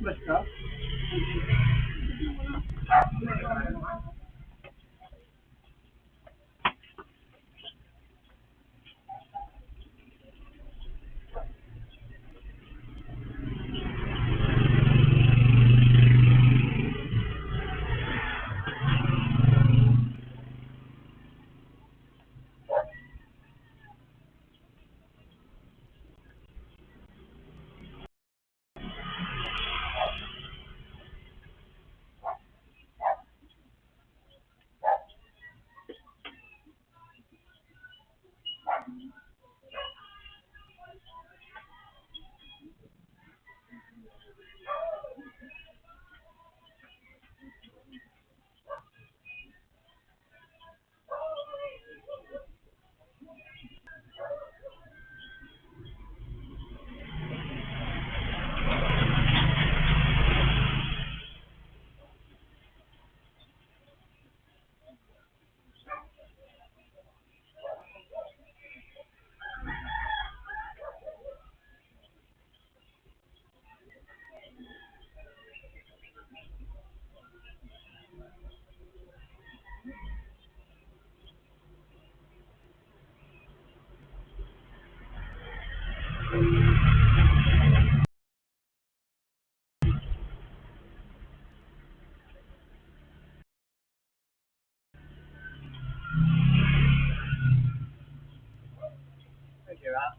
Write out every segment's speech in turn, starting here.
Basta. Kira.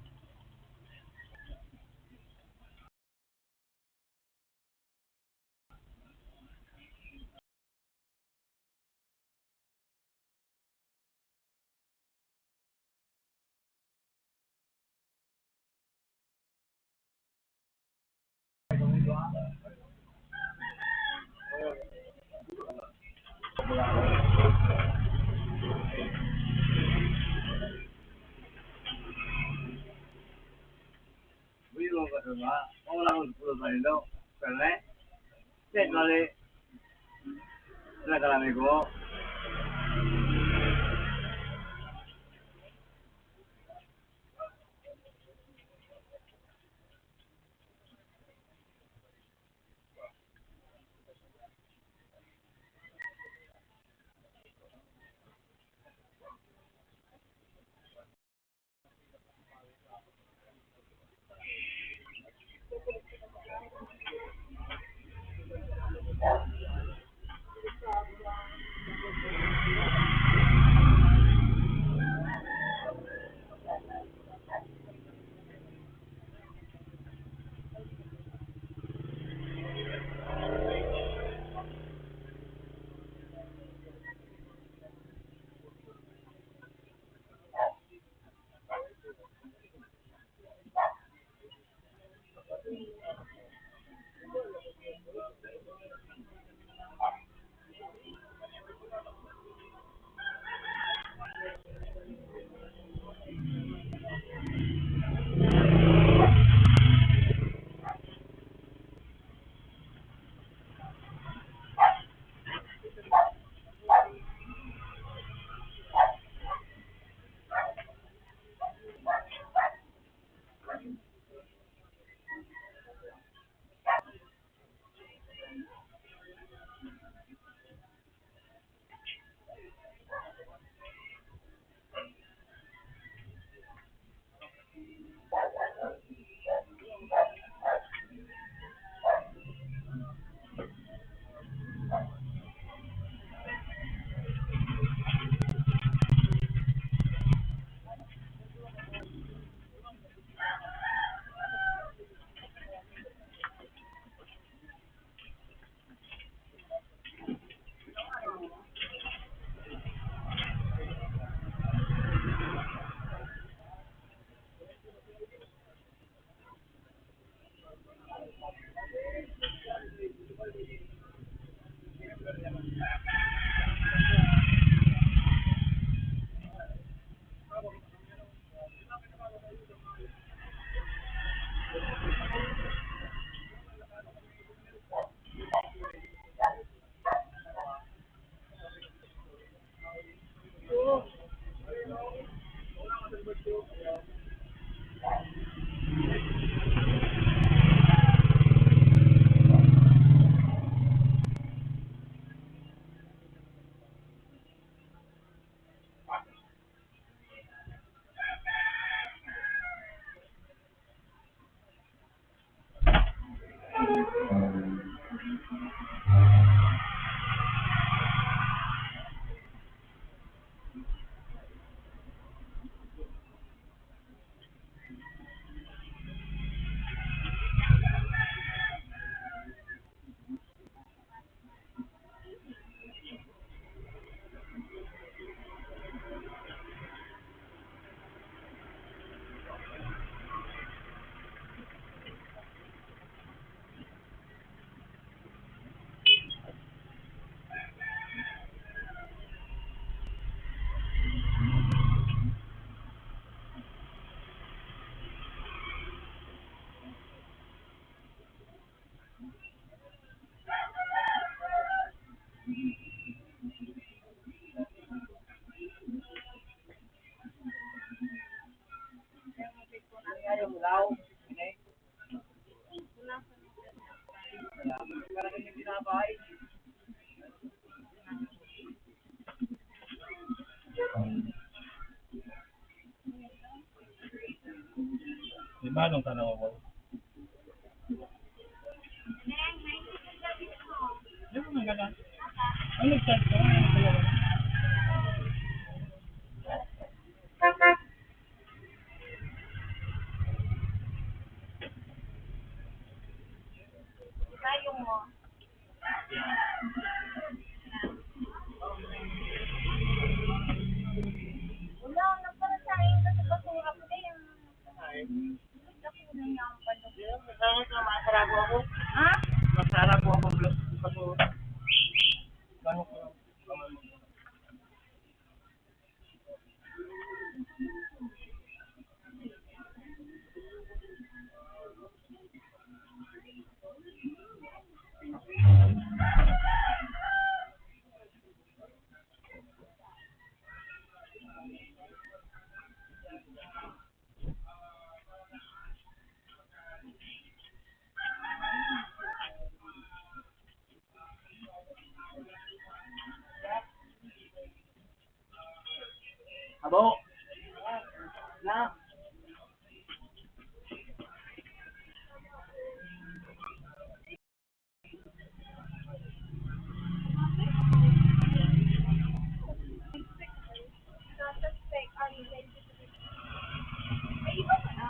Vivo con ma. Ora non puedo fare no. Per me. Se non le la cara me go. Manong tanaw ako. Di ba maganda? Ang nag-start ko, ano yung dalawa? Tayong mo. Wala, nagparasahin ka sa basura ko na yung nakunan niya ang balong. Masarap ako. Ha? Masarap ako. Basura. Banok ko. Abo. Na. Suspect, may iba pa na?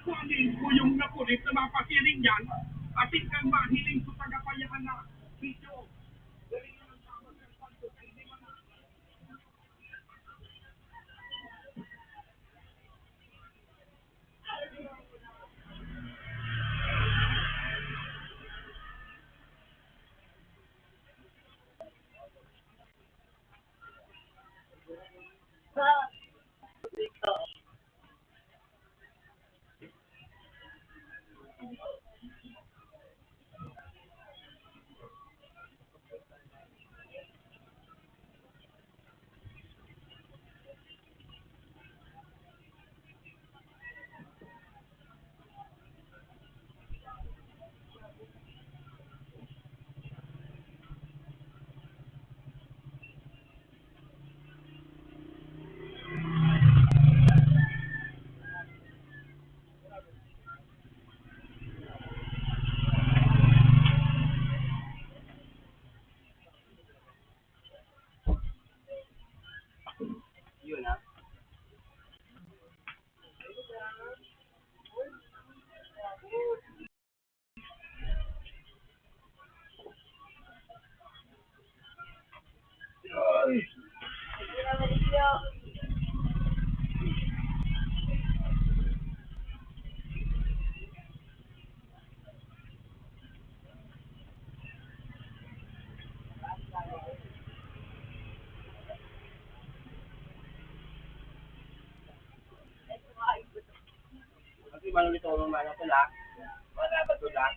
Kunin ko yung napulit na mga pasiling yan, at kang mahiling sa tagapayahan na video. Yun ah. Kasi manulit ako ng mga tulak. Wala ba tulak?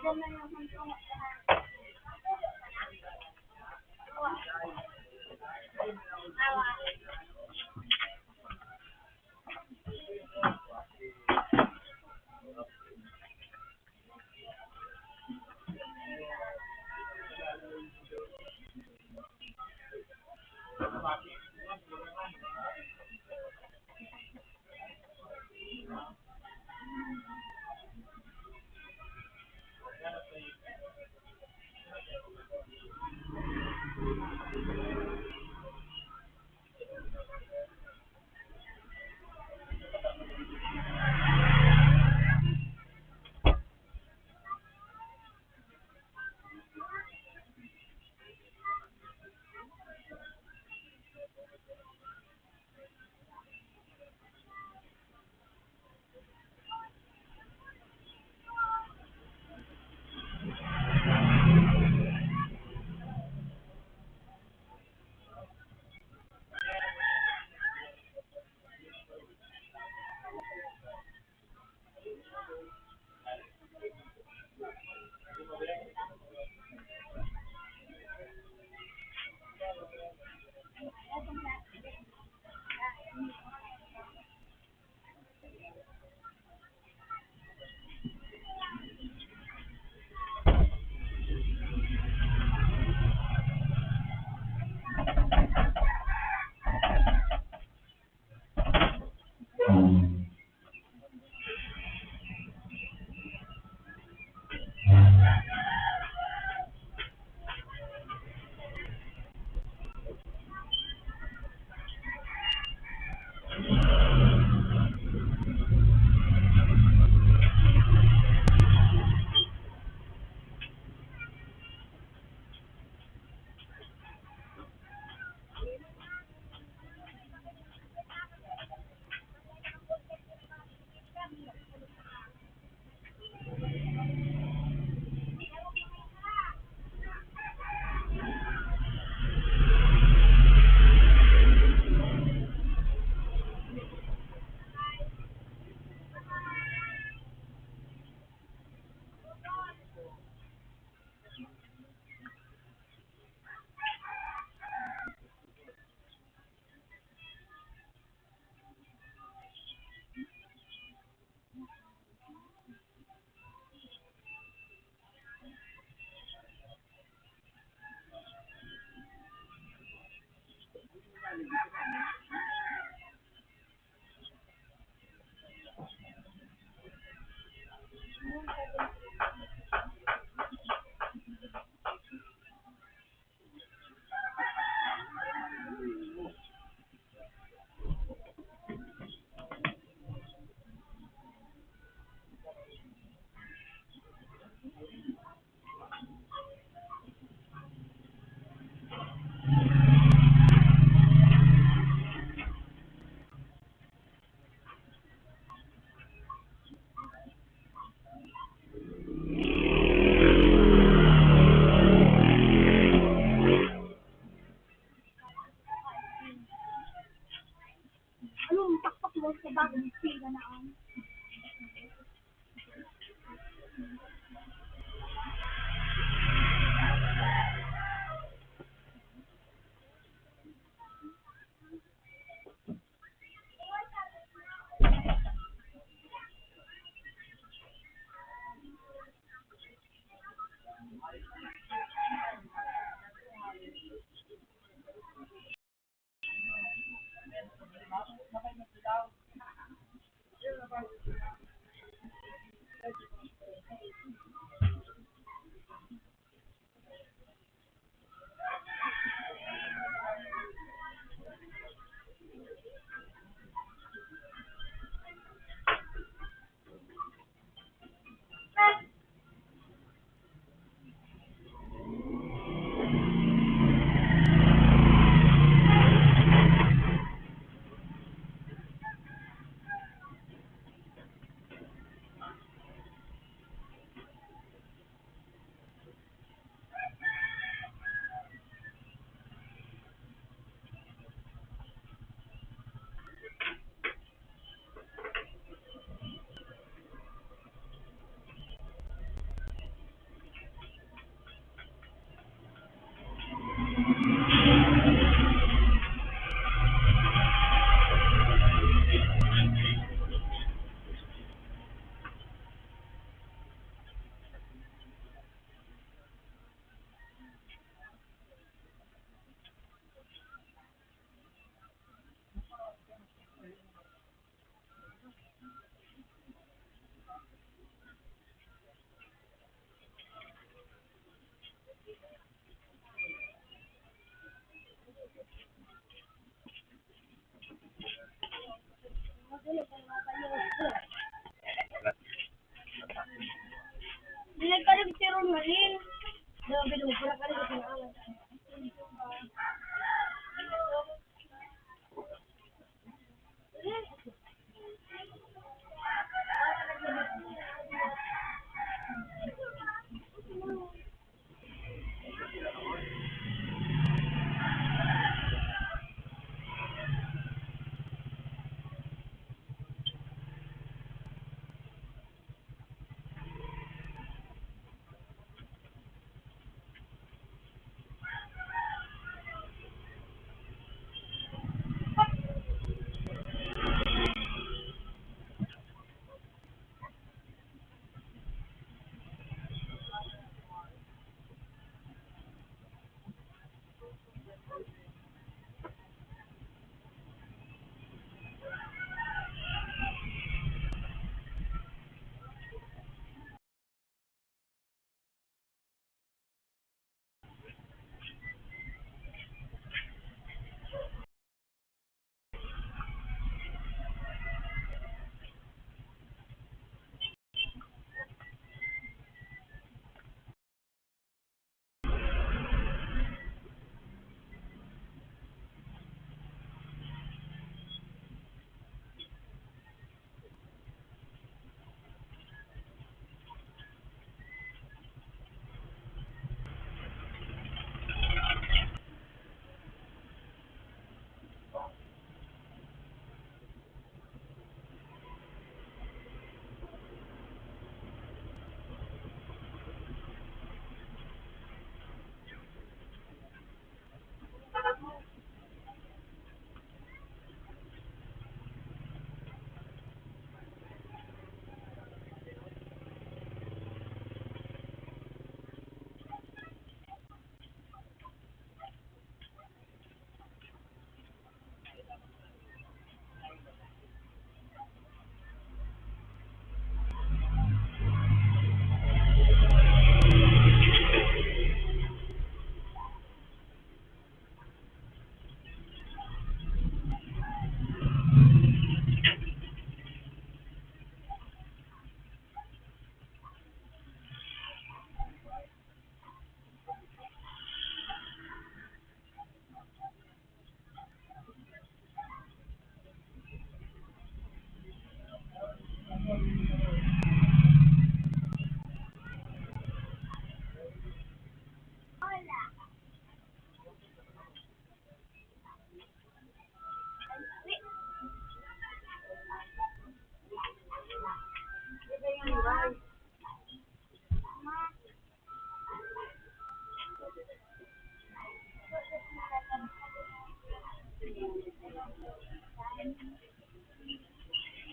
Diyan na naman po. Awa. Anong takpak mo sa bagong sila na ang?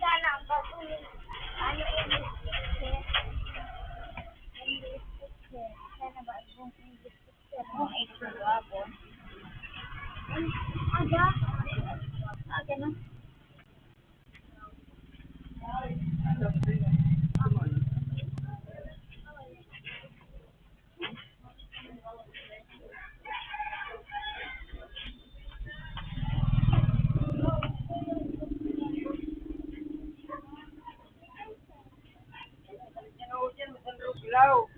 Sana ang patuloy. Ano yung sana ba ang English teacher mo ay kulabon? Aga? Aga na. Hello.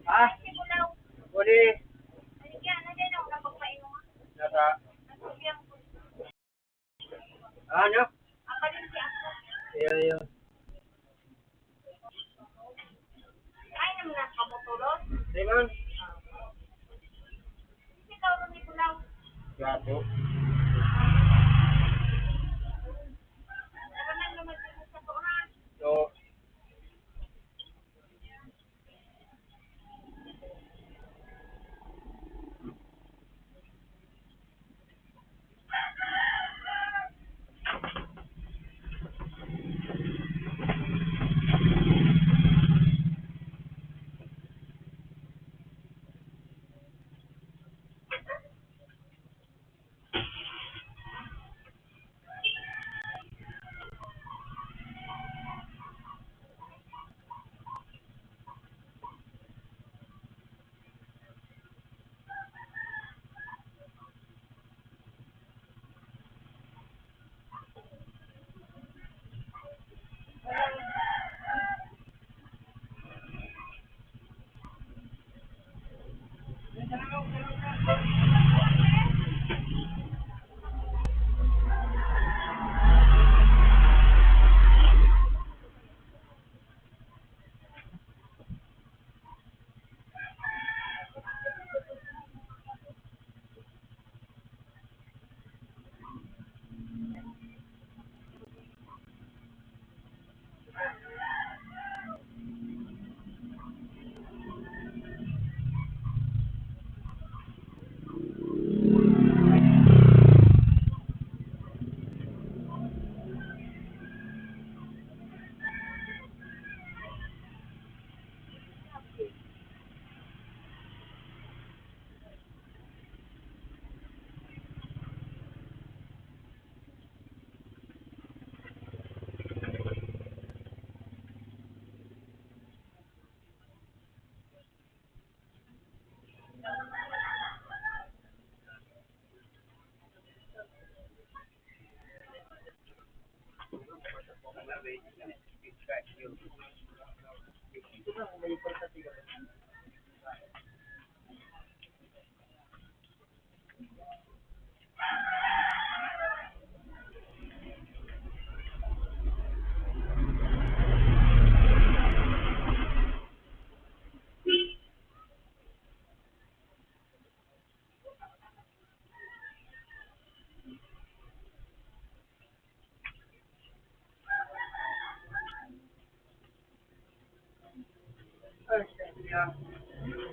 Ah, boleh. Nasa. Ano? Iya, iya. Limon. Satu. Dua.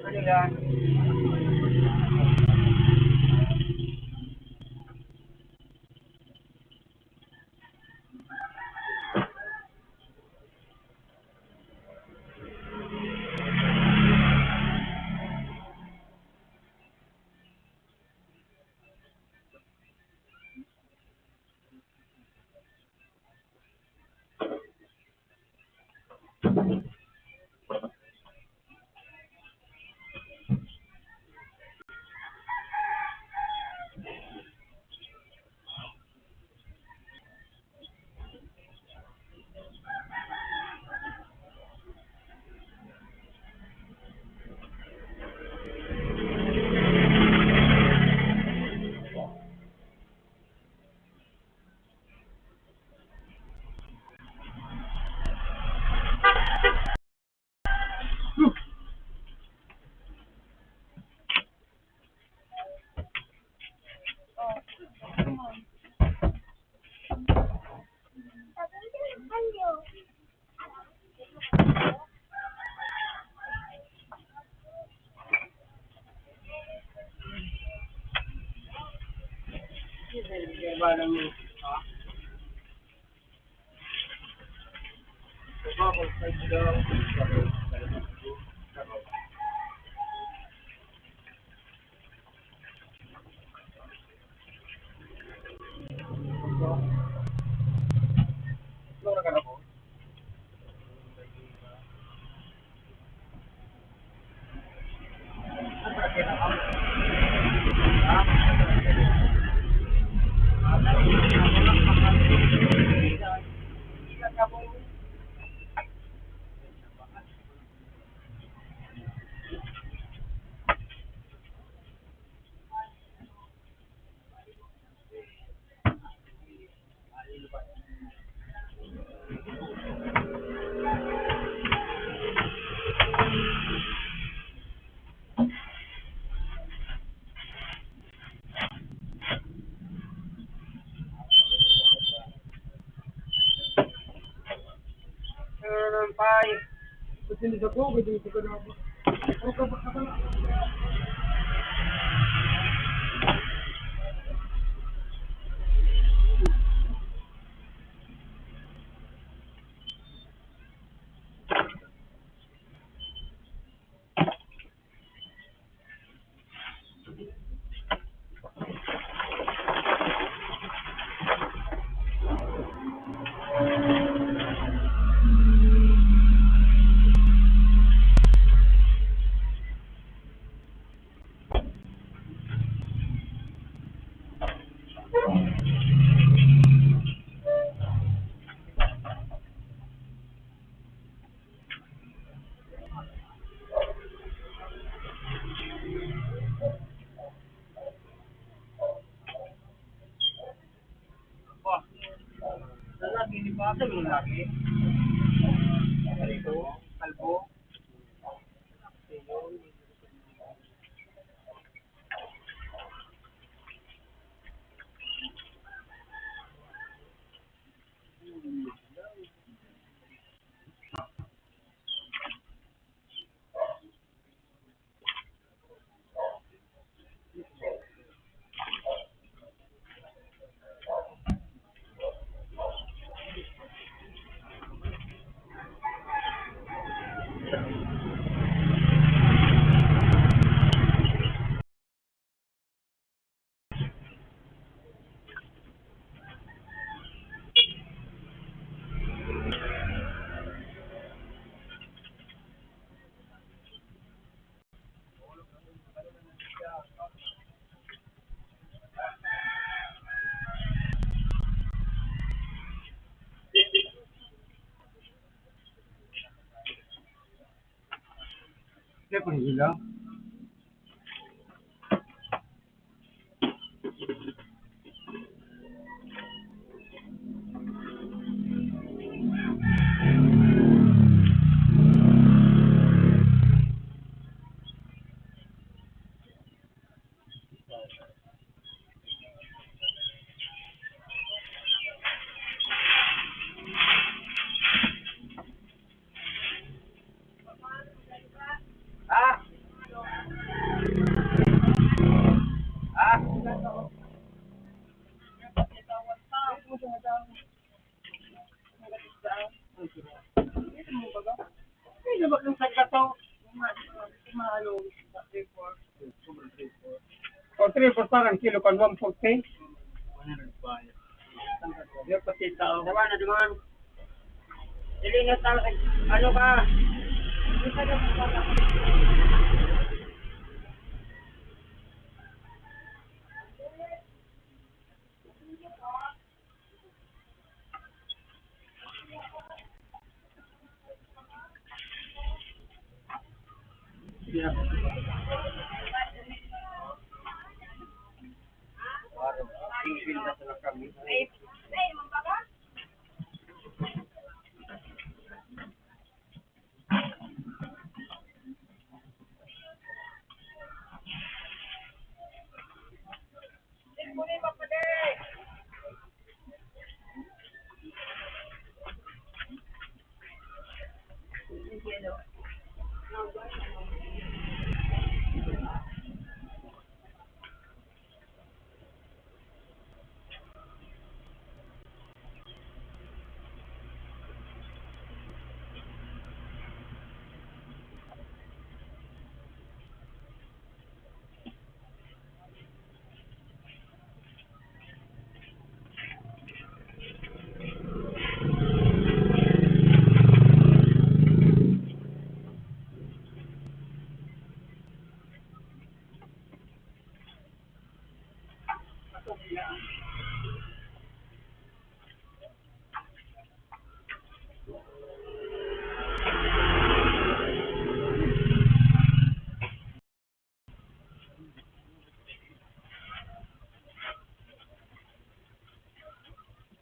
Ano yan? Balang mo. Ha? Diba kung saan daw? Pai. Kasi nito ko, dito ko na ako. Asa mo lagi? Ito, kalbo. Hindi po hilaw. Ah! Ah! Hindi ba kung saan ka to? O 3 parang kilo kan 140. 105. Yung pati tao. Diba na dumaan? Ilingat ang ano ka? Yeah.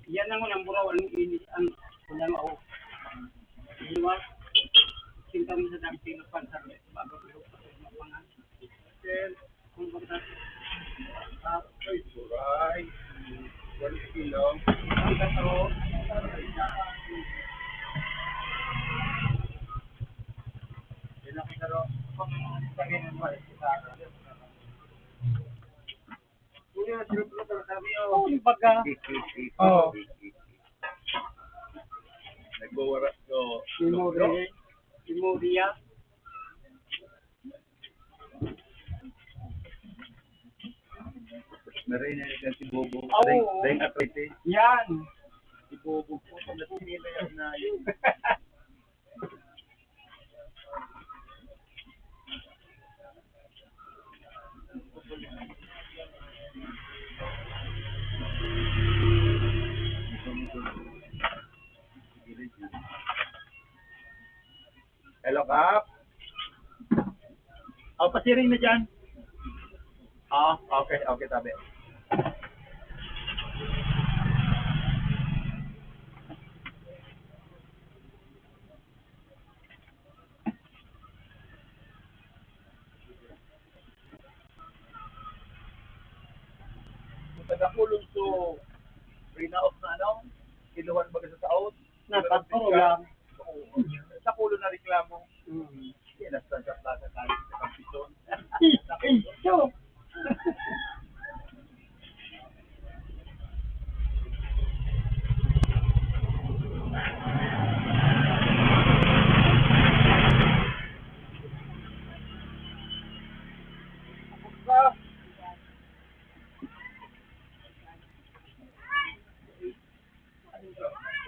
Yan naman ang buraw, ang init, ang ulan ako. Diba? Sinta mo sa dami sinupan sa bago ko sa mga then, kung bakit ay, suray. 1 kilo. Ang kataro. Yan ang kataro. Kung sabihin mo ba, isa ka. Oh, baga. Oh. Nagbawaras ko. Imoria. Meron na si Bobo. Dahil atrete. Yan. Si Bobo po. Natinila yan na yun. Hello, Kap. Oh, pasiring na dyan. Ah, okay, tabi. taga-pulong to rinaot na kiluhan baga sa taon. Napapuro lang. Sa pulo na reklamo. Hmm. Yan, nasa sa plaza tayo sa Kampison. So,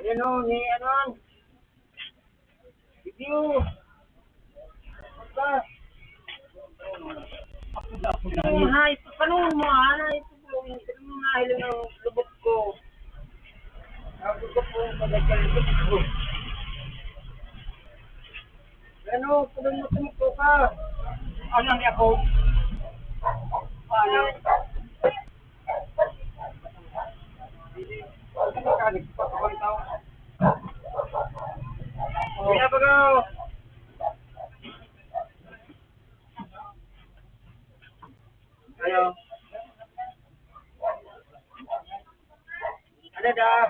Ayan o, ni ano? Video. Hay, paano mo ay mahilo ng lubot ko. Ako ko po magagay ko. Ano, kung mo ka. Ano niya ko? Ano? Ano ka nagpapakanta? Oh. Kaya baga. Ayo. Ada dah.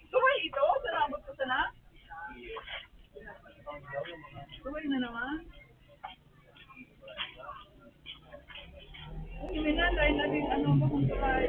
Tuloy ito? Sarabot ko sana? Tuloy na naman. Uy, may nanay na din ano ba kung tuloy?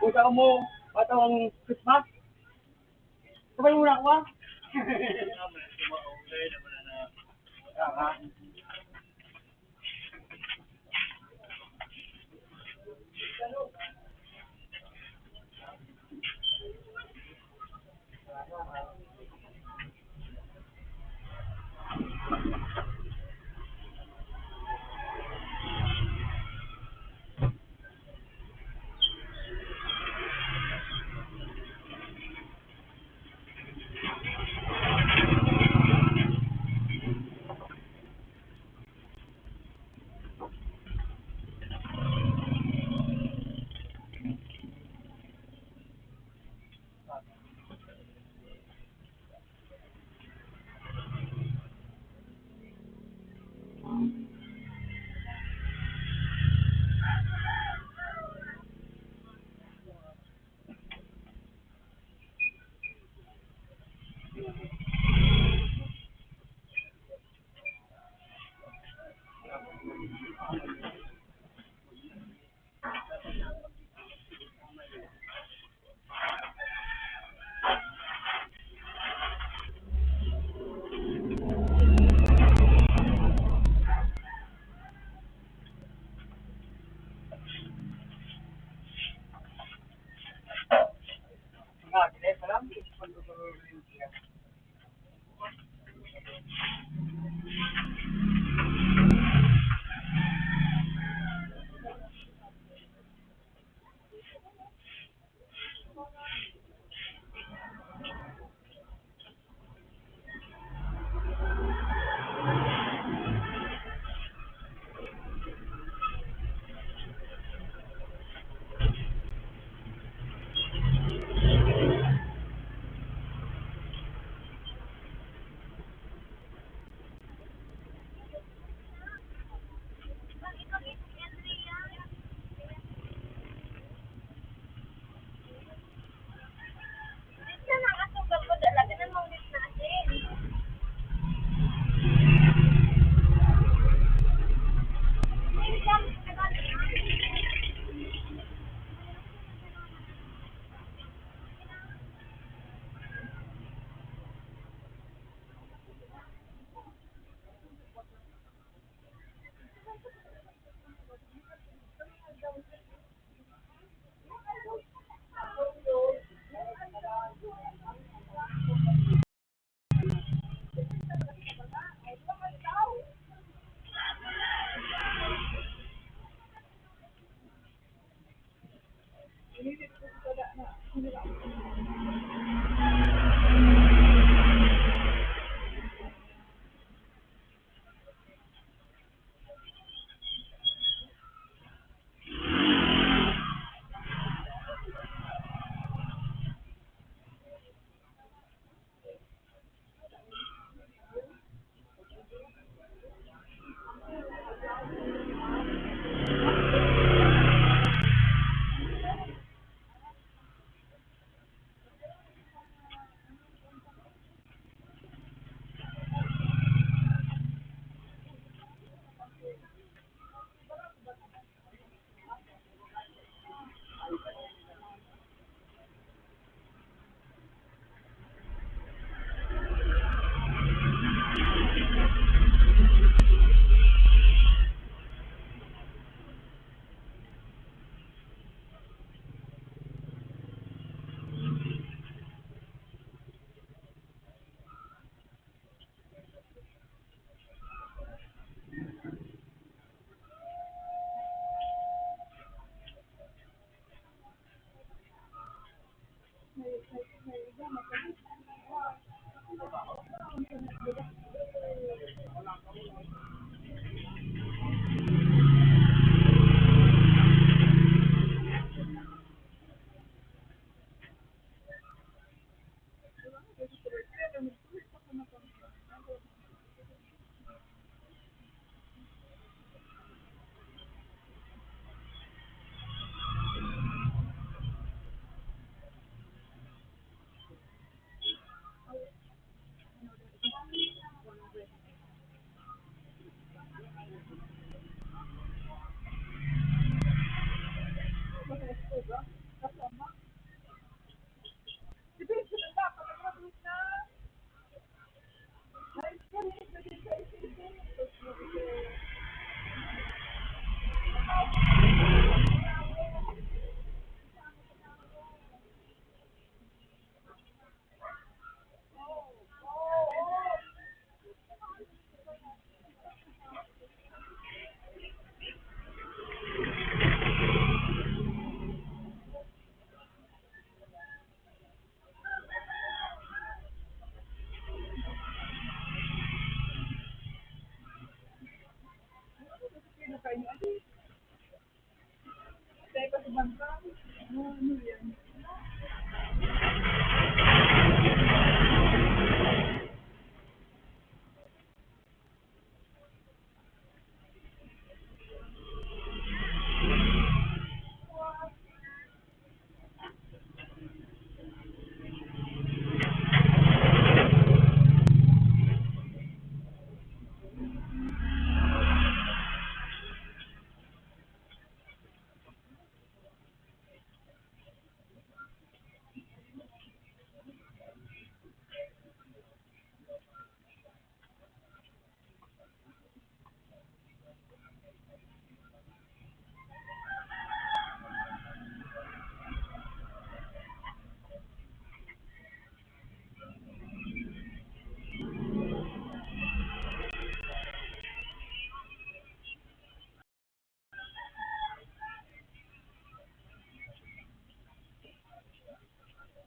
Buta mo, patawang Christmas. Sabay mo na ako ah.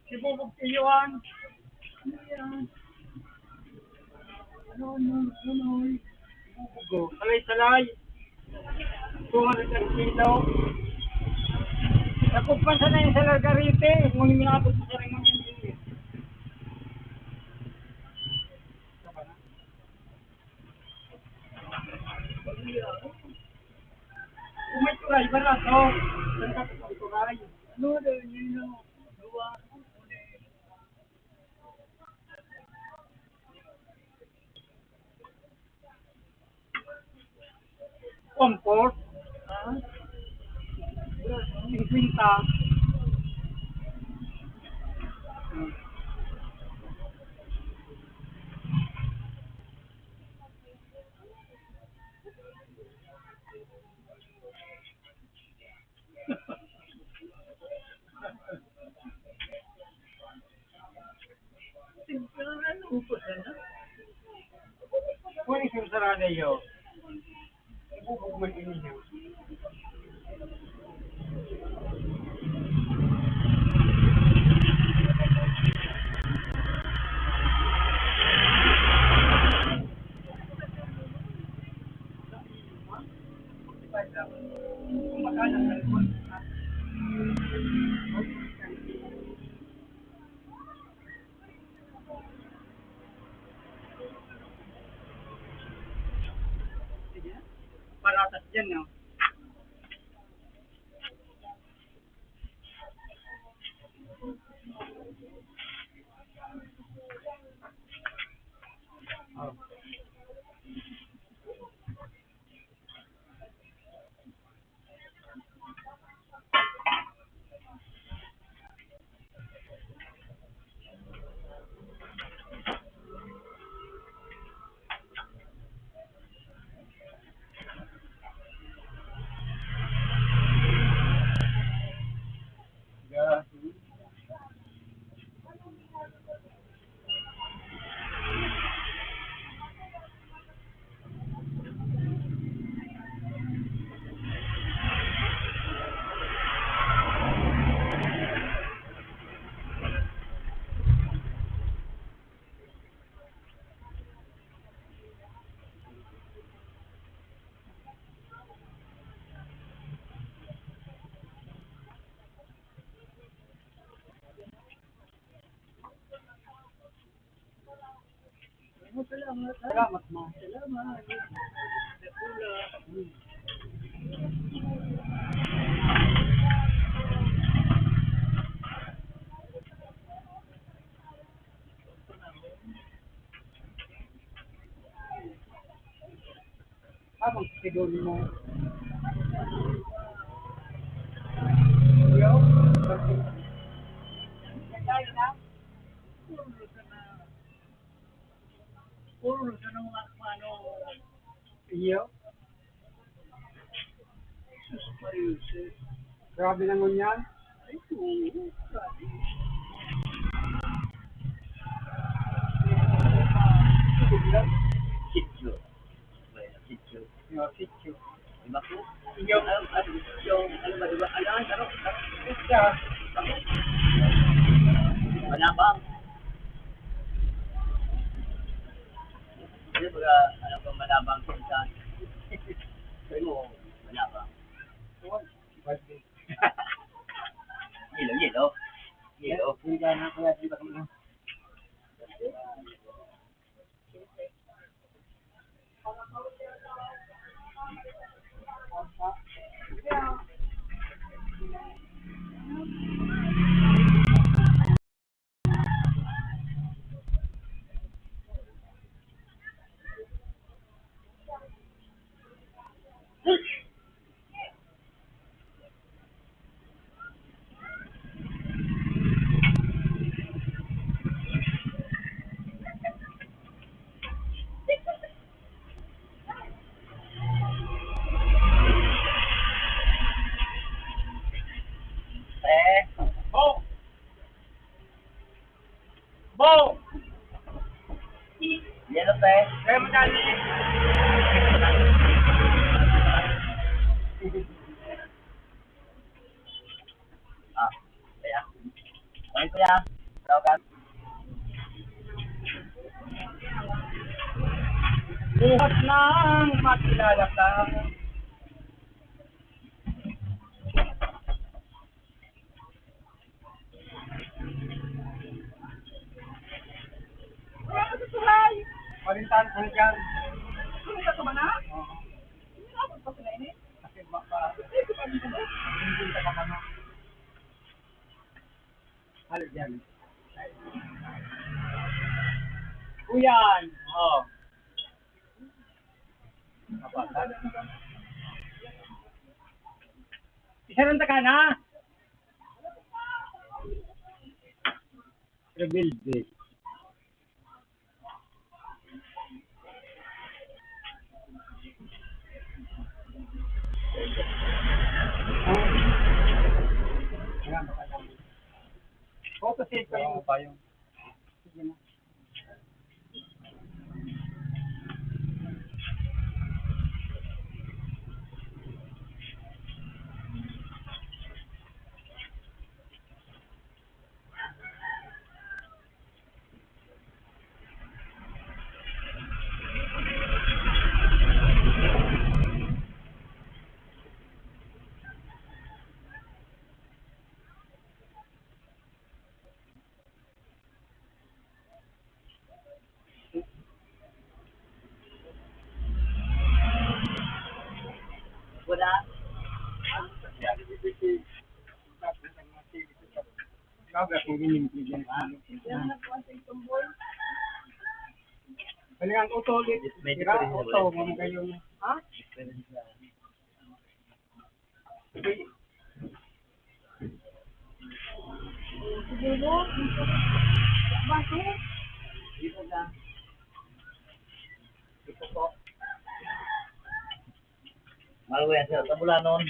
Sibubog tiyuan. Bugo. Salay-salay. 200 kilo. Nakupan sa na yung sa Largarite. Ngunit minapos sa rin ng hindi. Kung may turay, barato. Saan ka sa turay? Ano rin yun? Luwa. Comfort. 50. Kung yung sarada yun, ibubog mo inihaw. Kung magkano ang cellphone. Sige. Paratas dyan, no? Oh. Yeah. Salamat, ma. Salamat. Habang schedule mo. Yo. Puro sa nang ano, Iyo. Grabe naman yan. Sityo. Bueno, sityo. Yo, sityo. Diba po? Iyo. Yung, ano ba, diba? Ano? Isa. Manabang. Ano ba, ano ba manabang sa sabi mo, manabang. Birthday. Yelo. Hindi ka na kaya di ba kami? Bo! Bo! Yelo, te. Kaya mo dali. Ah, kaya. Okay, kuya. Tawagan. Buhat nang makilala ka. Parintahan ko dyan. Ano ka ba na? Oo. Ano pa sila ini? Kasi baka hindi ka pa na. Halo dyan. Uyan. Oo. Kapatan. Isa lang taka na. Rebuild this. Photo save pa yung. Sige na. na. Grabe akong inimbigyan. Kailangan auto ulit. Tira, auto. Mga gayon. Ha? Siguro, bakit? Dito na. Dito po. Malo yan sir, tabula nun.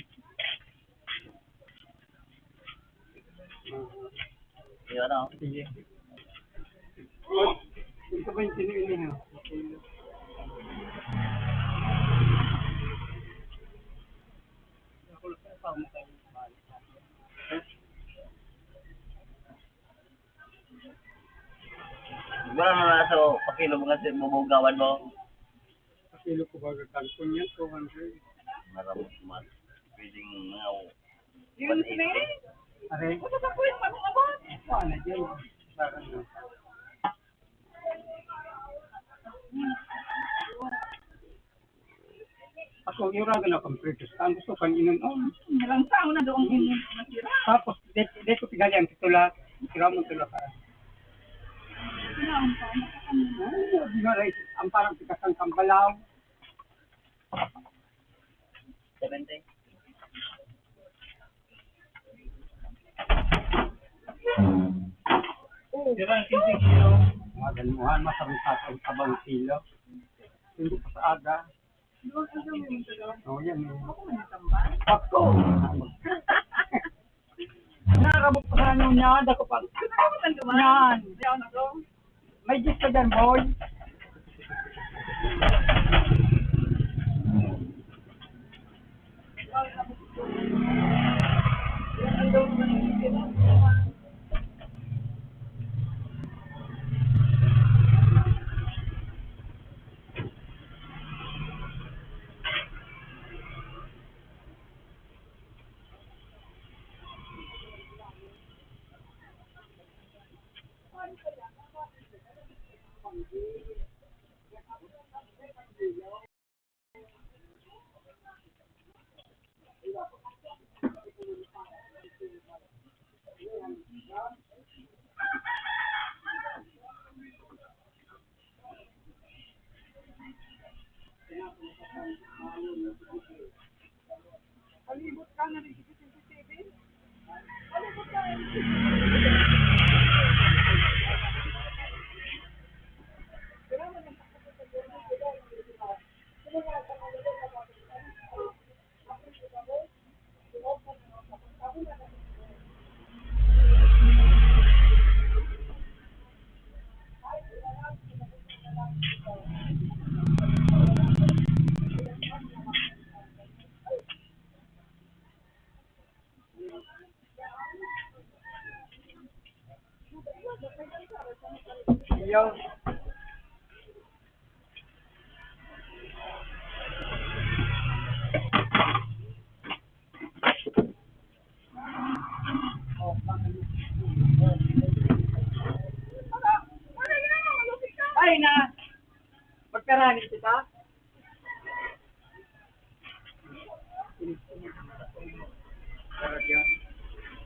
Yun ano? Sige. Ito ba yung sinili niya? Siguro na nasa pakilo mo kasi bumugawan mo. Kilo ko ba kalkon yan? 200. Maramot man. Pwedeng mga Yun, 180. May. Are? Ano ba po yung pag-abot? Paano dyan? Parang na. Ako, yung raga na computer. Ang gusto kang inon. Ilang taon na doon yung nasira. Tapos, dito tigali ang titula. Tira mo tula ka. Ilang taon na kami. Di nga rin, ang parang pikasang kambalaw. 70. Tira ang 15 kilo. Mga ganuhan, masarang sa tabang kilo. Hindi pa sa aga. Doon ang gawin mo sa doon. Oo, yan. Ako man natambay. Ako! Narabot pa sa anong yan. Dako pa. Ako man dumaan. Yan. Diyan na doon. May gist ka dyan, boy. Ang doon man yung sila. Palibot ka na rin sa CCTV? Palibot ka na rin. Yo. Ay na! Magkaranin kita?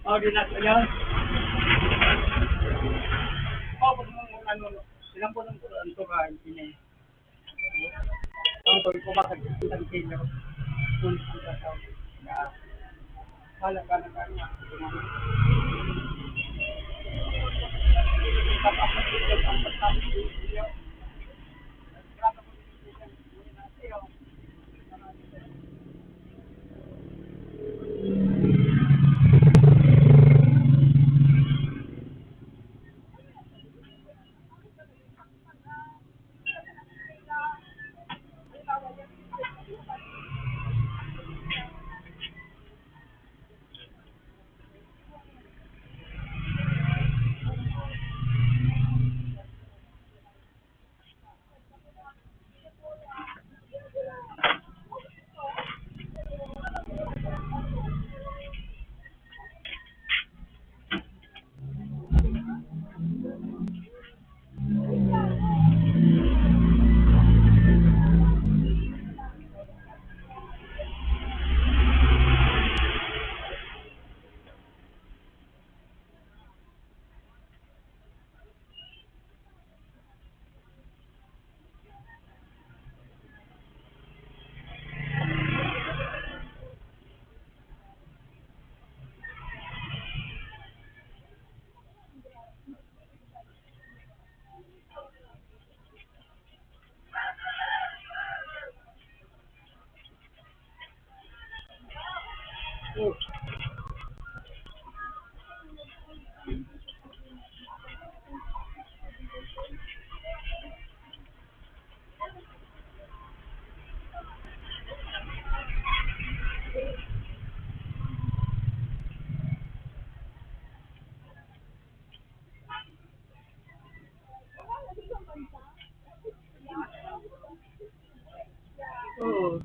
Oh, di na yan. Oh, pag ano, ilang po ng turahan, ini. Ang tuloy ko makagsilang kilo. Kung ang tataw. Halaga na kanya. Tapos ang pagkakasya. Oh. Oh.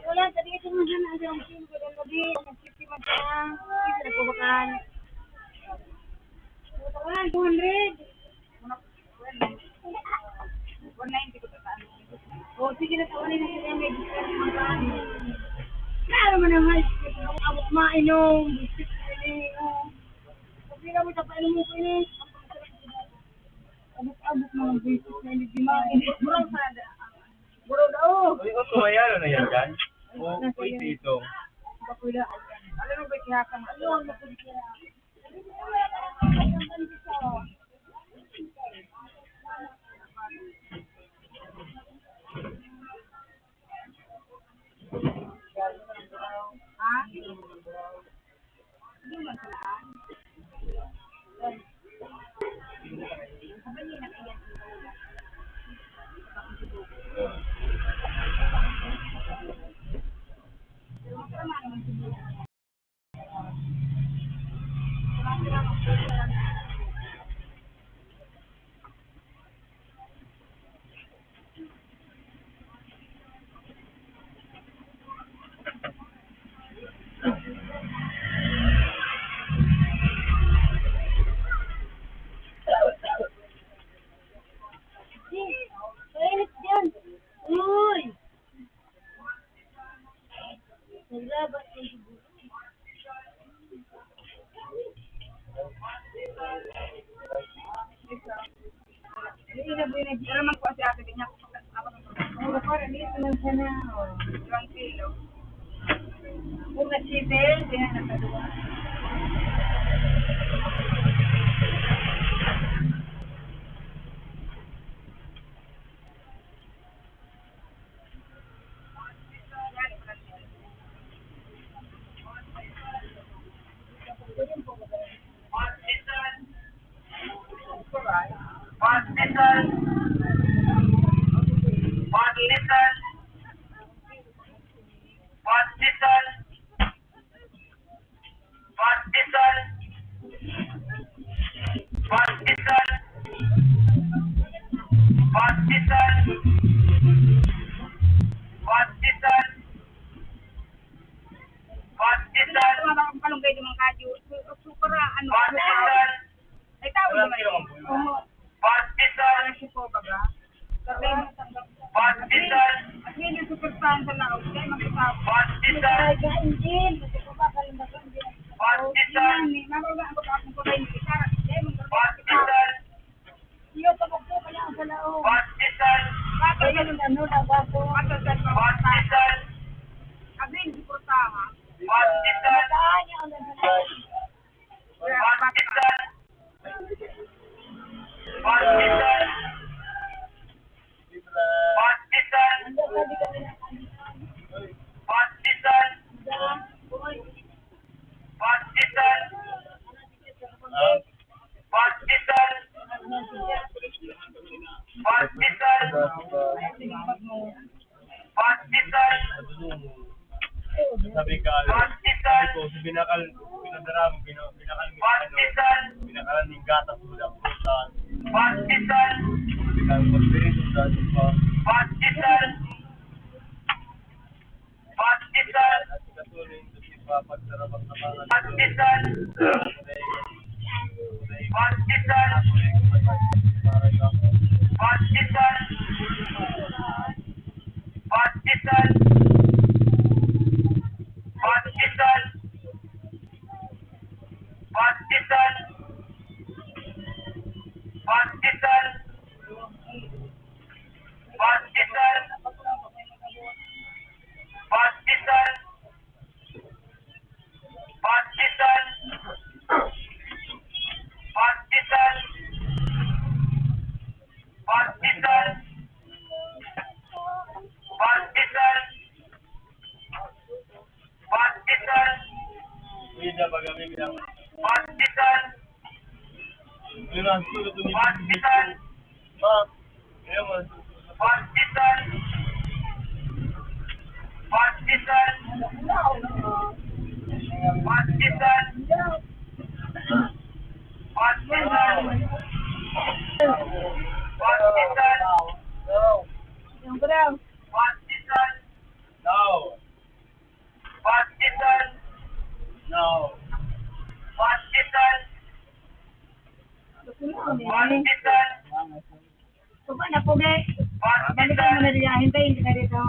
Wala, tadi itu macam ada yang sini pada tadi, macam macam, kita bukan. Bukan 200. 190 ko tataan. Oh, sige na tawanin natin yung may discount mga. Klaro mo naman, abot mainom, biscuit, Sila mo tapos ano mo ko ini. Abot-abot mga beses na hindi dimain. Murang sana. Muro daw. Uy, oto, ayan na yan dyan. O, uy, dito. Bakula. Alam mo ba kihakang? Ano ang bakula? Mainit yan. Uy! Naglabat ko siguro. Hindi na binag. Pero man po si ate niya. Ako pa rin dito lang sana. 1 kilo. Kung nag-sitel, hindi na nakaduwa. Kalunggay di mga kadyo. Super ano. Ay tawag naman yun. Ano siya po baga? Sabi mo tanggap. At yun yung super fan sa laot. Kaya magkasapos. Ay kaintin. Kasi ko ba kalimbagan din. Yan eh. Mabagaan ko akong kulay ni Sarah. Kaya magkasapos. Iyo pa po kaya ang sa laot. Bakit ganun ano na wako? Matasal pa. Abin di po tama. Mataan niya ang nagsasabi. Sabi ko, binakalan ng gatas mo lang po sa binakalan magpirito dati pa. At katulong ito si papagsarapat na mga Hindi ba kami bilang bilang sulit ni Pak, ya mas. Yung graw. No. Suka na po, Bre. Balikan mo na rin. Hintayin ka na dito.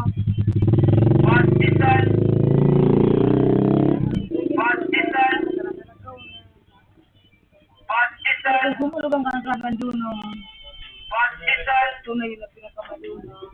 pinakamadunong. Tunay na pinakamadunong.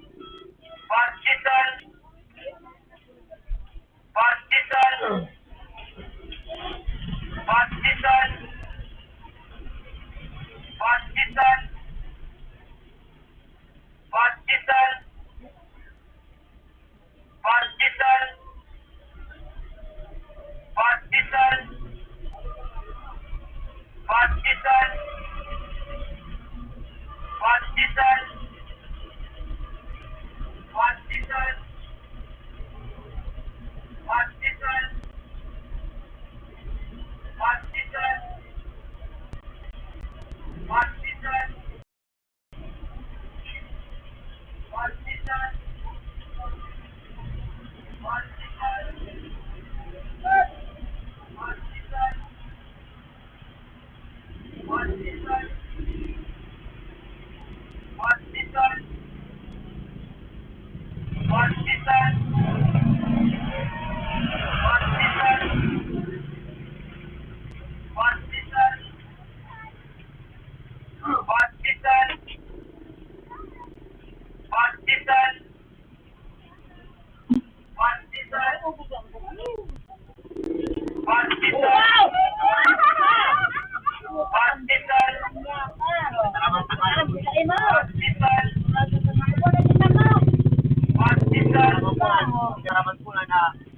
Karaman po na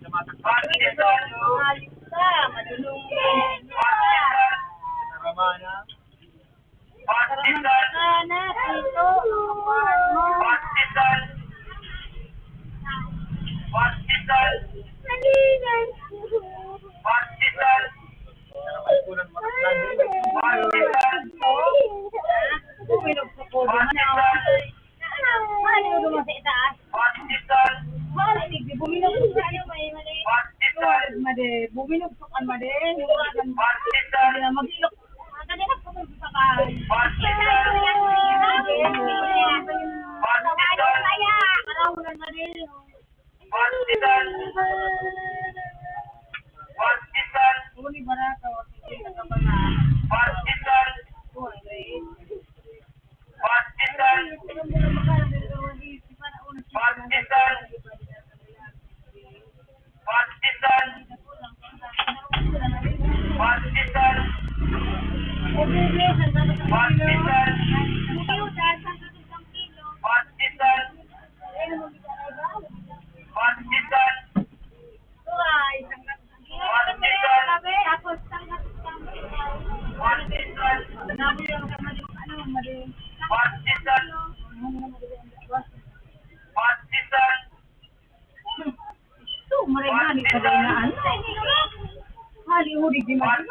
namatakpan. Karamana. Karaman po ng mataklan. Buminugsukan mo din. Mag-ilok. Hali-huli di man.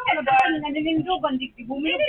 Nalilindugan di bumili.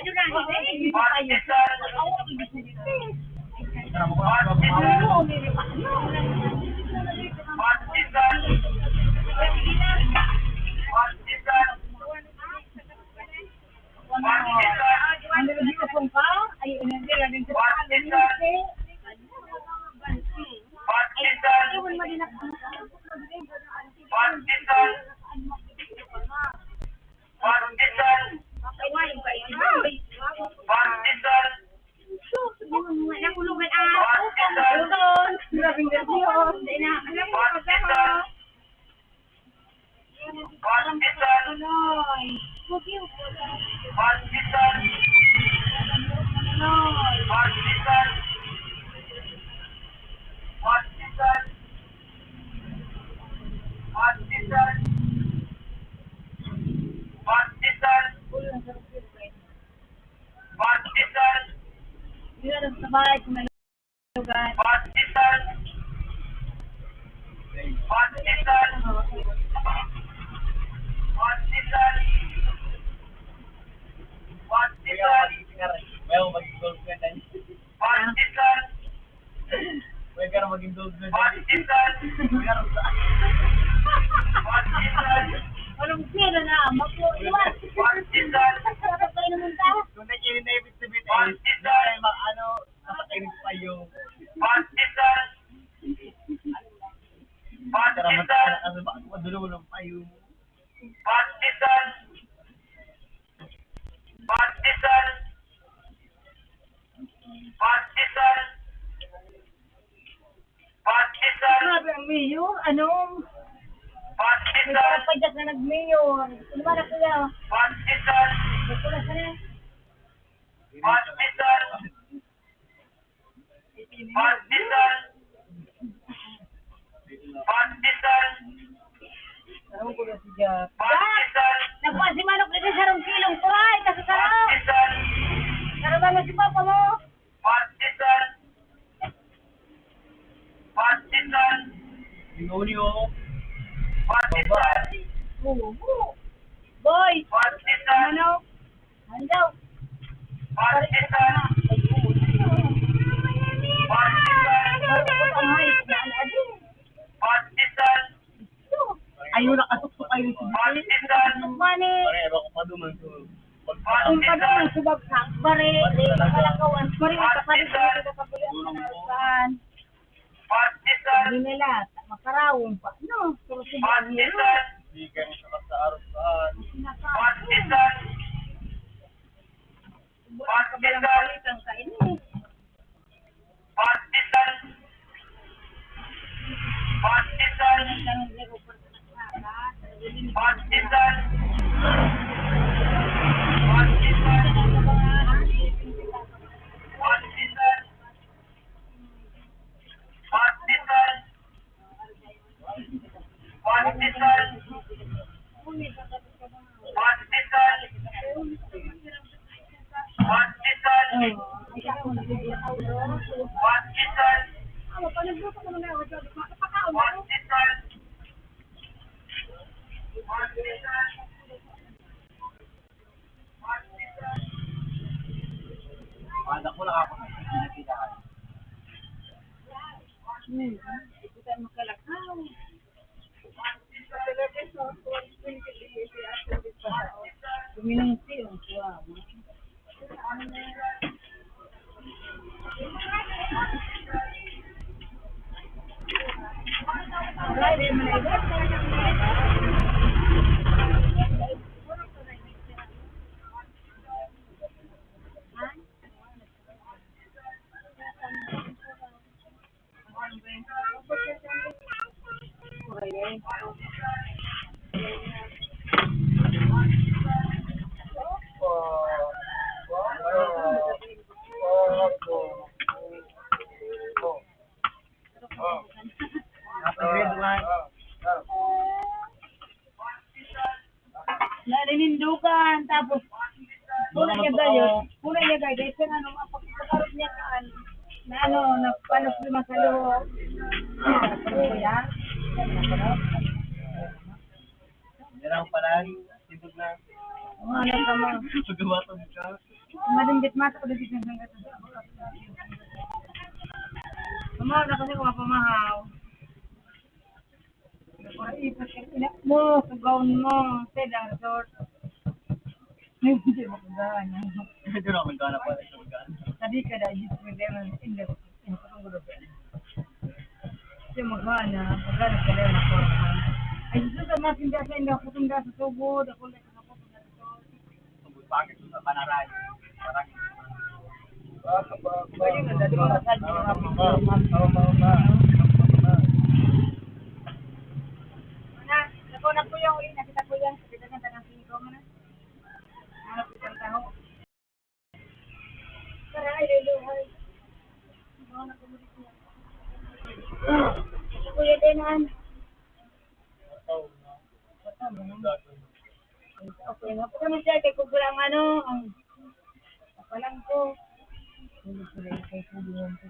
Maging gold na walang pera na, mag-iwan. Kung nakikinig na ibig sabihin nakakainig pa yung karaman kasi madulong pa yung mayor, ano? May kapajak na nag-mayor. Ano ba na kuya? May pula sa na. Ano ko na si Jack? Nakuha si Manok na sa sarong kilong ko ay, kasi sarap. Sarap ba si Papa mo? Inunyo. Oo. Boy! Ano? Ano daw? Ayun, nakatuktok kayo si Bisi. Nakatuktok ba ni? Pare, ako pa duman to. Ang padong ng subagsak. Bare, kalakawan. Mari, kapalit dito sa kapulian sa narusan. Hindi nila, makarawon pa. No, pero si Bisi. Bigan sa kasarupan. Kabalang palit ang kainin. Anak ko nakakunay. Pinagkitahan. Ikutan mo kalakaw. Kuminungsi yung kuwa mo. Naninindukan, tapos pula niya gayon, dahil ano, mapagkakarot niya kaan, na ano, nagpanos lima sa loob. Kuya, Meron pala. Sintog na. ano ka mo? Pagawa to ka. Madindit mata ko dito ng hanggat. Mamaw na kasi kung pamahaw. Ipot ka inak mo, sugawn mo, sedang resort. Hindi mo kagawa niya. Ito na, magkana pala siya magkana. Tadi ka dahil dito mo din ang index. Ino ko itong gulo. Kasi magana ka lang ako. Ay, dito sa mga tinda sa inda, kutong da sa sugod, ako lang sa kutong da sa sugod. Tungkol bakit sa panaray. Parang Ayun na, dati mga sadyo mga Nakuha ko yung uli, nakita ko yan. Sa bilang ng tanang singko mo na. Hanap ko isang taho. Tara, ay, luluhay. Mga nakumuli ko yan. Sa kuya dinan. Okay, nga po naman siya. Kaya kung walang ano, ang kapalang ko. Hindi ko rin kay kulihan ko.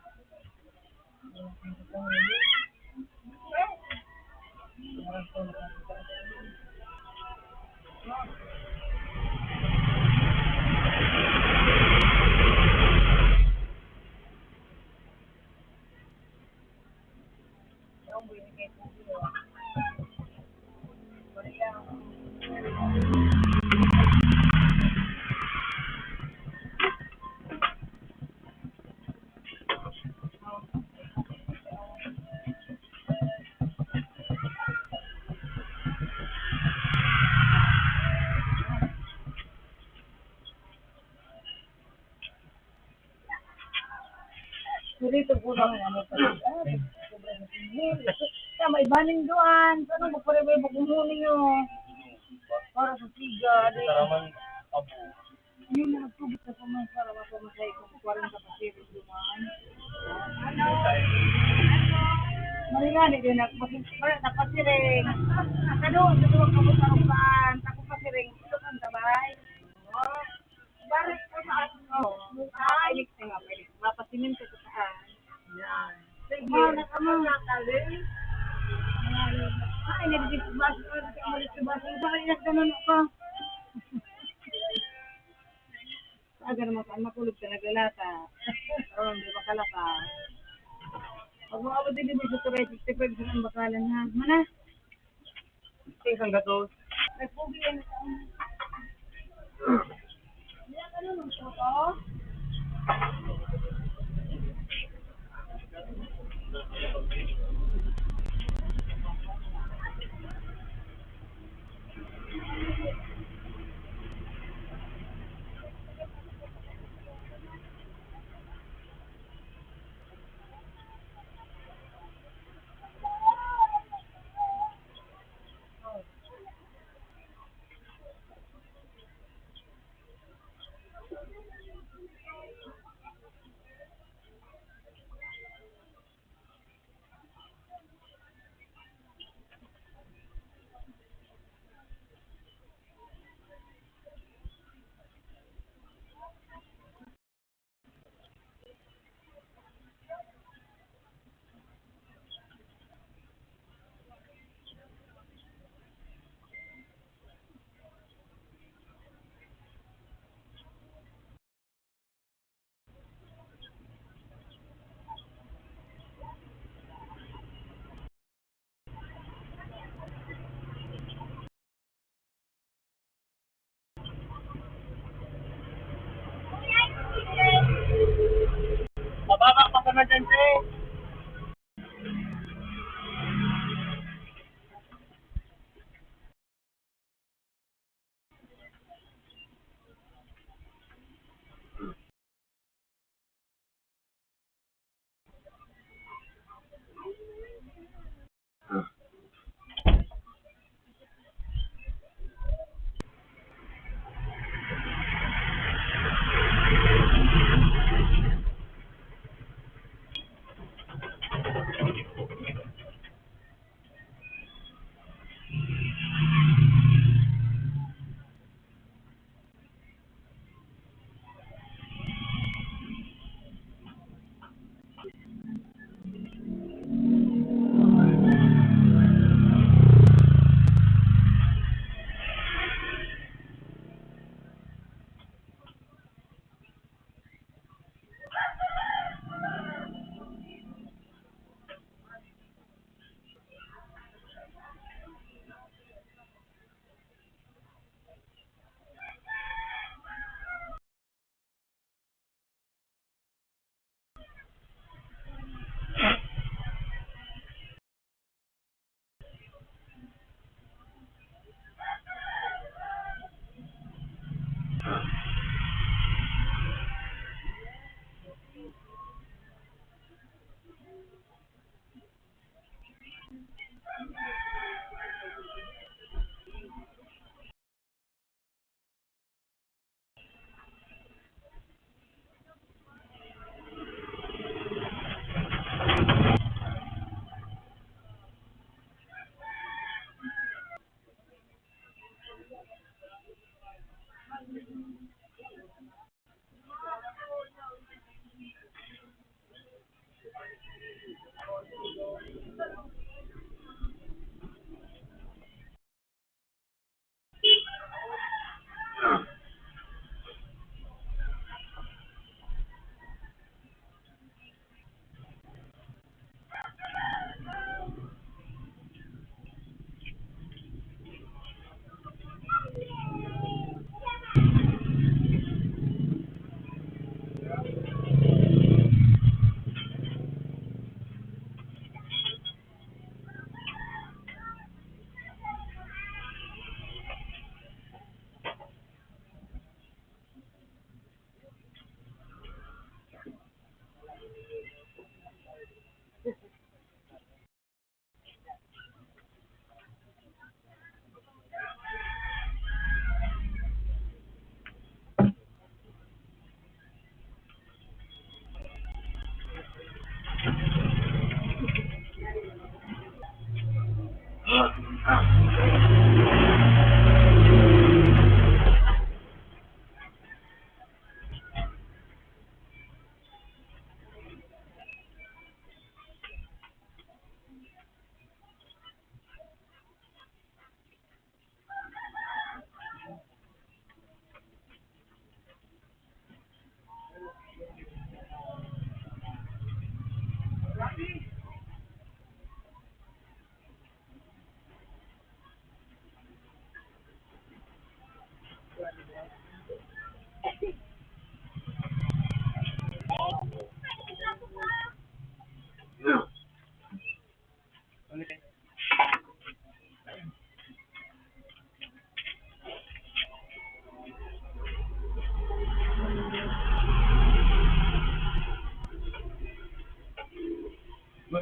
Dito po naman ano pa. Sobrang Kaya may baling doon. Ano ba pare ba kumunin nyo? Para sa siga. Taraman, abo. Yun na nagtubig na pamay para mapamasay kung 40 pasirin duman. Maringani din napasiring. Kadong, sa tuwag kabutarungan. Tako pasiring. Ito kang tabay. Barit ko sa atin. Ilik na nga. Mapasimin ko sa saan. Yan. Sige. Nakama na kali. Ay, nagdibig basa ko. Bakit nagdanan ako? Aga naman ka, makulog ka naglalata. Oo, hindi makalata. Pag mga abad din sa turay, 65 sa ang bakalan ha. Mana? Isang gatos. Nagpugi yan sa ano. Yan, ano nung soto? Mababa pa ka na dyan, sir.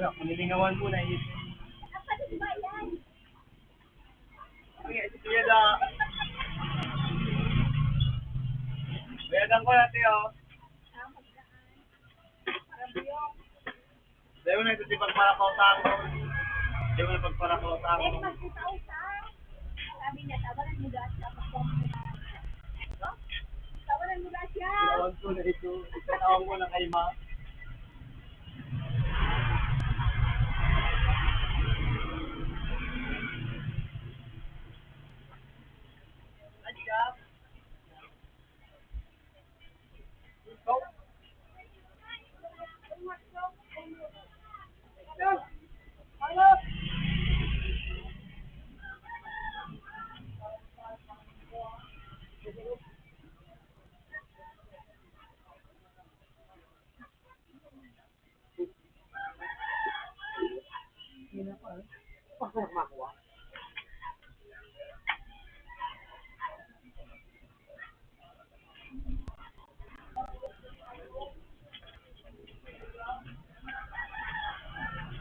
Ano, kunilingawan ko na is. Sige na. Bayadan ko natin, oh. Dahil mo na ito si pagparakautan ko. Dahil mo na pagparakautan ko. Sabi niya, tawanan mo dahil siya. Tawanan mo dahil siya. Tawag ko na ito. Itanawag ko na kay Ma.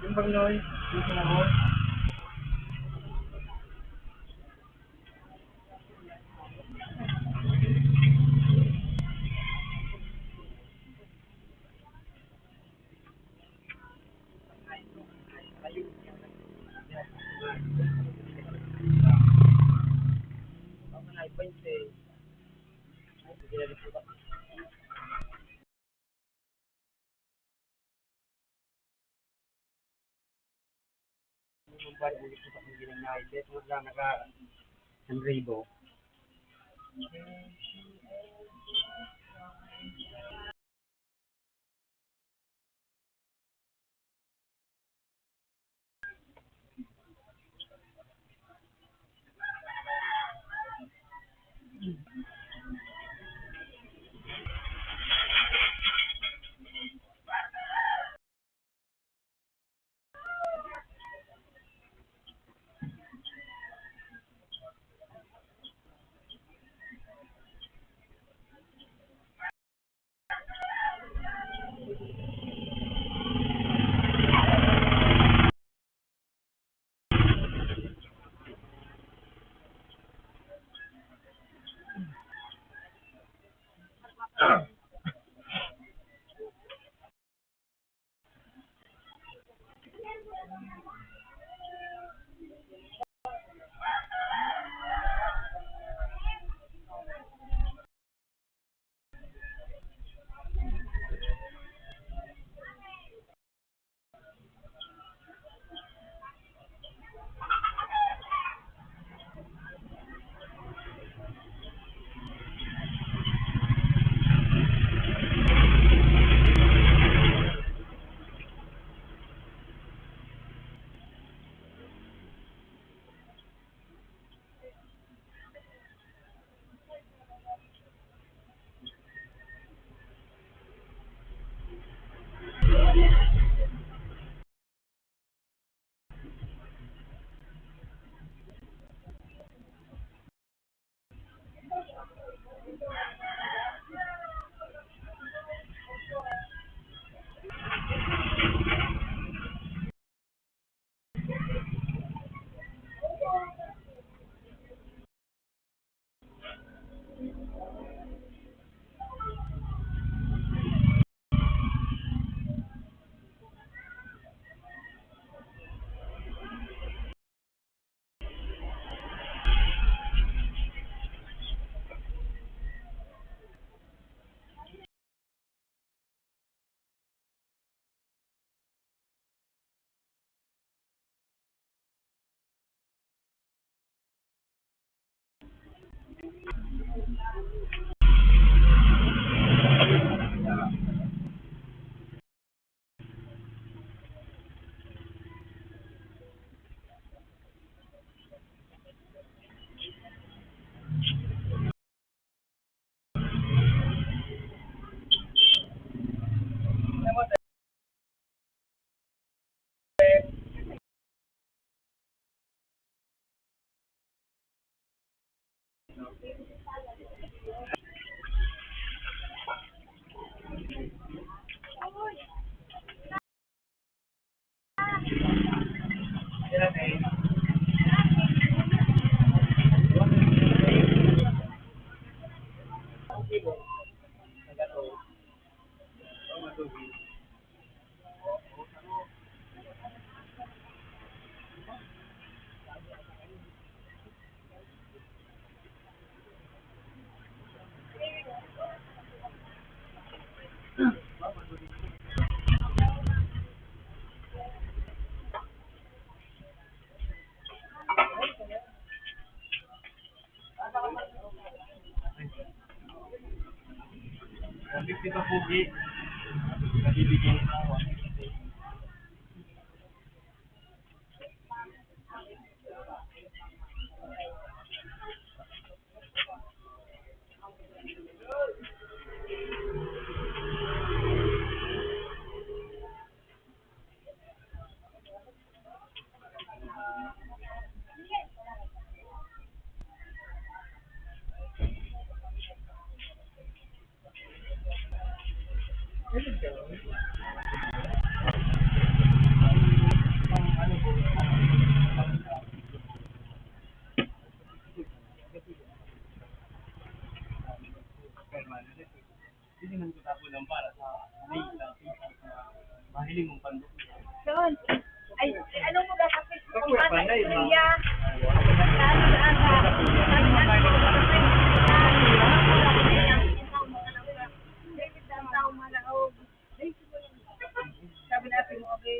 Yung bang noy? Dito na mo? 50 ka pugi. Nabibigyan sa ako. Hindi naman ko tapo lang para sa mahiling mong pandok. Yun. Ay, ano mo ba sa Facebook kung Pagkuha ata pa na yun, Estrella? Sabi natin mo, okay.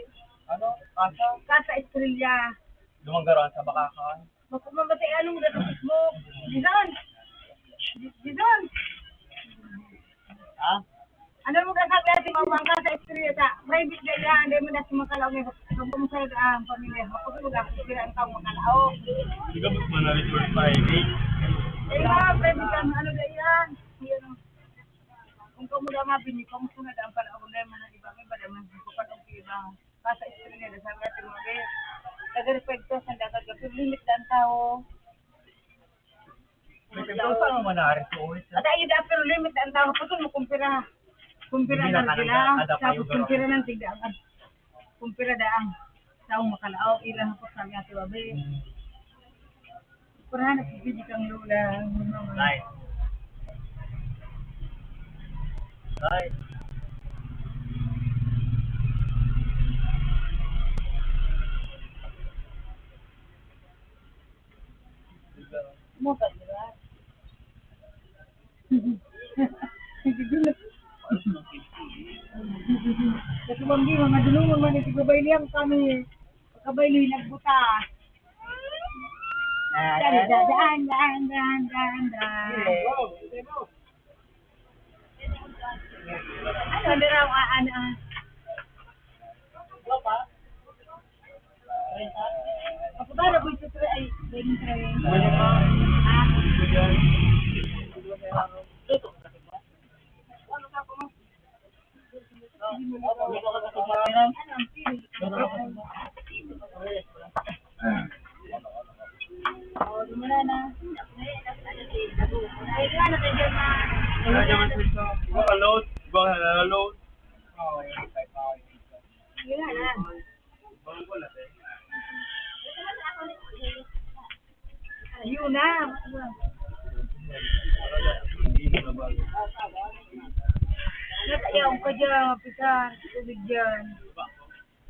Ano? Asa? Kasa Estrella. Lumanggaran sa Bakakan. Mamatay, ano mo ba sa Facebook? Dizon! Dizon! Ha? Ano mo kasabi natin mawang ka sa Estrella sa private na yan, hindi mo na sumakalaw ngayon. Kung pumusay ang pamilya, makapagod ako sila ang taong makalao. Hindi ka mas manalit for Friday. Eh mga private ka, ano na yan? Yan. Kung kamu na mabini, kung sunod ang pala-problema ng iba, may ba naman sukupan ang iba. Kasa Estrella, sabi natin mo, eh, taga-respecto sa dagat, pero limit lang tao. May pagkaw saan mo manarit ko? At ayun na, pero limit ang tao, putol mo kumpira. Kumpira Hindi na na sila, kanang ada pa tapos yung kumpira ng tigdaan. Kumpira daang taong makalao, ilang po sabi natin, babe. Pura na pipili kang lula. Nice. Nice. Mo ba, di ba? Nagigilap. Kasi mami, mga dulungan man, tigabay niyang kami. Pagkabay niya nagbuta. Daan. Ano raw, ano? Ako ba, na ito ay, being train. Gimana na? Ay, gimana tayo dyan na? Load. Load. Gimana? Yun na. Natayaw ka dyan, pitar, tubig dyan.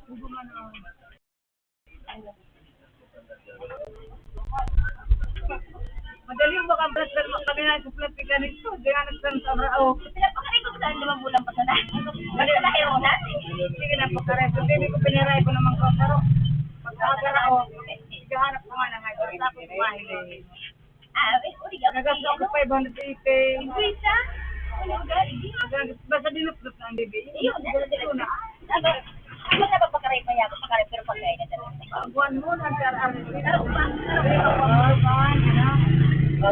Huwag man o. Madali yung baka plastar mo kami na sa plastika nito. Di nga nagsan sa brao. Pinapakaray ko sa 5 bulan pa sana. Magkalahi ako natin. Sige na pagkaray. So, hindi ko piniray ko naman ko. Pero pagkakarao, igahanap ko nga na nga. Tapos kumahili. Nagasok ko 580. Bisa? Basta dinuplot na ang bebe. Yun na. Ano na ba pagkaray pa yan? Pagkaray pero pagkaray na talaga. Buwan mo na ang Sa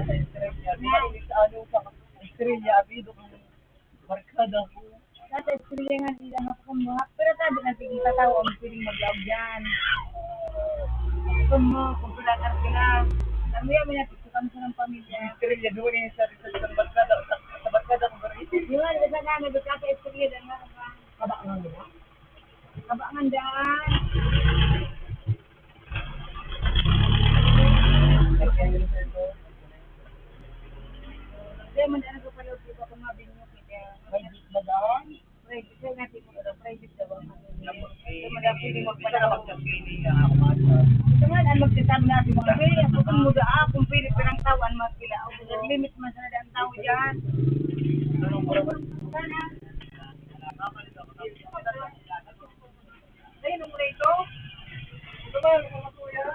Estrella, abido kang barkada ko. Sa Estrella nga sila makakumbuha. Pero tabi na tigil tatawa ang piling mag-log dyan. Kung pila ka sila. Alam mo yan, may napitukan sa ng pamilya. Estrella, doon yung sa barkada. Sa barkada kong barkada. Di ba, di ba nga, nabita sa Estrella dyan nga ba? Kabakan nila. Kabangan dyan. Kaya man dyan ko pala ulit ako mabinyo. Private na daan. Private, kaya natin mo ito, private daw ang kaya Hindi madapiling na magpalaw. magkakini ako mata. Ito nga, ang magsasabi natin mga kaya, kung muda kung pili pirang tawan, mas sila. O kung limit man sana ang tao dyan. Sana. Ay, nung mula ito. Ito ba, mga kuya?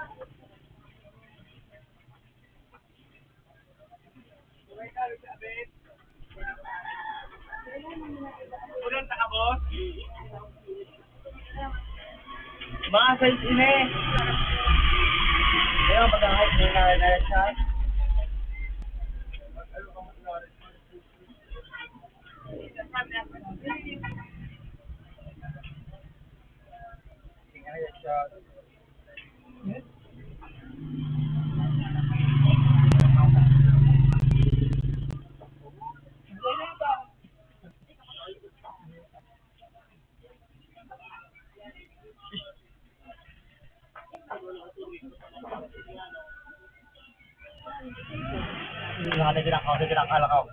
Ulan ka boss? Mga size ini. Kaya mag-hype din na siya. Nakatigil ang kalakaw.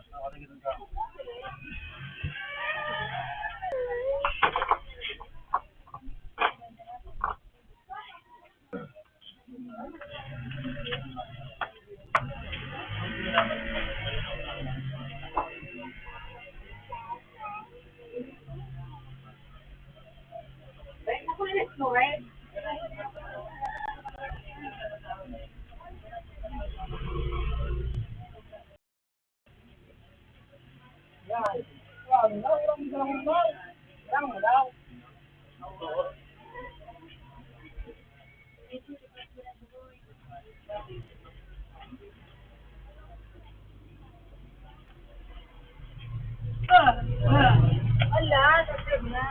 Ala, sabi na.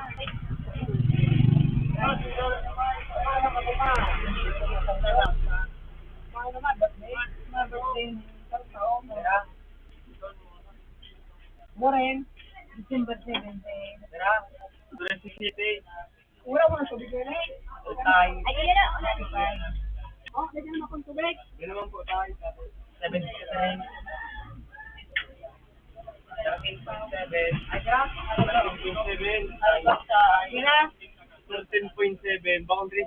Moren, December 17. Duran si City. Wala mo na tubig yun eh. Tay. Ay, yun na. Oh, lagyan mo akong tubig. Yun naman po tayo. 77. 13.7. Ay, grab. 13.7. Ay, basta. Yun na. 13.7. Bakong 3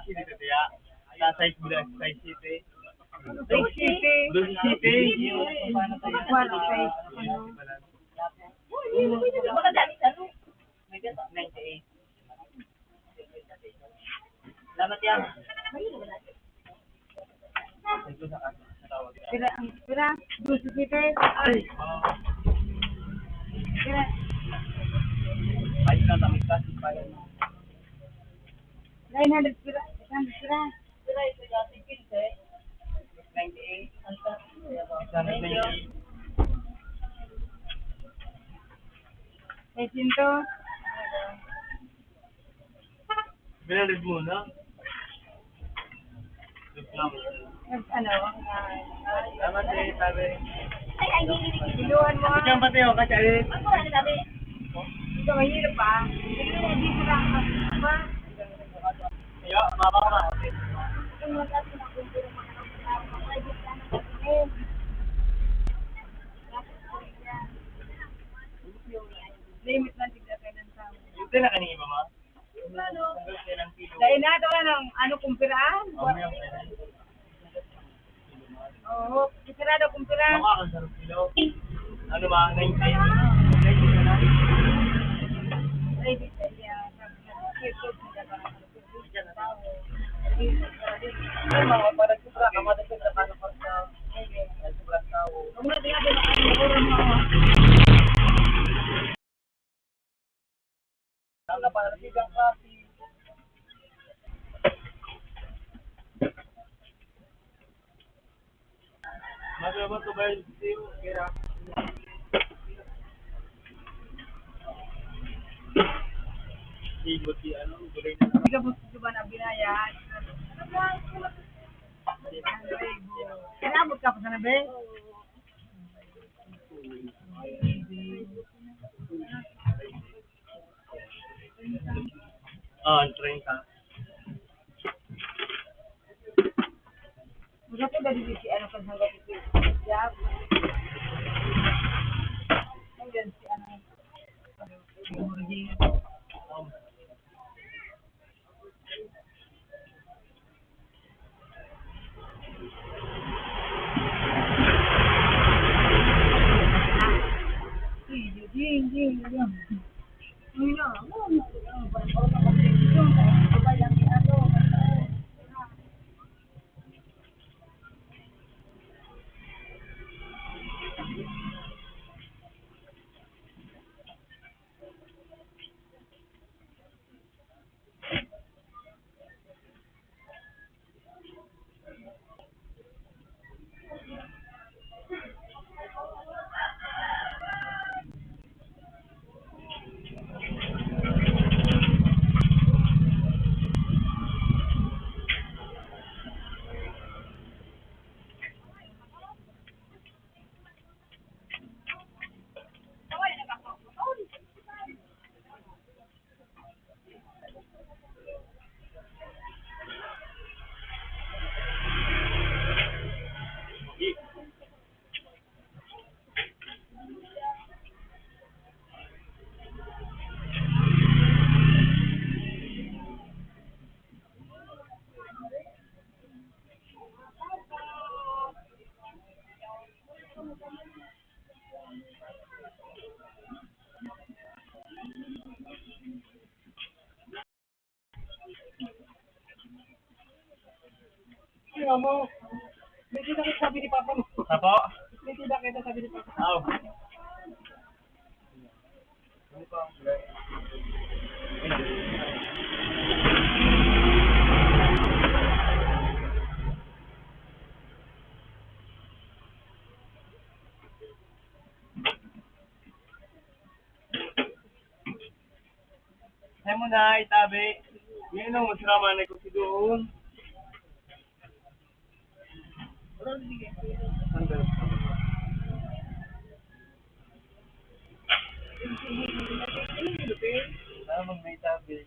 City ito kaya. Sa size bila, size City. City. Doon si City. Wala size. Wala dali sa lo. 98. Salamat yan. Pira. Gusto City. Ay. Pira. Ay, natamit ka. 900 pira. 800 pira. Pira ito dati 98. Thank you. 600. 100 muna. Ano? Salamat eh, sabi. Ay, ay, biluhan mo. Diyan pati ako kasi alis. Ano ba sabi? Ito, mahirap pa. Hindi ko lang. Ba? Yo, mababa. Kung magkasi na kung puro mga limit lang tigda kayo ng tao. Yung din na kanina ba, ma? Dahil na ito ka ng ano kumpiraan? Oo, kisirado kumpiraan. Mukha kang sarap kilo. Ano ba, 90? 90 na lang. Ay, di sa iya. Ay, mga parang sobra ka, madagdag na paano pa sa sobrang tao. Kung natin natin ang mo. Ang naparating ang kasi. Magaba to ba yung siyo? Kira. Igot di ano, gulay na naman. Ikaw gusto ba na binayad? Kinabot ka pa sa nabe? Ang train ka. Magkati ba di si ano kan hanggang si Jab? Hanggang si ano? Sino mo? May kita kita sabi ni Papa mo. Apo? May kita kita sabi ni Papa. Aw. Saya mo na itabi. Ngayon ang masiraman ko si doon. Tama may tabi.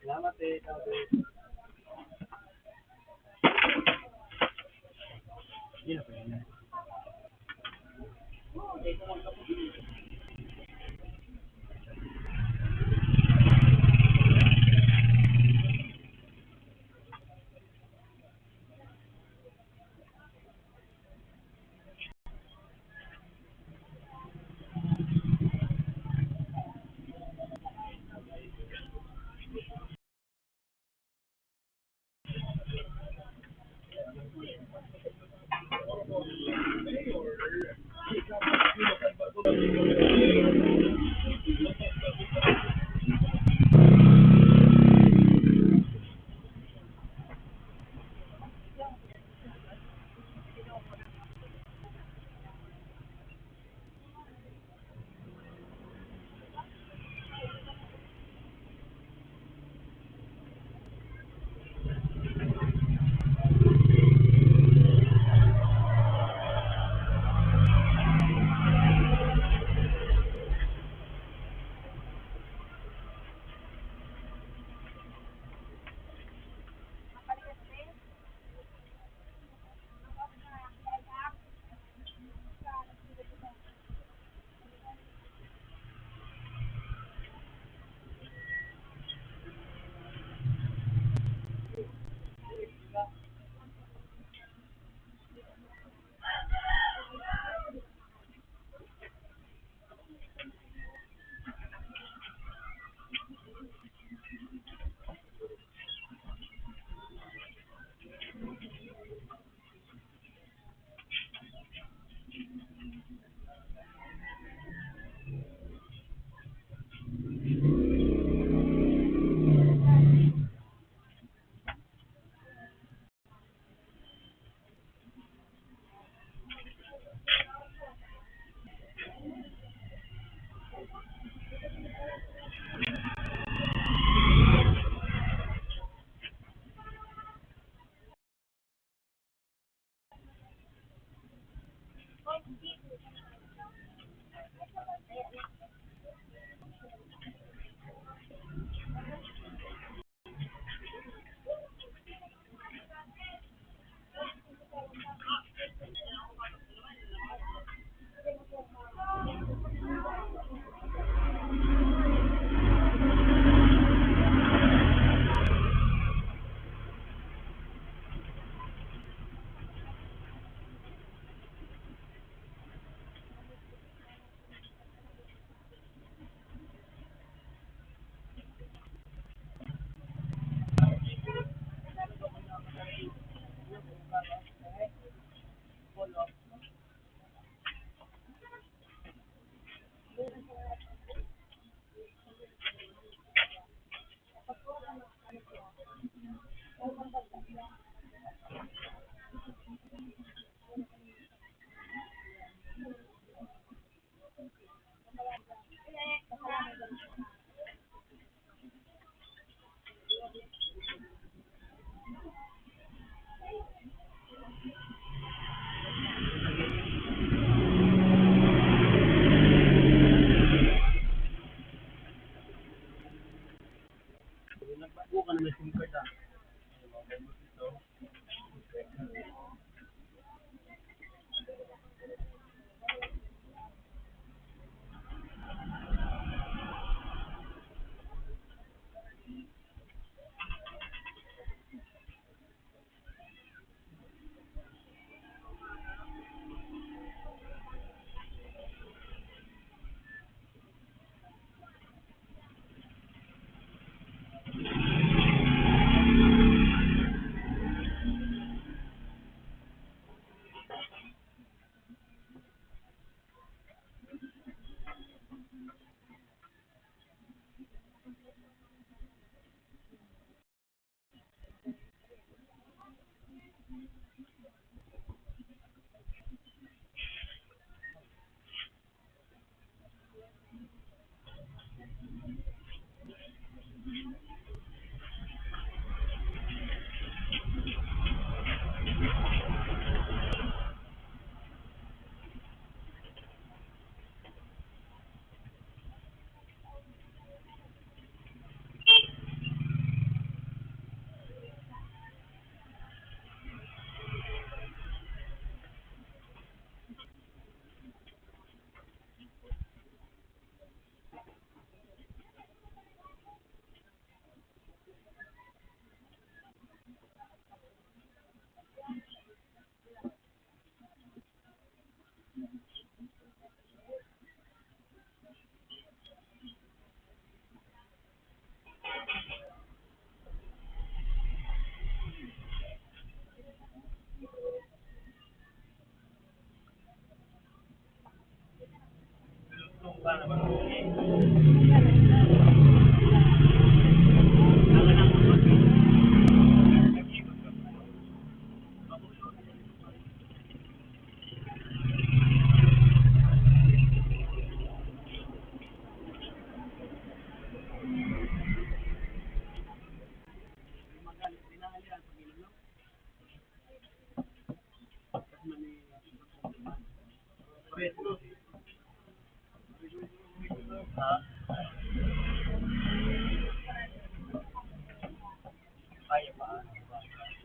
Salamat tabi. Yun po yun.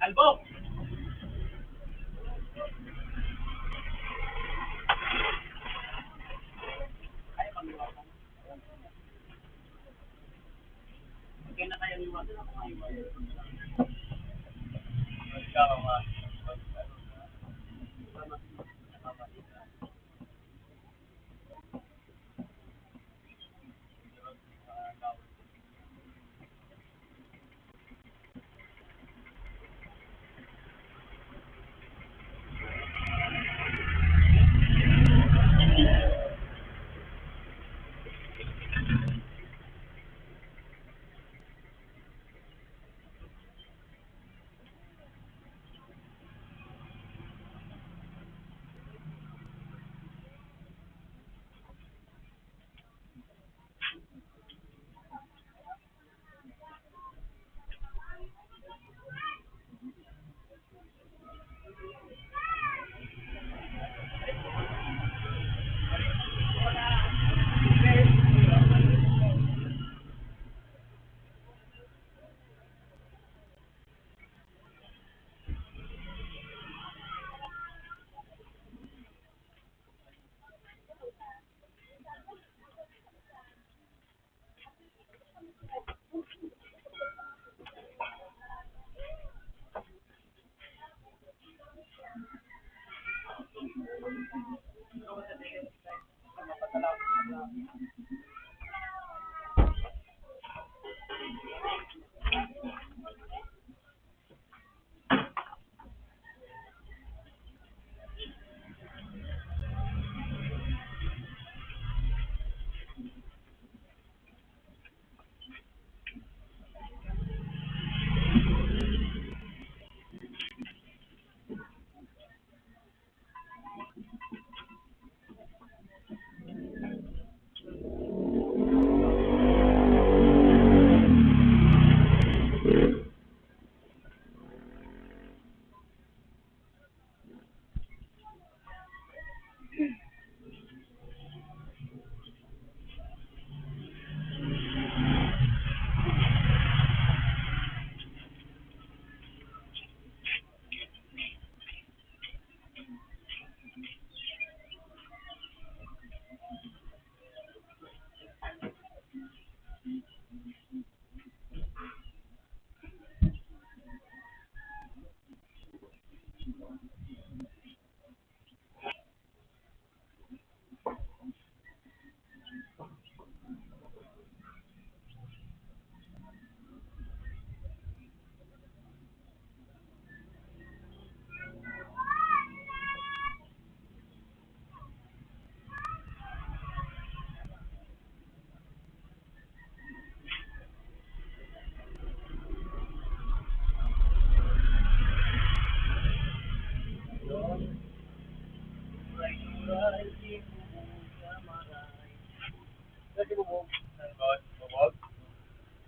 Albo!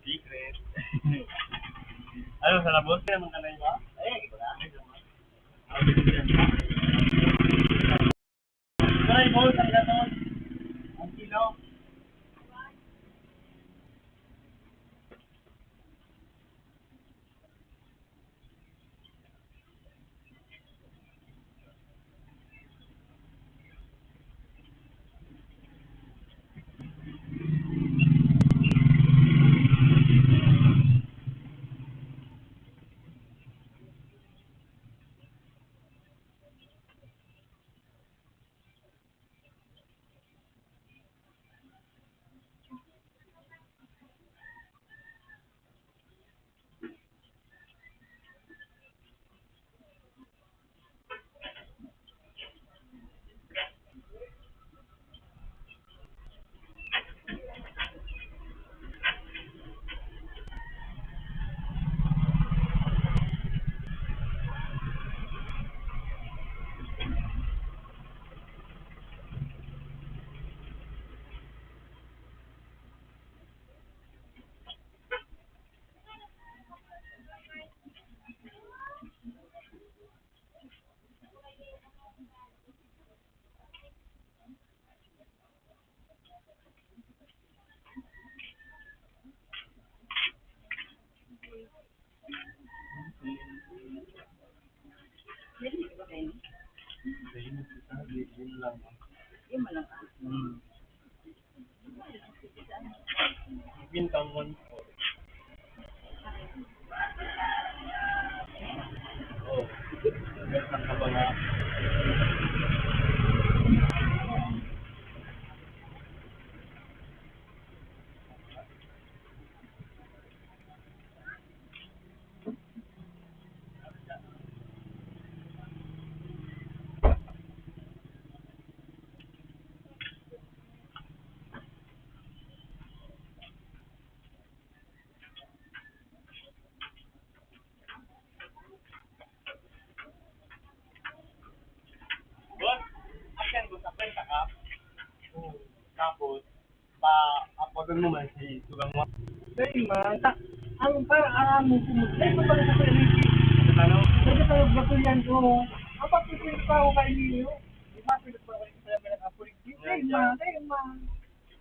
Secret. Ano, sa labos? Kaya mga kanay ba? Eh, wala. Ay, boss, ang ganon. Ang kilo. pa-apogan mo man si Sugang mo. Dahil man, ang parang mo pumunta. Dahil pa sa Enrique. Ano? Dahil sa Gatulyan ko. Ang pagpipilit pa ako kay Lino. Di ba, pilit pa ako kay Enrique. Dahil man.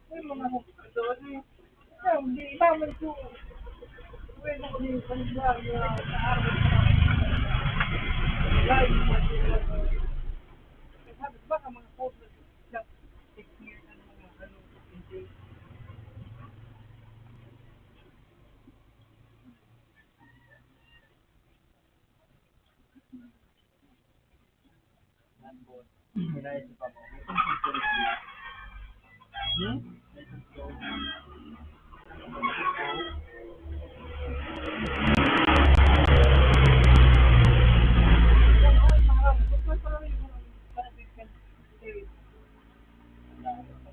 Dahil mga doon eh. Di iba man ko. Pwede ko din panigyan niya sa araw. Dahil man sila. Sabi ba ka mga photos sa 6 years na mga ano, hindi. Naisip ako.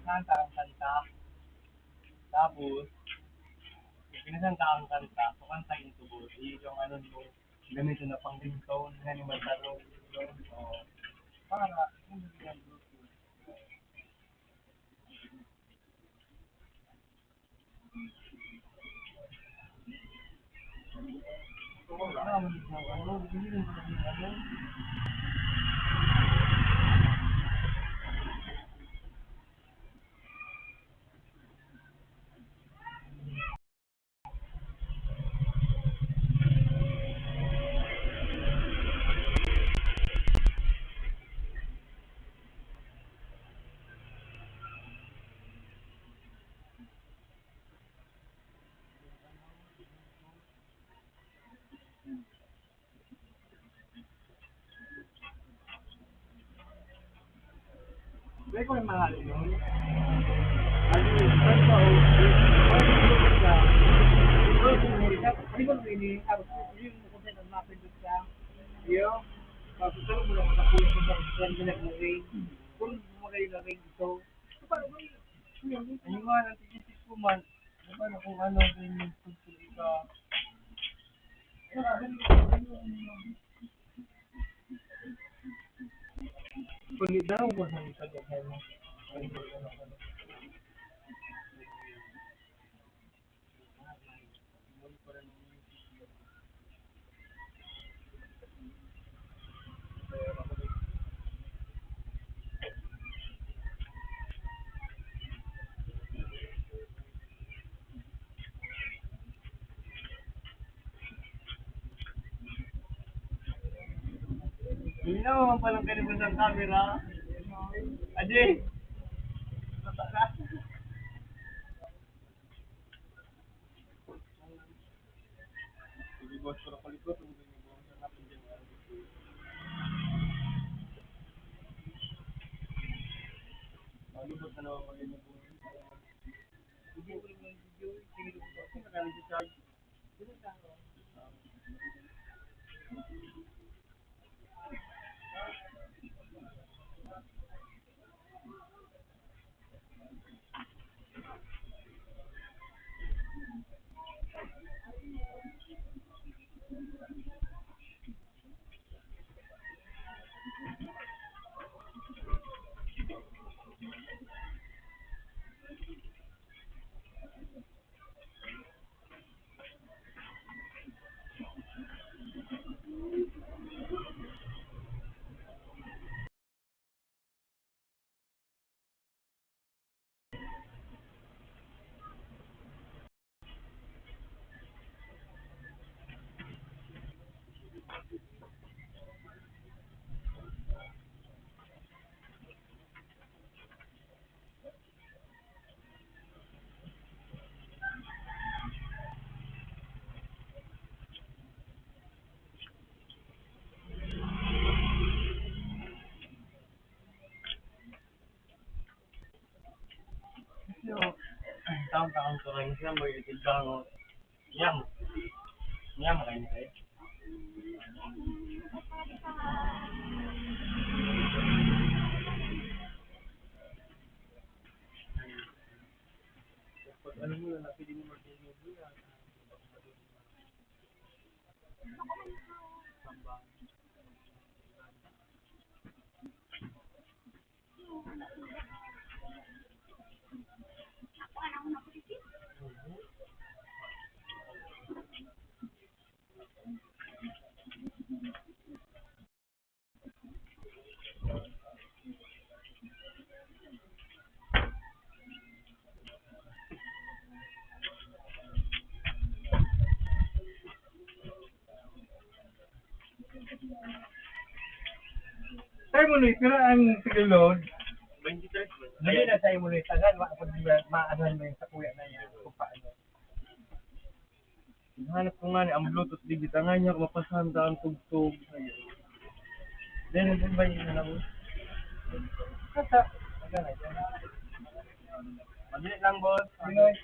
Kanta ang kanta. Tapos, pinasanta ang kanta. So, kantahin to both. Yung ano yung ganito na pang ringtone. Nga ni Magdalo. So, para, hindi yan Bluetooth. So, hindi rin ko ano. May ko yung mahal yun. Ano yun? Ano ba? Hindi ko rin yung content ang mapindot ka. Yo. Tapos tulog mo lang sa pulo ko sa kusulan mo rin. Kung bumagay na rin ito. Paano ba yun? Ano nga, nantigisip ko man. Paano kung ano din yung pagsulit ka. Kulit daw ko sa isa dyan. Hindi naman palang kanibon ng camera. Adi! Sige boss, para palikot. Malibot na naman mag-inubos. Video ko yung video. Sige ko. Kasi maraming sa charge. Taon-taon ko rin siya, may itigdang niyam. Niyam rin siya. Pag alam mo na, pwede mo mag-inubos yan. Sambang. Kaya mo nulit na ang sigalod. Hindi na sa imulit. Tagan, maanohan mo yung sa kuya na yan. Kung paano. Hanap ko nga ni ang Bluetooth digit. Ang nga niya mapasanda ang tugtog. Then, hindi ba yun na lang? Kata. Mabilis lang, boss. Pinoy.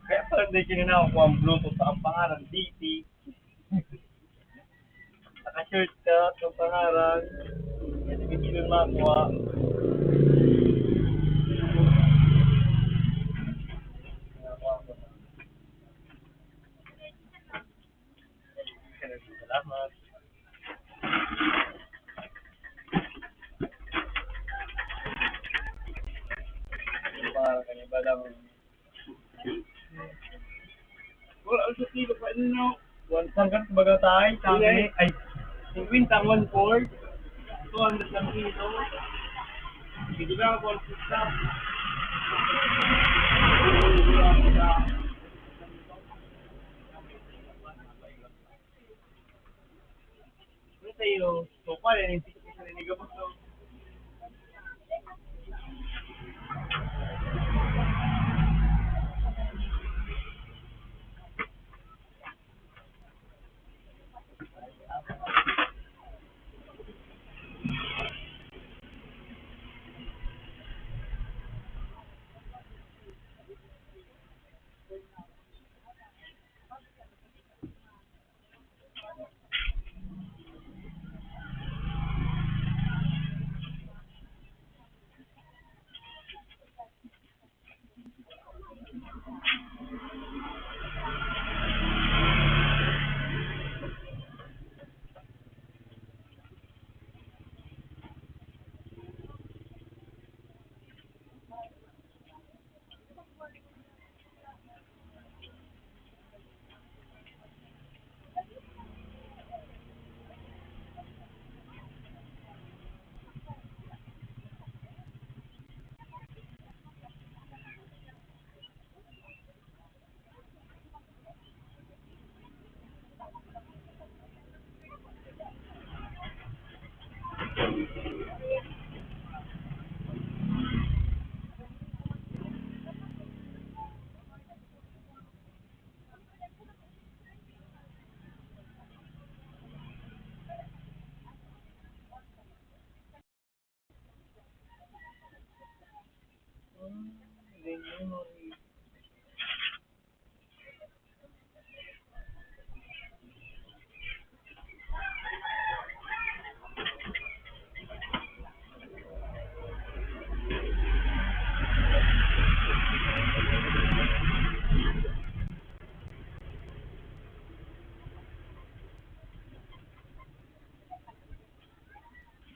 Kaya pala hindi kininaw ko ang Bluetooth sa ang pangalan, DT. Naka-shirt ka, ang pangalan. Yan, hindi ko makuha. Salamat. Para kanina lang. Wala ang sa tilo pa no. One sangkan sebagai tay, kami ay Kuwinta 1/4. 200 lang kilo. Hindi ba ako sa Ano tayo? So, pa rin, hindi ko sa ninigapas no.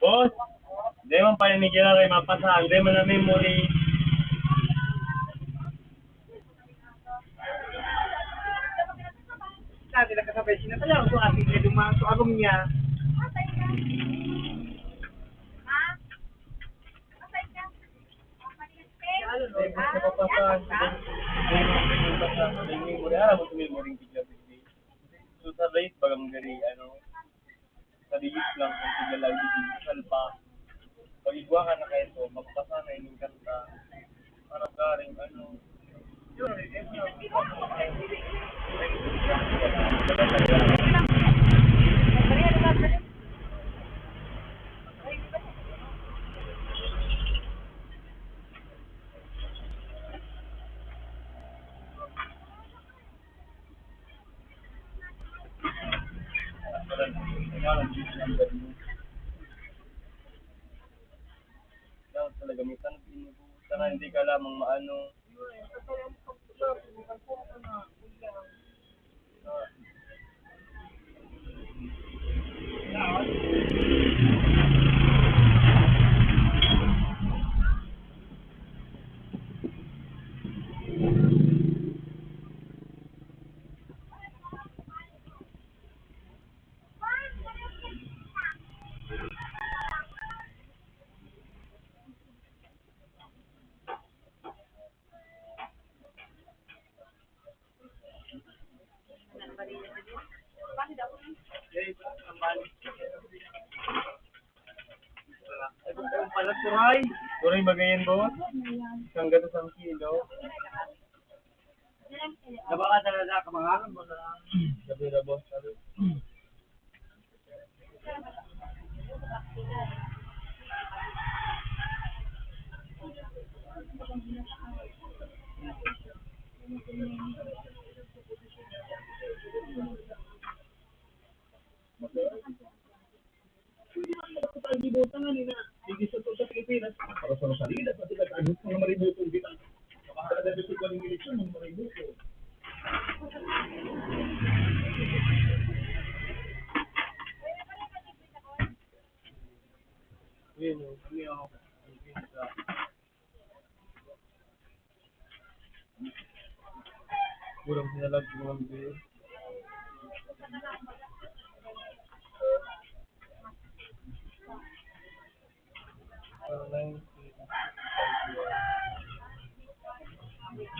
Boss, di man paninigilan kay mapasang, di man na memory. Sabi na kasabay, sinatalaw ko ating niya dumaan sa agong niya. Di ba sa papasang, di memory, alam mo sa memory tigla pwede. So sa rate, bagang gari, sa digit lang kung tigla lang digital pa. Pag igwa ka na kayo to, mapapasa na yung kanta. Parang garing, dapat talaga gamitan sana hindi ka lamang maano. Ang palat kuray. Kuring bagayan boss, isang gato sa kilo. Nabaka talaga kamangalan mo sa Sabi na boss, sabi. Para sa salida, pati nag-agos mga maributong kita. Kapag nag-agos ko ng eleksyon, mga maributo. Yun, yun. Kurang sinalag ko ng beer.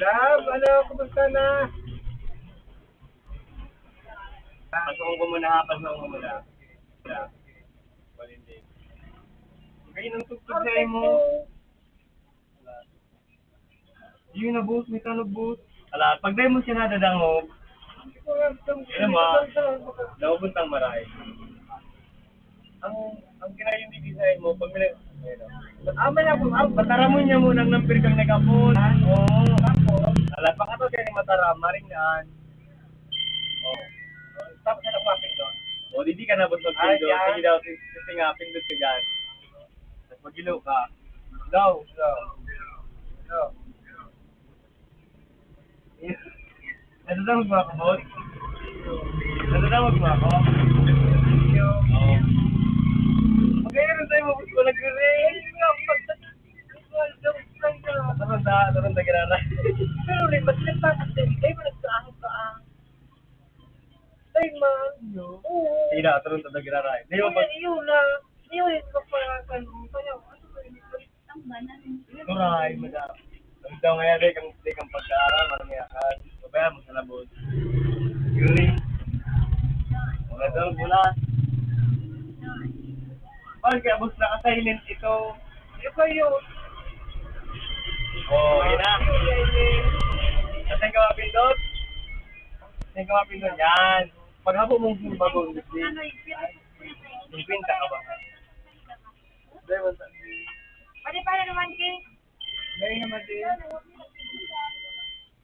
Jab, kumusta na? Pasok ko muna ha, pasok ko muna. Yeah. Valentine. Kayo nang tugtog sa mo. Yun na boss, may tanog boss. Ala, pag dahil mo siya nadadangog, yun mo, napupuntang maray. Ang kinayon di design mo, pag may matara mo niya muna ng number kang nagapon. Oo. Ala, pakato kayo ni matara, maringan. Oo. Tapos na nagpapin doon. O, di ka na boss magpin doon. Sige daw, sisingapin doon ka dyan. Tapos magilaw ka. Daw. Natutawag mo ako, boss? Natutawag mo ako? Oo. Magayon tayo mo, boss ko nag-ring. Tarong na ginana. Pero rin, ba't nagpapasay? Kayo mo nagsaahot ka ah. Ay, man. Oo. Sige na, tarong na ginana. Hindi mo pag... Yun na. Yun, ito pa kaya. Ano ba yun? Turay, madam. Ang daw nga yan, di kang pagkaaral, maramiya ka. Babaya mo sa labot. Yuri. Mga daw, bulan. Bakit kaya boss naka-silent ito? Ito yun. Oo, yun na. Saan ka mapindot? Saan ka mapindot? Yan. Paghapo mong bagong gusto. Pinta ka ba? Pwede pa na naman, King. Ngayon naman din.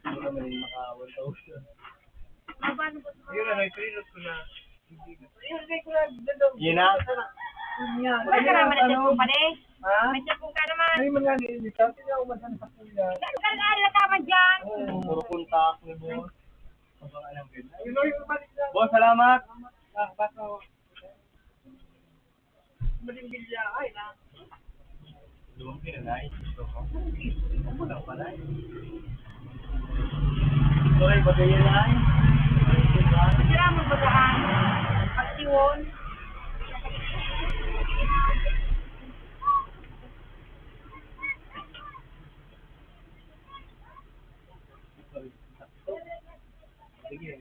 Hindi naman din maka 1,000. Paano ba? Yun na, nag-preload ko na. Yun na? Wala ka naman na cellphone pa rin. Ha? May cellphone ka naman. Ay, mga nililita. Tingnan ko man sa kuya. Kailan na naman dyan? Puro contact ni boss. Abang alam ko yun. Boss, salamat. Baso. Malimbilya, ay na. Lumang pinanay. Ako lang pala. Sorry, bagayan na. Sira mo ba daan? Pagsiwon? Sige.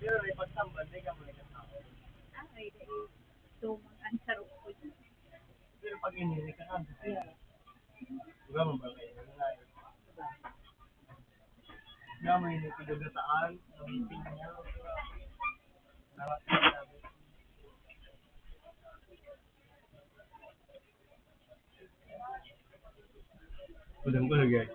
Pero may pagsambal, may ka muna kasama. Ay, tumang answer ko. Pero pag inilig ka kanta, diba mo ba kayo? Diba mo yung pinagataan, meeting niya. Salamat ka sabi. Udang ko lagi.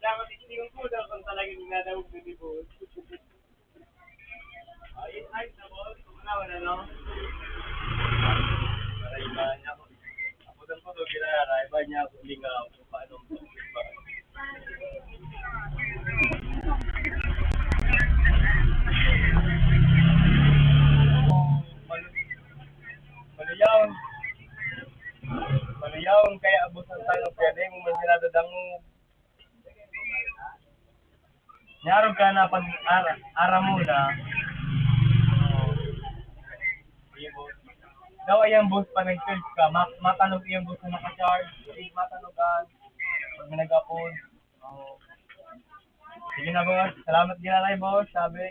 Dapat itinigong ko daw kung talagang ginadawag na ni boss. Ayun, ayun na boss. Wala, no? Para iba niya ako. Ako daw po ito ginara. Iba niya ako lingaw. Kung paano mo iba. Maluyawon kaya abos ang tanong pwede mo man sinadadang mo. Nyarog ka na pag ara mo na. Daw ayang boss pa nag-search ka, matanog iyang boss na naka-charge. Matanogan. Pag may nag-upload. Sige na boss, salamat ginalay boss, sabi.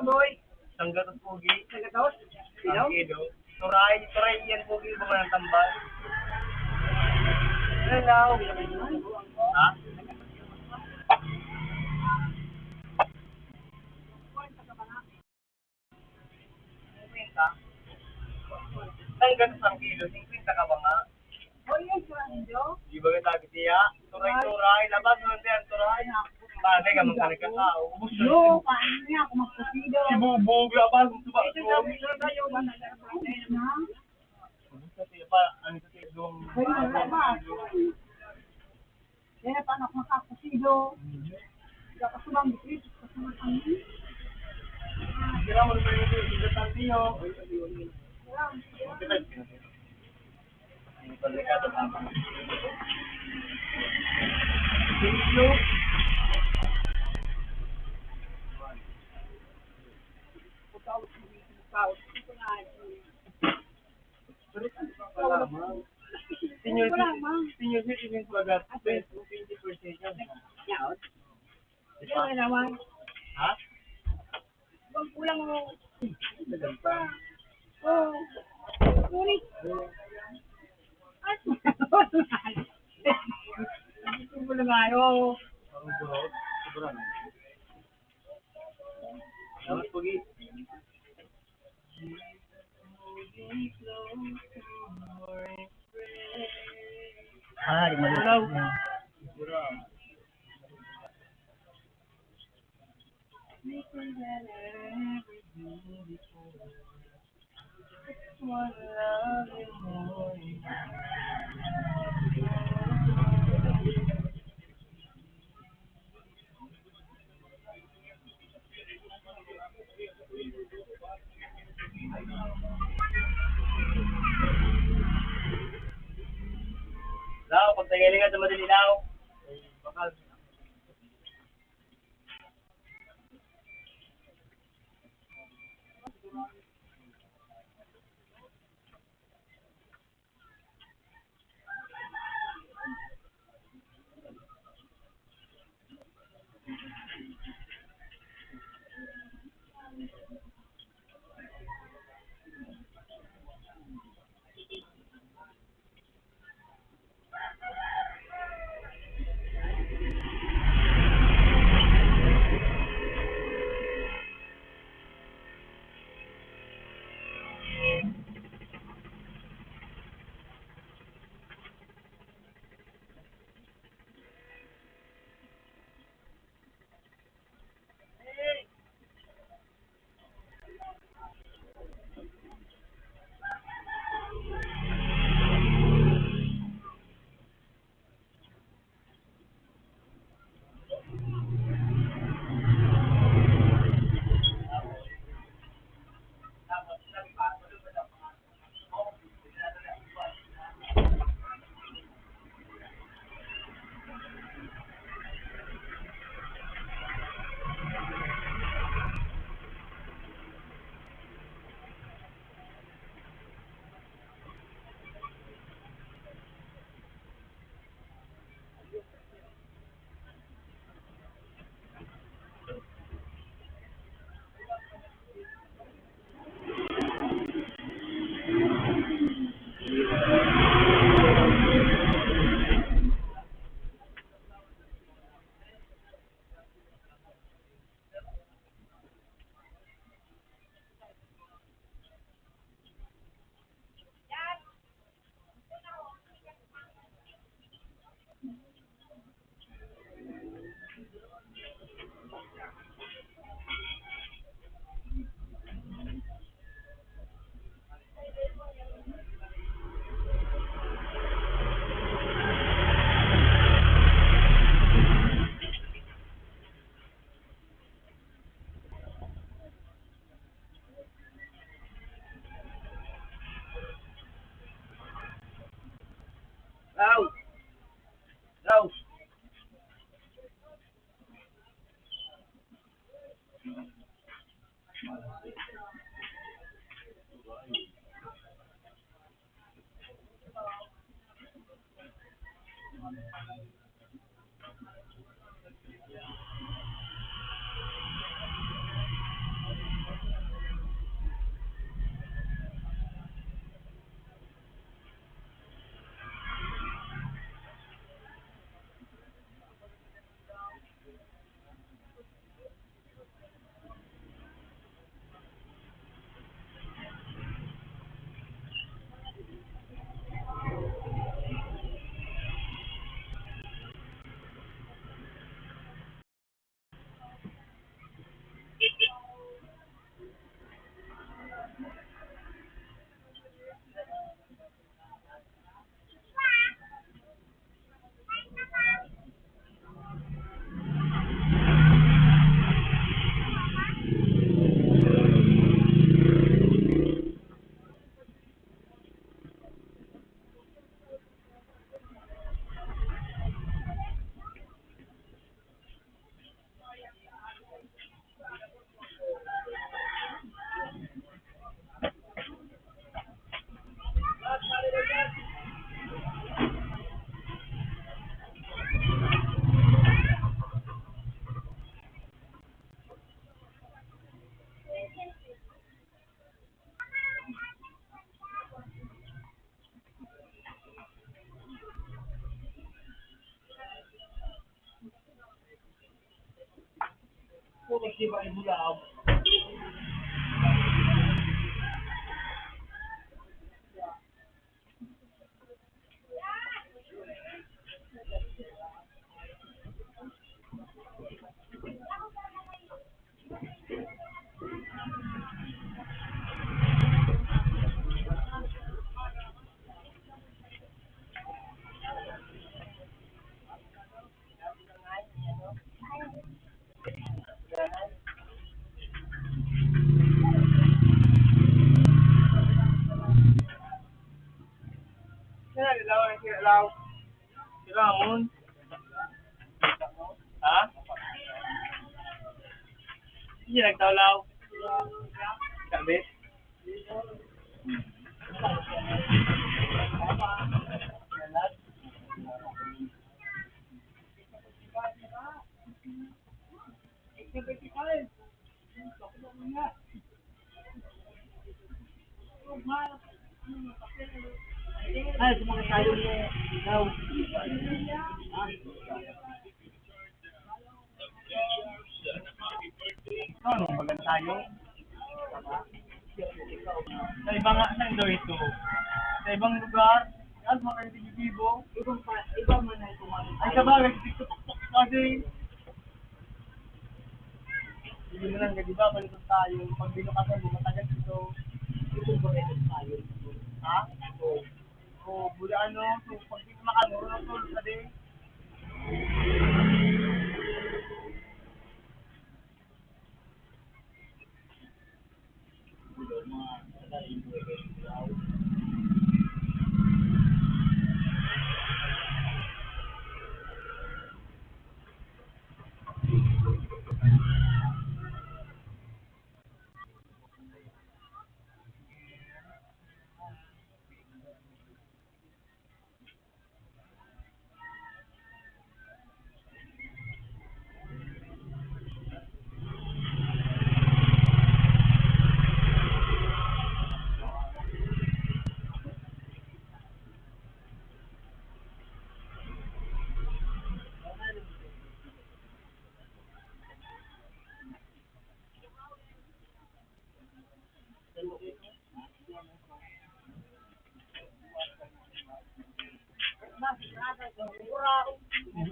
Boy, tanggatot pogi. Tanggatot? Ido. Turay yan pogi ba ng tambal? Hello. Ha? Tanggatot ang kilo, 50 ka ba nga? Oh, yes, Ranjo. Di ba ka tabi siya? Turay, labas mo din turay. Bagay ka magkarga ka. Ubus na. Yo, paano niya ako magpusido? Si Bubog, labas mo sa Ito sabi ko tayo, wala na Na? Ubus na siya pa. Ano sa siya doon? Ay, wala ba? Yan na paano ako makapusido? Hindi ako subang bitrit. Kasama kami. Kira mo na ba yung sugatan niyo? Thank you. Senior citizen ko agad. 20% yan. Yan naman. Ha? Huwag kulang mo. Oh. Ngunit. Ito na nga yun. Ang burot. Sobrang. Dapat pagi. Ah, yung Hello. Lao, pag nangyayari nga sa madali lao. Bakal. Lao. Lao. Di ba ibulaw? Ilaw. Silamon. Ha? Hindi nagtawlaw. Kabit. Ay, sumakit tayo mo. Ikaw. Ano, maganda tayo? Sa ibang daw ito. Sa ibang lugar, yan, mga kaibibo. Iba man ay kumano. Ay, sabagay, tiktok kasi. Hindi mo lang, di ba, balikan tayo. Pag binukatan mo, matagal ito. Ito ba ito tayo? Ha? O, bula ano, so, pag di makaluro, tulog ka din.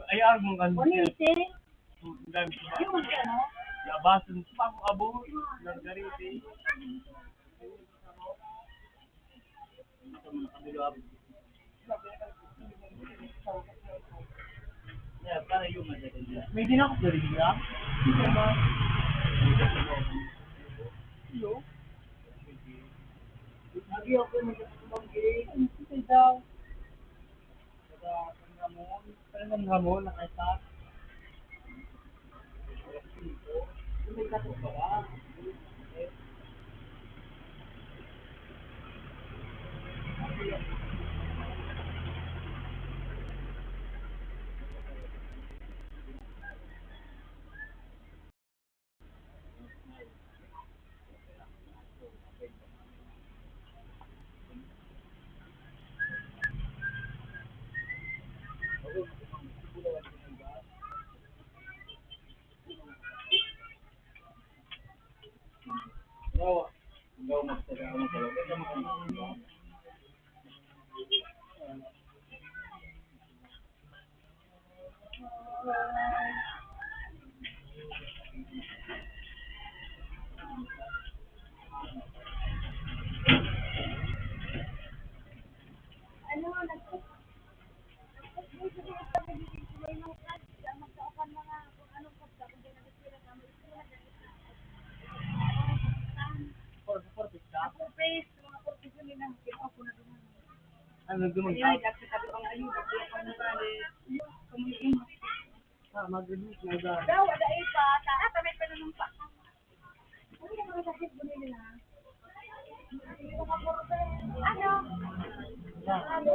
Ay, mong kansiya. Dami sa yabasan pa mo abo. Gargarite. May dinakot na rin niya? Lagi ako magkakabanggi. Ito daw. Parang hamon, nakaisa. May kato pa ba? Ano dumang Ayun, dapat sabi ko nga ayun, dapat ako na bali. Kumain. mag-release na ga. Daw, ada ipa, taat, may panunumpa. Ano yung mga sakit mo nila? Ano?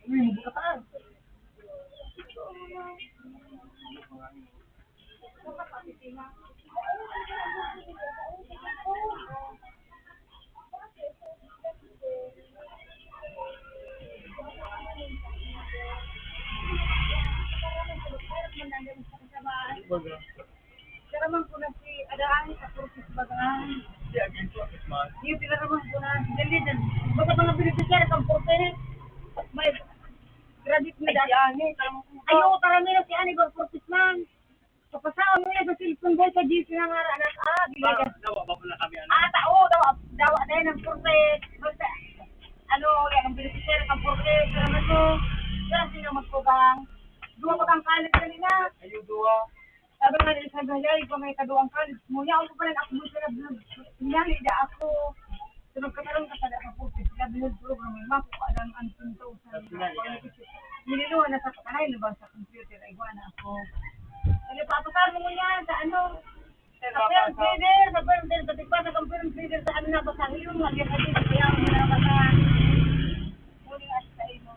Uy, magkataan. Karaman ko na si Adaan sa Purpose Bagaan. Hindi, against ko, Christmas. Yung pinaraman ko na si Dalidan. Baka mga beneficiary kang Purpose. May graduate mo dati. Ayaw, karami na si Ani bang Purpose man. Papasaon mo yan sa cellphone boy sa GC na nga anak. Gilagan. Dawa ba pala kami ano? Tao, dawa na yun ang Purpose. Basta, yan ang beneficiary kang Purpose. Karaman ko. Kaya sino magpugang. Dua pa kang kalit kanina. Ayun, duwa. Sabi nga nila sa Gayay, kung may kaduang ka, muya ako pa rin ako mo sila vlog. Hinali na ako. So nagkataroon ka sa daka po, sila vlog program, may makuha ng antinto sa nililuwa na sa kakanay, na ba sa computer, ay na ako. Ano pa, pasabi mo yan sa ano? Sa film trader, pati pa sa film trader sa ano na ba sa yung mag-yakati sa kaya ang nabasa. Muling as sa ino.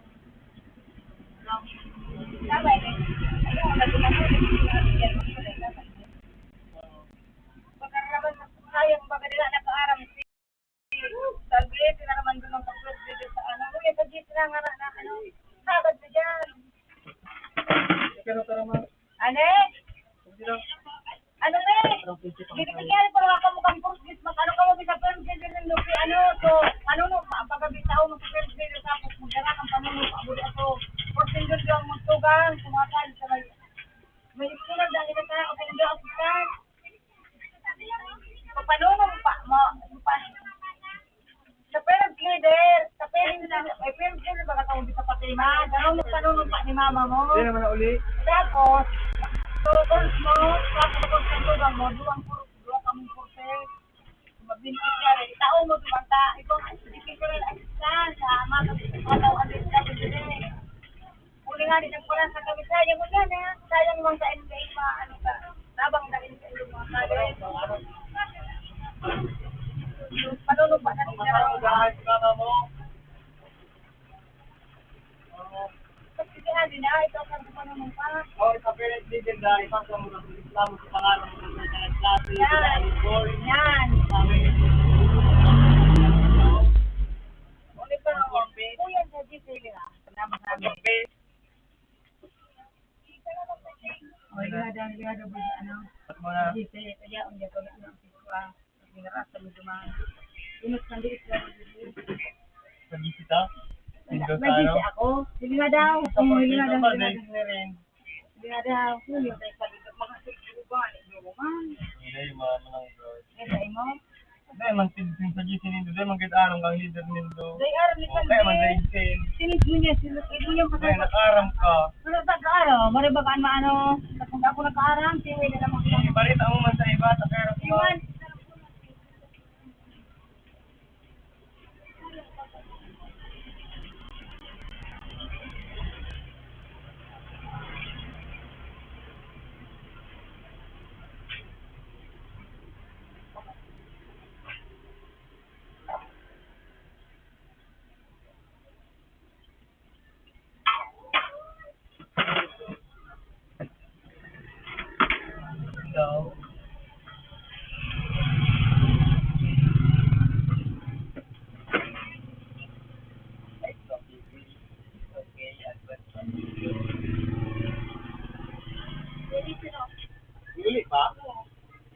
Sabay, ayun, nagumamuli. Pagkaraman sayang baga nila nakaaram si Salve, sinaraman doon ng pag-president sa ano. Uy, sa GC na nga na ano. Sagad na dyan. Pero taraman. Ano eh? Ano eh? Binibigyan ko lang ako mukhang purpose. Ano ka mo bisa president ng Lupi? Ano? So, ano no? Pagkabitaw ng president sa ako. Magdara kang panuno. Abuli ako. Porsin doon yung magtugang. Sumakal sa may iskula dahil na tayo. Okay, hindi ako sa papanunong sa parent leader, may parent leader baka tawag di sa patima, gano'n mo panunong pa ni mama mo. Hindi naman na uli. Tapos, turtles mo, tapos ang tugang mo, duwa kamong kurse, mabintik yan, tao mo tumanta, ikaw, difficult assistant, sa matawag din sa pagdili. Uli nga din ang pala sa kamisaya mo yan, ha? Sayang naman sa NBA, ano ka, tabang na rin sa iyong mga kagay. Panunong pa na rin Ugahan sa mama mo. kasi din na, ito ang panunong pa. O, sa parent leader dahil ipasa mo ng Islam sa pangalan mo sa klase. Yan. Yan. Ulit pa ng orbit. Kuya sa GC nila. Salamat namin. O, gada ba sa ano? At mo na. GC, kaya ang dito na ang siswa. Ginarasa mo dumaan. Inus ng diis lang. Sa bisita. Indo sa May ano. GC ako. Hindi nga daw. Sa Hindi nga portito daw. pa, days na rin. Hindi nga daw. Hindi nga daw. Mga siguro ba? Hindi man. Hindi, mga manang bro. Kaya mo? Dahil man tinsin sa GC nindo, dahil man kita-aram kang leader nindo. Day aram ni O, kaya man dahil sin. Sinig mo niya. Sinig mo yung Dahil nag-aram ka. Ano ba ka-aro? Maribagaan maano? Kung ako nag-aaram, siwi na naman ko. Balita mo man sa iba, sa pera ko. Iwan. So, Uli pa?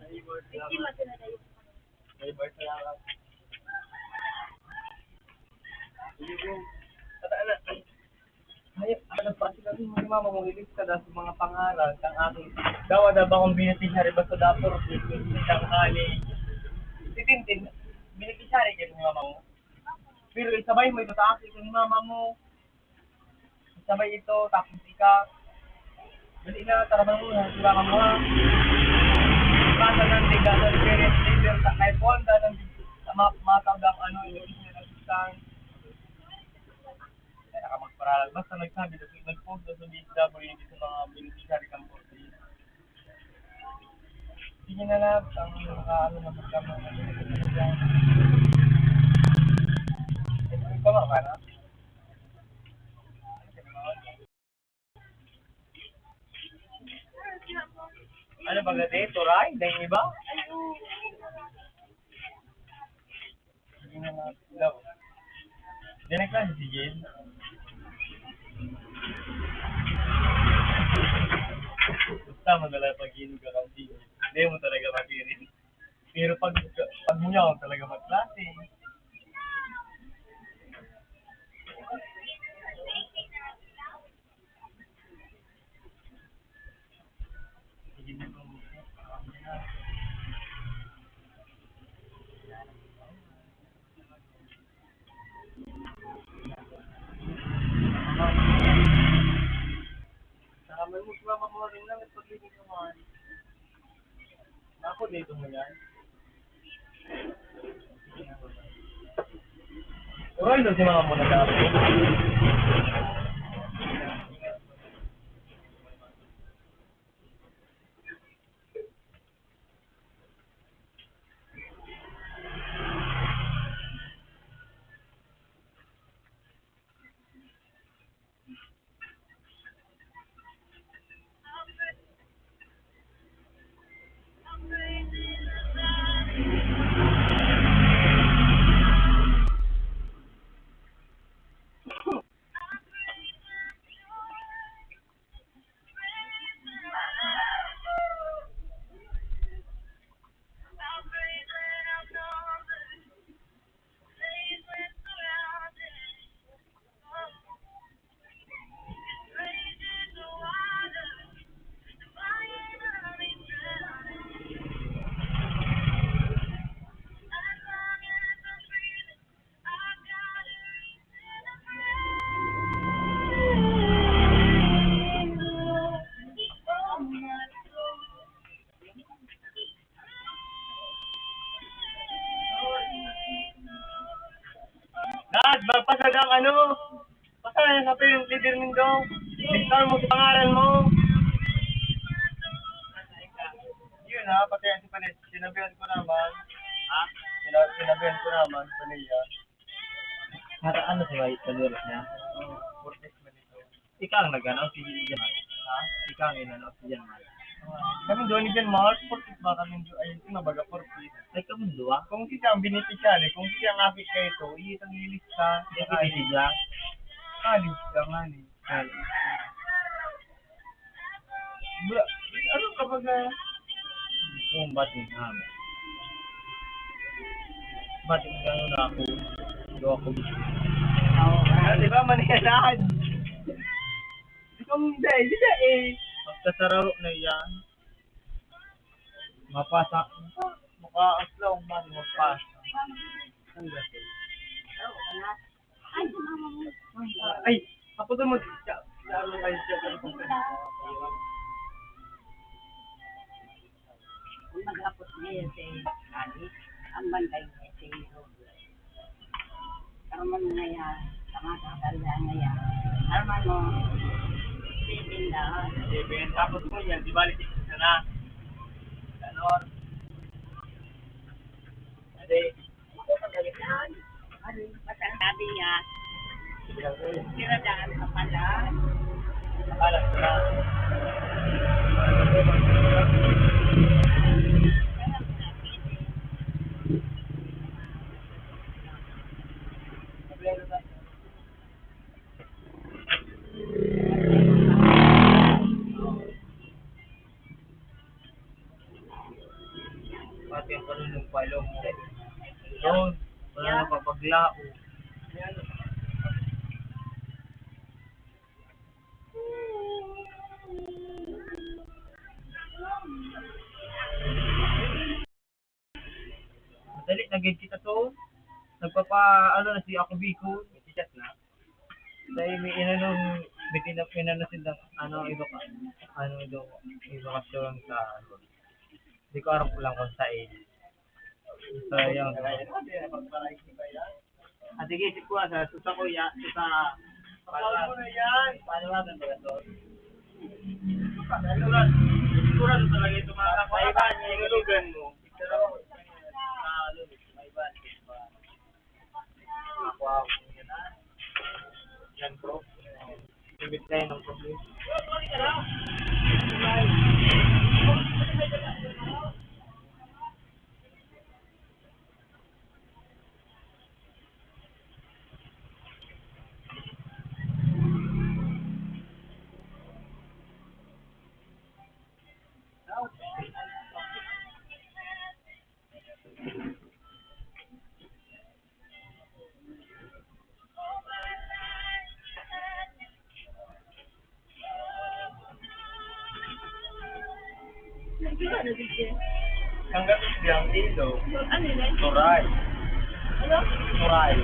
Hindi masinadayo. Neighbor sa lang. Ano pa sila rin mga mama mo ilis ka sa mga pangaral kang aking dawa na ba kung beneficiary ba sa dapor kang kali titintin beneficiary ka ni mama mo pero isabay mo ito sa akin ni mama mo isabay ito tapos ika dali na taraman mo na sila ka mo ha kasa ng tiga ng parent leader sa kay Ponda ng matawag ano yung assistant ka magparalan. Basta nagsabi na nag-post na sa DSWD sa mga beneficiary campus. Sige na lang, ang mga ano na magkama na ito ba na? baga dito, Ray? Dahil iba? Sige na lang. Hello. Diyan na klase si Jill. Basta madala pag inog ka kasi. Hindi mo talaga mapirin. Pero pag munyaw talaga magklase. Sige na lang. Sakaman mo sumama mo rin lang at paglinig naman. Ako dito mo yan. Uray, doon si mga muna sa ako. Dad, magpasag ang ano? Pasaya sa ito yung leader nindo. Diktahan mo sa pangalan mo. Yun ha, pati si Panis. Sinabihan ko naman. Ha? Sinabihan ko naman, Paniya. Para ano si White Kalurus niya? Portes man ito. Ikaw ang nag-ano si Jamal. Ha? Ikaw ang inano si Jamal. Kami doon ni Jan Mark, Portes ba kami doon? Ayun, mabaga Portes. Ay, kamundua. Kung siya ang beneficiary, kung siya ang apit kayo ito, itang ilista. Yung si Jack. Alis ka nga ni. Ano ka baga? Kung bating kami. Bating gano'n na ako. Do ako gusto. Di ba maniyalaan? Kung hindi eh. Magkasararo na yan. Mapasa. Maka-aslaw man magpasa. Ang gasi. Ay, ako doon mo. Lalo kayo siya. Kung maghapot niya si Ali, ang bantay niya si Robert. Karman na yan, sama sa kalya na yan. Karman mo, sitindahan. Sabihin, tapos mo yan, di balik isa na. Ganon. Ade, Ano, basta sabi niya, sinadaan ka pala. akala ko na. Pati ang kanunong palong mo. Doon. Wala na papaglao. Madali, nag-get kita to. Ano na si ako Biko. Chat na. Dahil may inanong, may inano silang, edukasyon sa, hindi ko alam lang kung sa age. So, yung, At sige, si Kuya, sa susa ko ya, sa palawan. Ano na yan? panawagan ba ito? Sigurado talaga ito mga kapaiban, inulugan mo. Yan bro. Ibig tayo ng problem. Hanggang biyang ilo. Ano yun? Turay. Ano? Turay.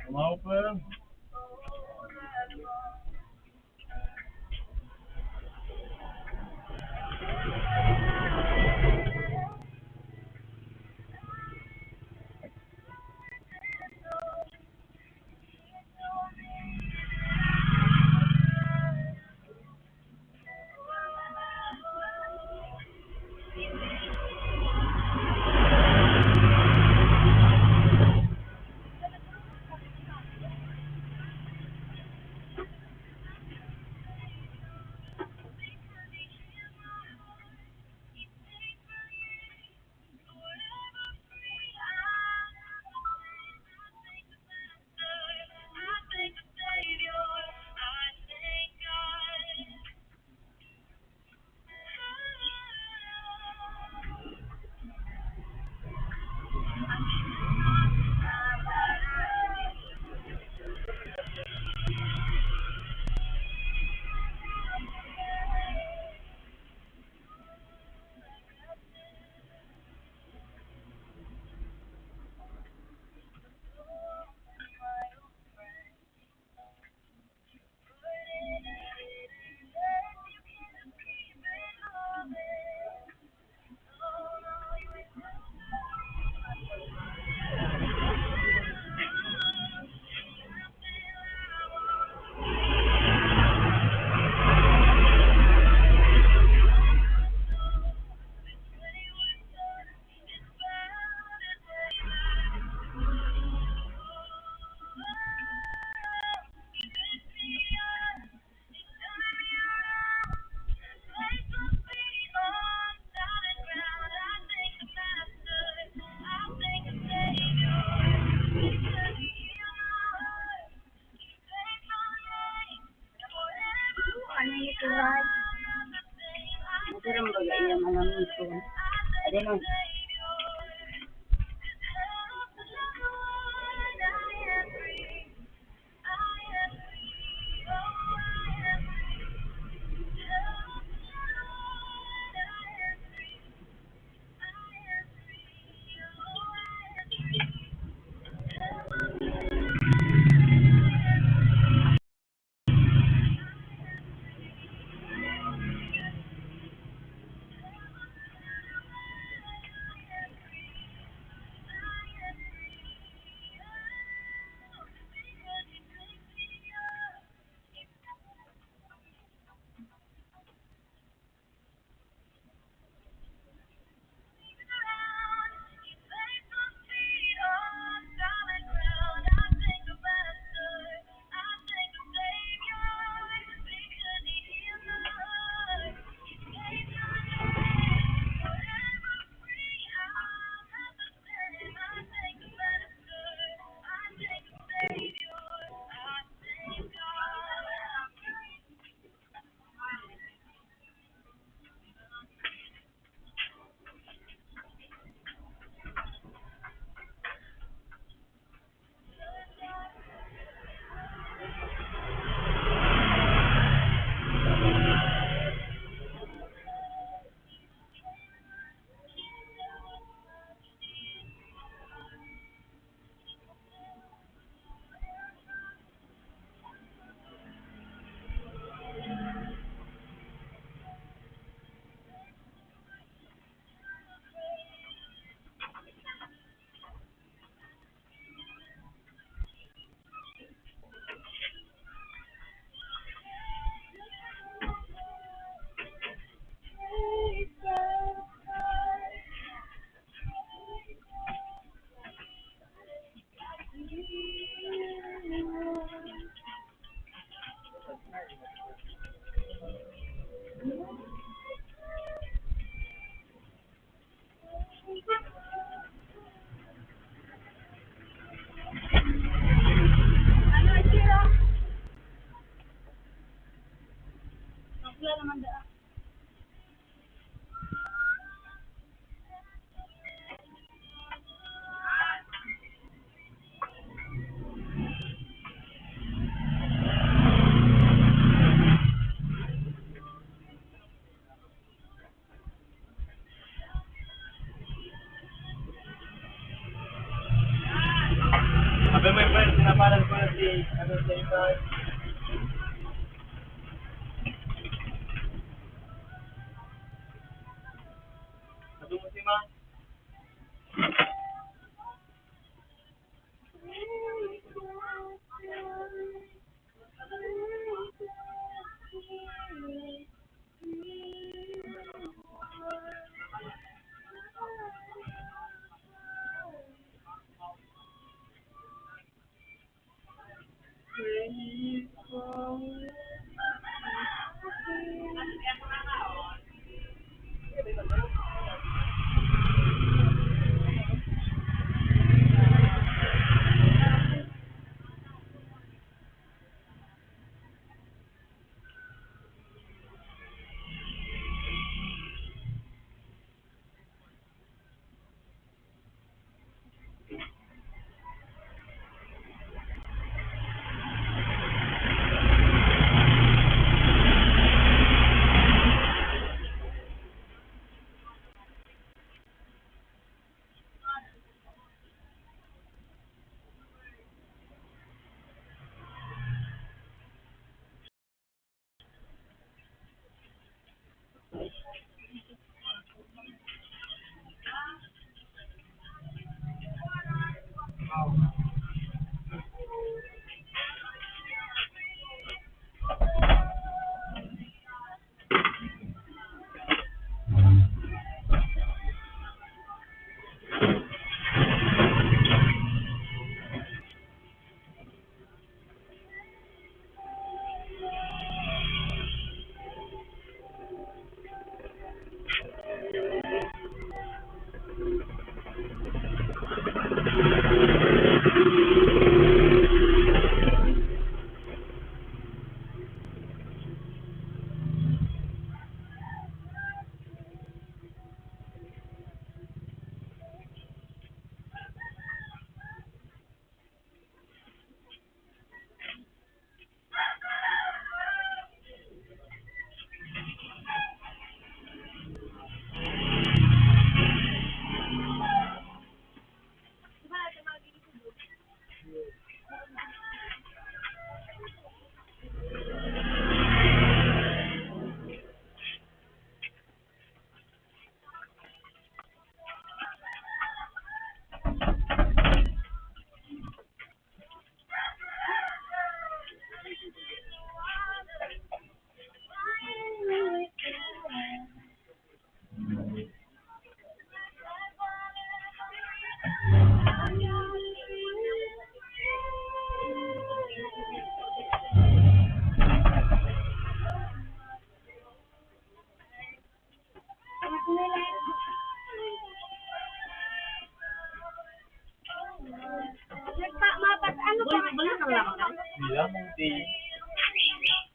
Mau pa. Masarang baga iya mga mito. Ada nun. Wala naman daan. Sabi mo yung friend, sinapalan ko na si, sa iba. Sabi mo si Ma.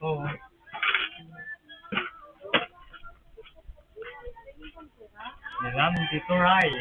Oo. Nilamin Tito Ray.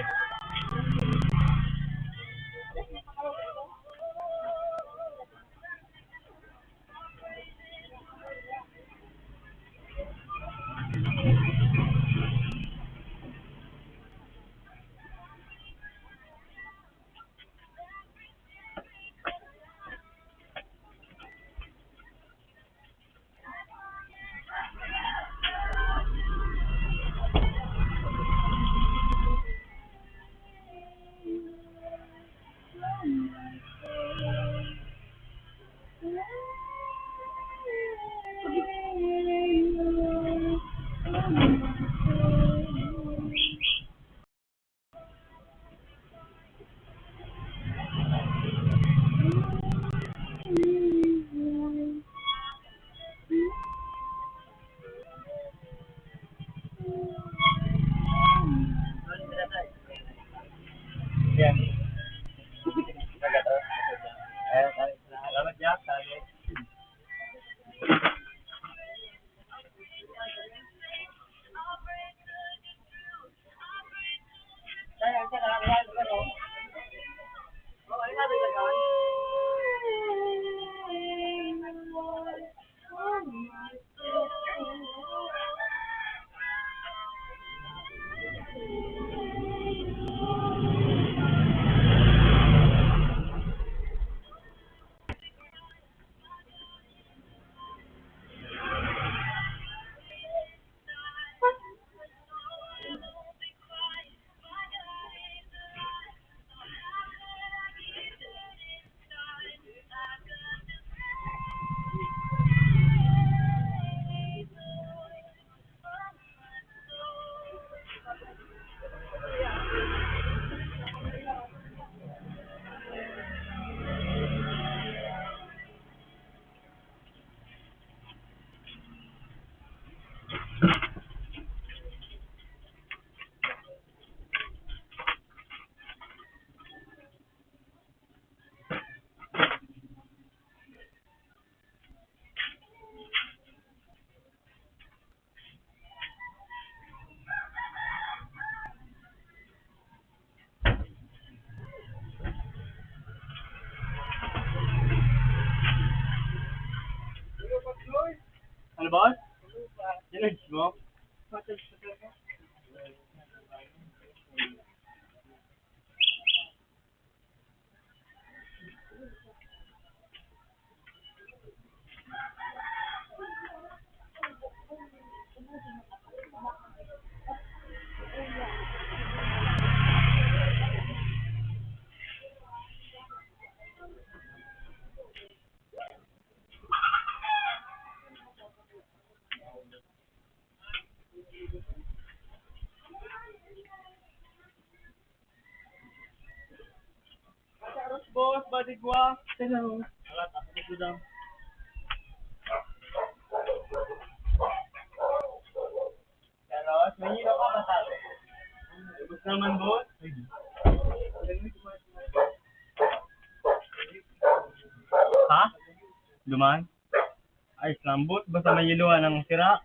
Yan. Salamat Jack. Ano boss? Sinerge mo? Boss, badigwa. Hello. Alat, ako dito daw. Carlos, may hilo ka masabi. Gusto naman, boss? Ha? Duman? Ay, lambot. Basta may hiluan ng sira.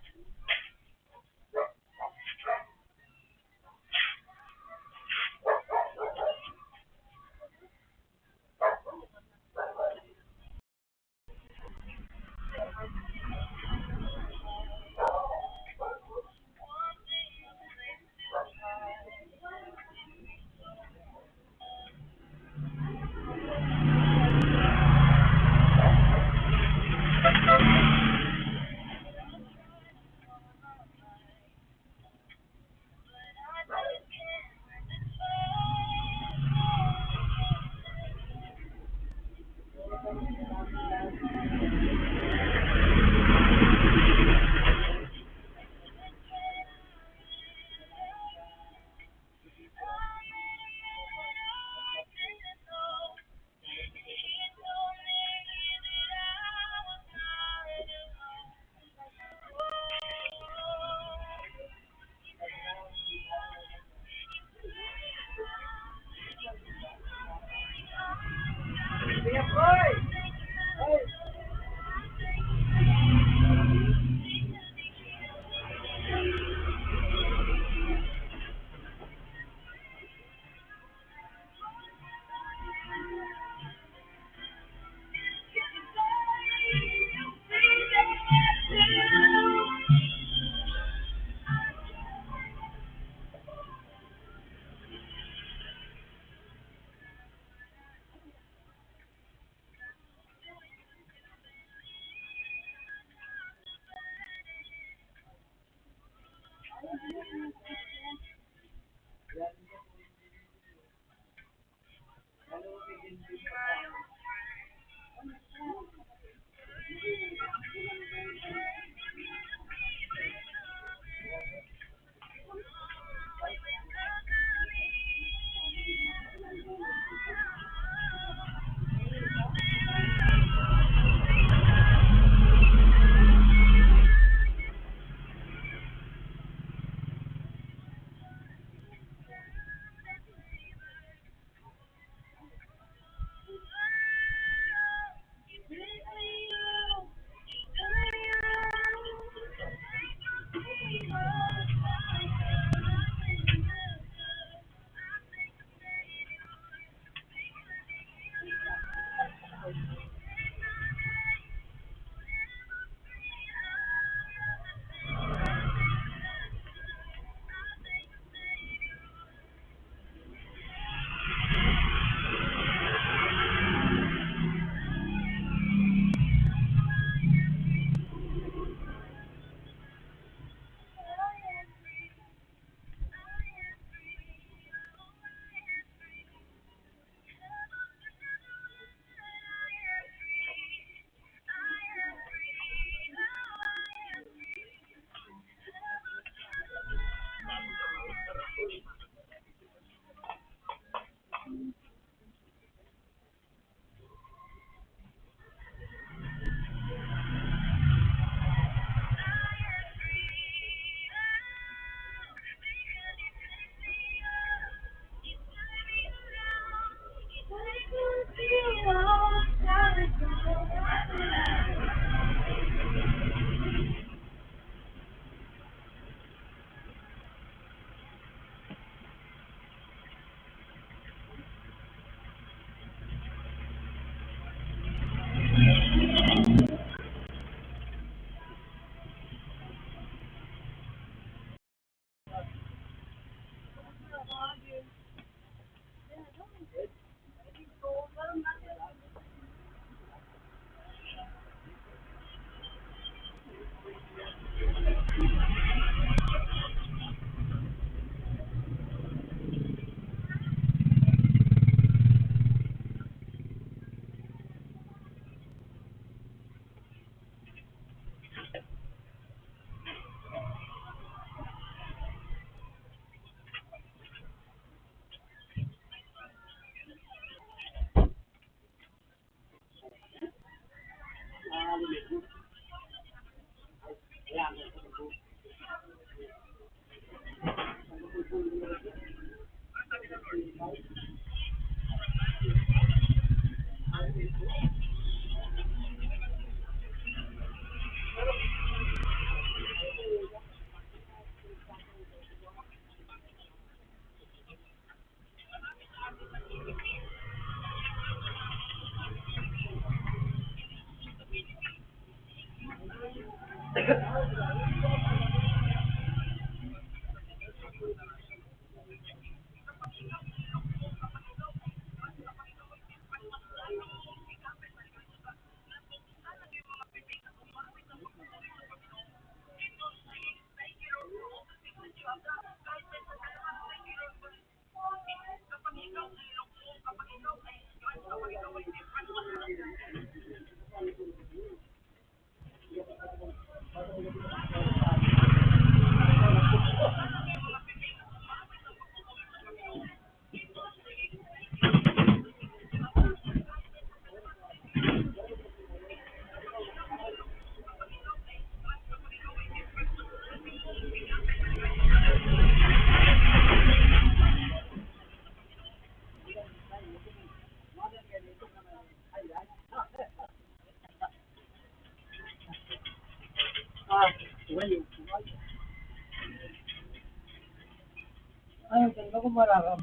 Ay, ganda ko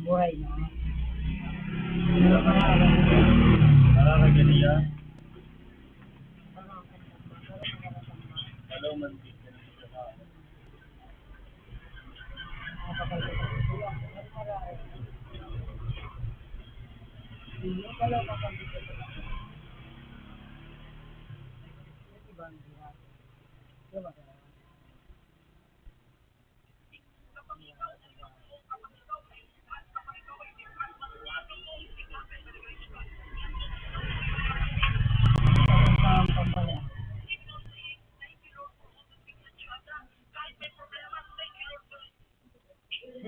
buhay na. Nakakagaliya. Hello, man.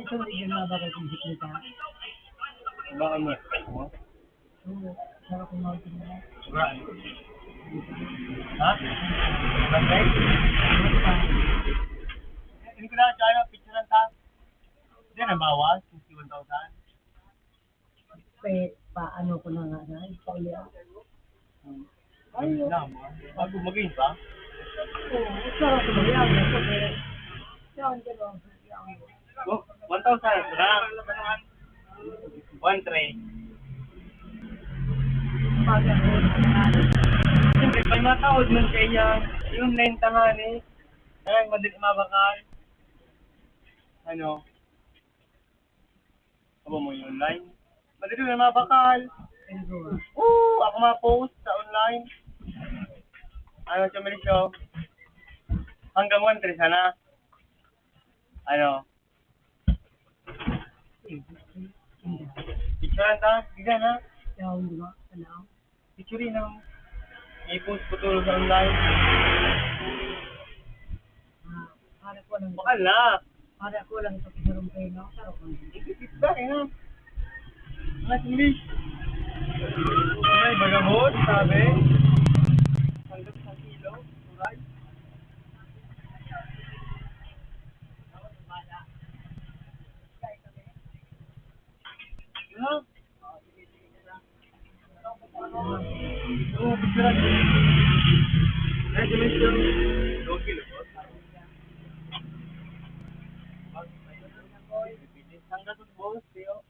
Ito na yung nabagay kong bisikleta. Baka mo. Oo, sarap kong mawag na. Right. Ha? Bagay? Hindi ko na kaya picture ng ta. Hindi na bawas, 61,000. Paano ko na nga na, pauli ako. Ayun. Bago maging ba? Oo, sarap ko magyag. Yan, gano'n. Oh, 1,000. Sarap. 1,300. Siyempre, pag matawad man kaya, yung line tangan ay, madali mabakal. Ano? Aba mo yung line? Madali na mabakal. Oo, ako ma-post sa online. Ano siya, Melisyo? Hanggang 1,300 sana. Ano? Picturean ta? Bigyan ha? Yan, di ba? Ano? Picturein na. I-post ko tulong sa online. Para ko lang. Bakal na. Para ko lang ito pinarong kayo na. Sarap ko. Bakit na? Ang English. Ay, bagamot, sabi. Hanggang sa kilo. Alright. Ano? Oo, picturean. Ay, dimension. 2 kilo. Hanggang sa boss, Teo.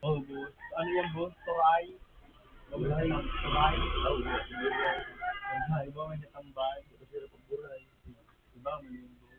Oh, boss. Ano yan, boss? Toray? Toray. Toray. Iba may natambay. Iba may yung boss.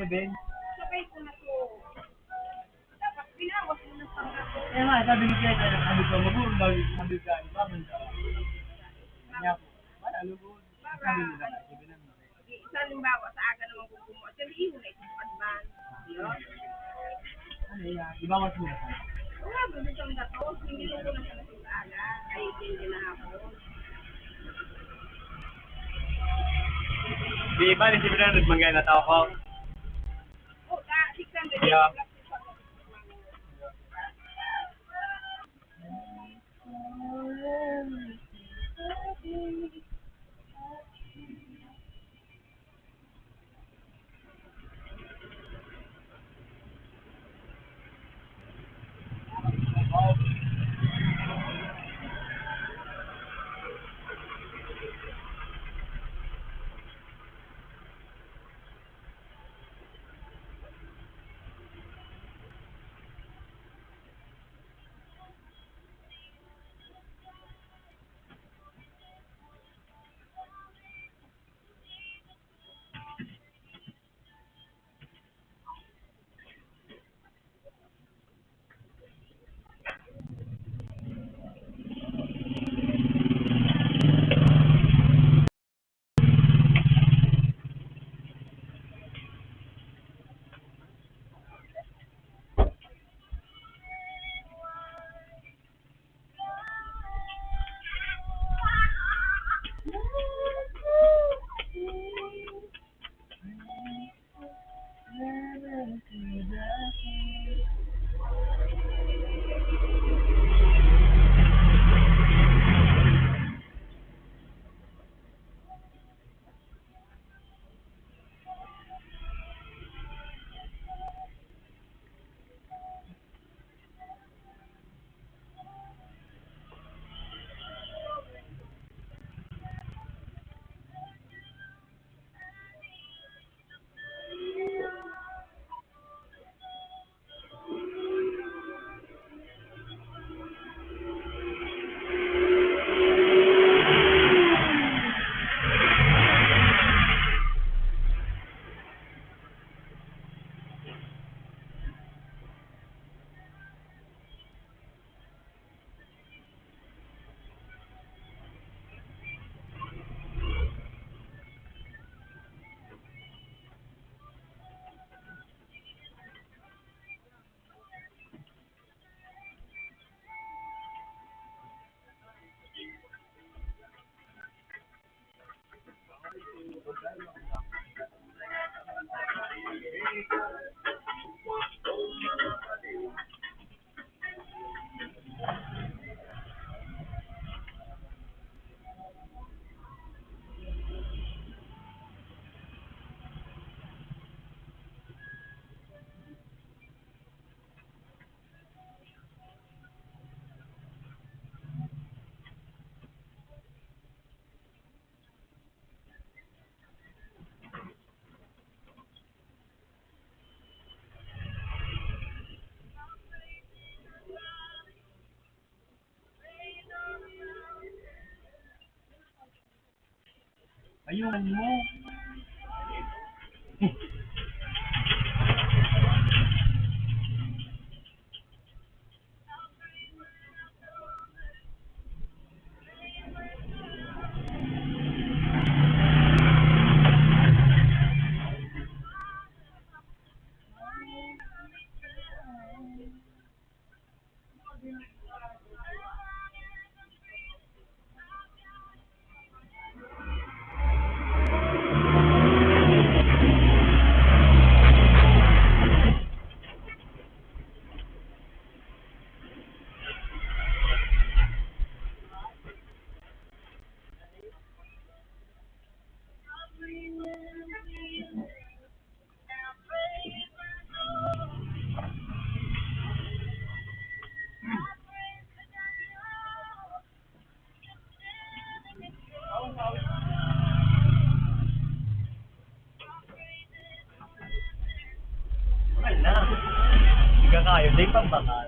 Ben? Sabay ko na to. Dapat binawas mo na pangako. Eh, ma, sabi ni Kaya, sabi ko, mag-uulbag, sabi ka, iba man ka. Kanya po, wala, lubod. Sabi nila, sabi namin. Isa limbawa sa aga naman gugumo. Sabi, iyon na isang padman. Ano yan, ibawas mo na. Wala, gusto siyang datos. Hindi ko na siya sa aga. Ay, hindi na ako. Di ba, hindi ba na nagmangay na tao ko? Oh, 600. Yeah. Ayun mo. Wala. Hindi ka kayo. Di pambakal.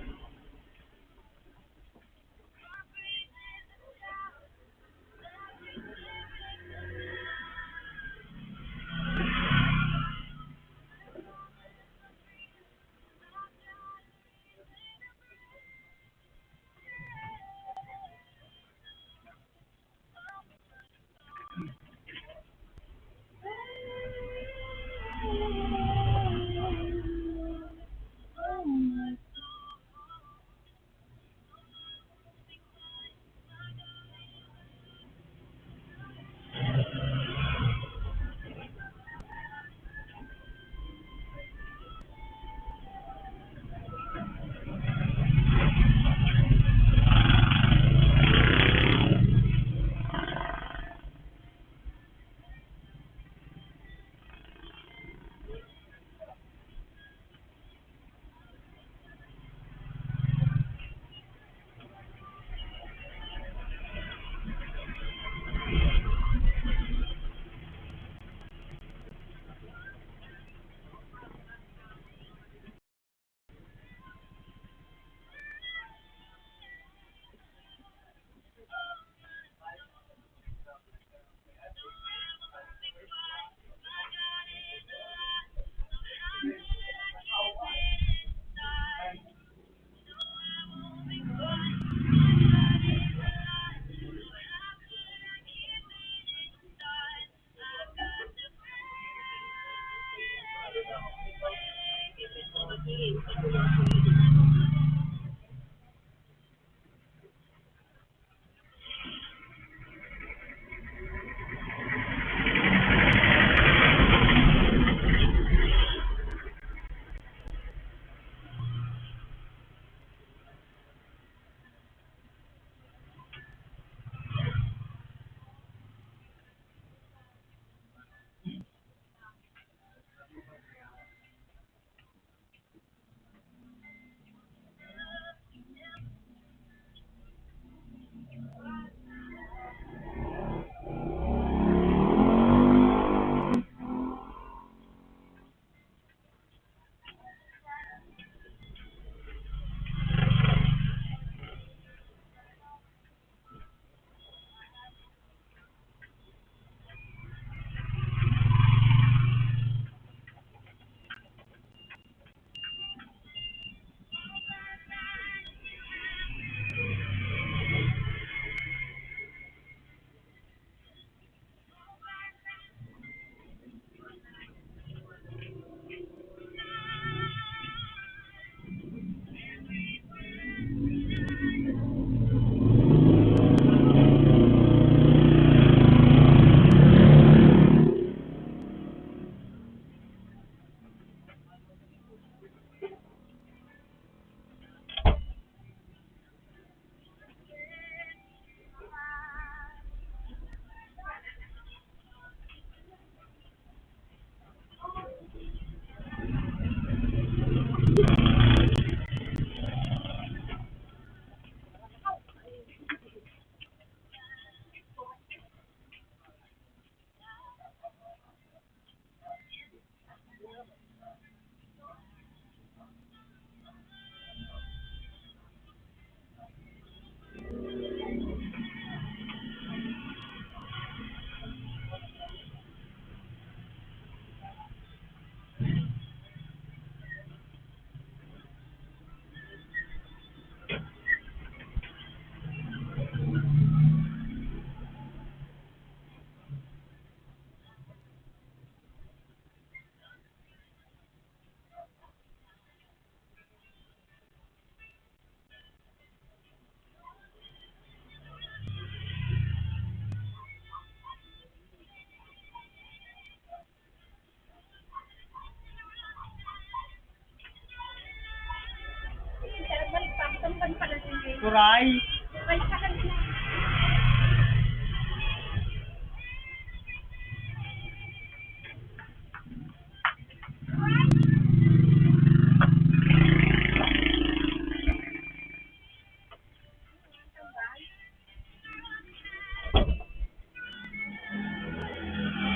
Kuray. Ay, sa kanila.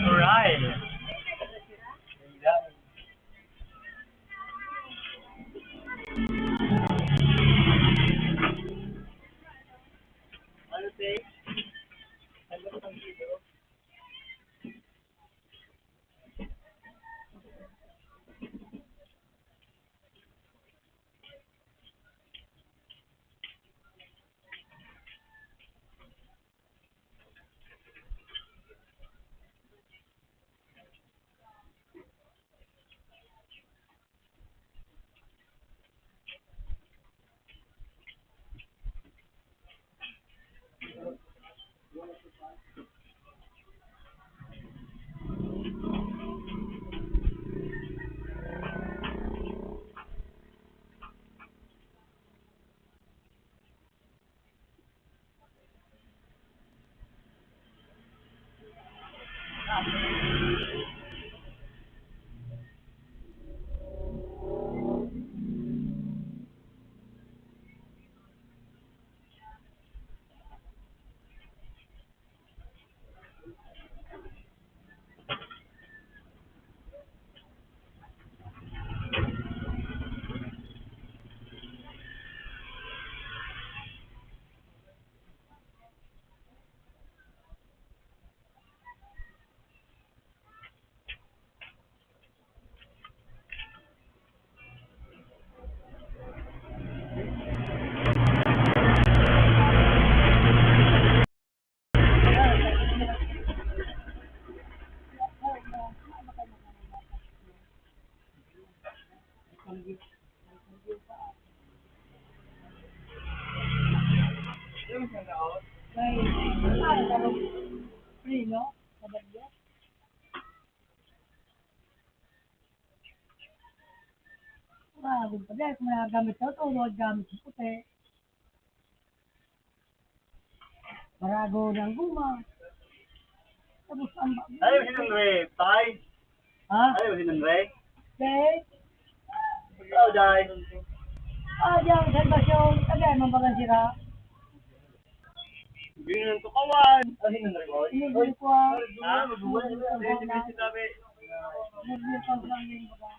Kuray. Ano, te? Ano ang video? May, ano, karong free, no? Kabagyo. Grabe pa dahil kung nagagamit sa tulog, gamit sa puti. Marago ng guma. Tapos ang Ayaw sinunre, tay. ha? Ayaw sinunre. Okay? Ikaw, day. Diyan, salvasyon. Tagay, mambagan sila. Ganyan to kawan. Ayaw sinunre ko. Hindi ko ah. Ha? Hindi sinabi. Hindi ko lang din ba?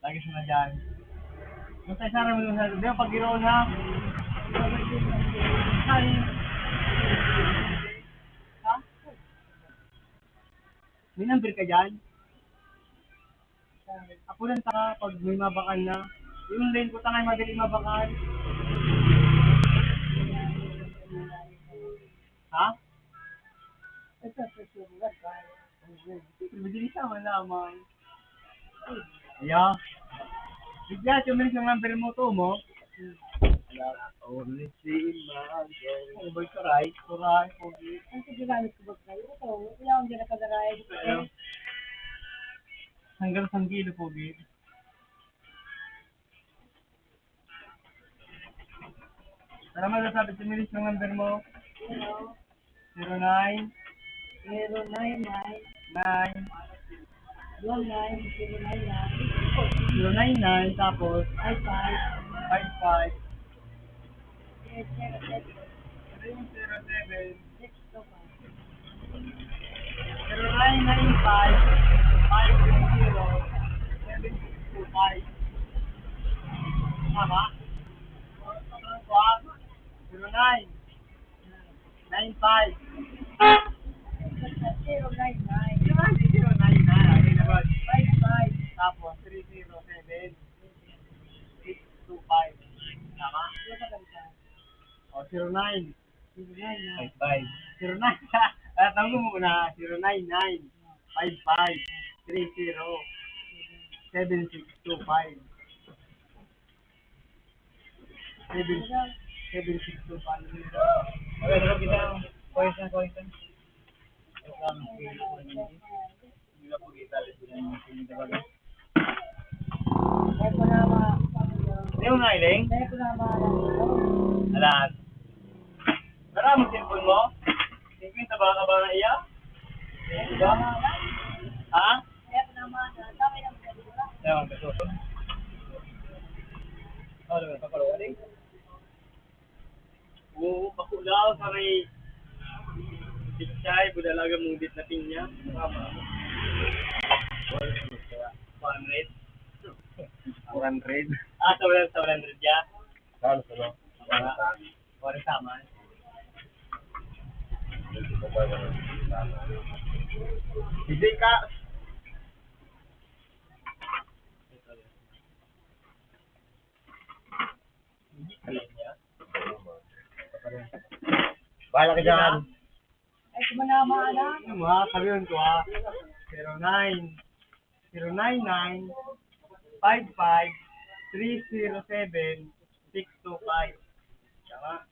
Lagi sila dyan. Basta isara mo yung sabi. Di ba pag ginoon ha? Ay, Ha? May number ka dyan? Ako lang taka pag may mabakan na. Yung lane ko tangay madali mabakan. Ha? ito sa sulat. Madali siya man lamang. Yeah. Bigla, tumilis yung number mo to mo. Only see my girl. Oh, boy, karay. Karay. Okay. Ang pagkagamit ko ba kayo? Ito, wala akong dyan nakagaray. Hanggang 1 kilo po, babe. Para masasabi, tumilis yung number mo. 09 099 9 099 099 tapos 55 55 07 307 625 0995 520 7625. Tama? 09 95 099 55 tapos 307 625. Tama? O 09 55. 09. Tawag mo muna. 099 55 30 7625. 7625. Okay, dapat kita kois na. Hindi na po kita. Hindi mo nailing? Alas. Tara mo cellphone mo? Tingin sa baka ba na iya? Diba? Ha? Ewan, beso. Ano ba? Papalawaling? Oo, pakulaw sa may pichay, budalaga mong dit na pinya. Tama. 400. 400. Ah, sa 100 ya? Saan sa Or sama. Hindi ka. Bahala ka dyan. Ay, kumanama na. Ano mo ha? Sabihin ko ha. 099 55 307 625. Tama.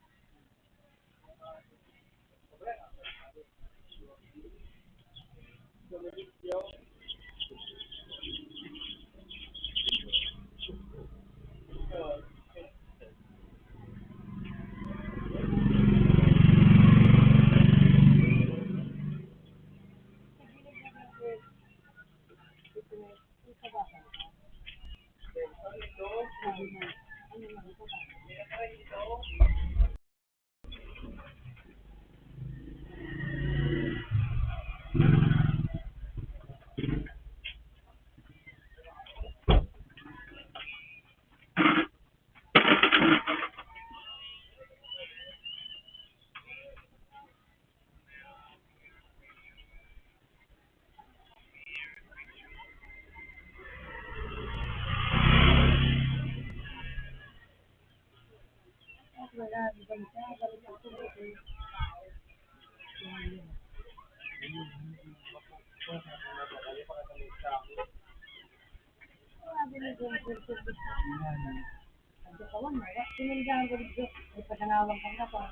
Sinundahan ko dito. Ay, patanawang ka na pa.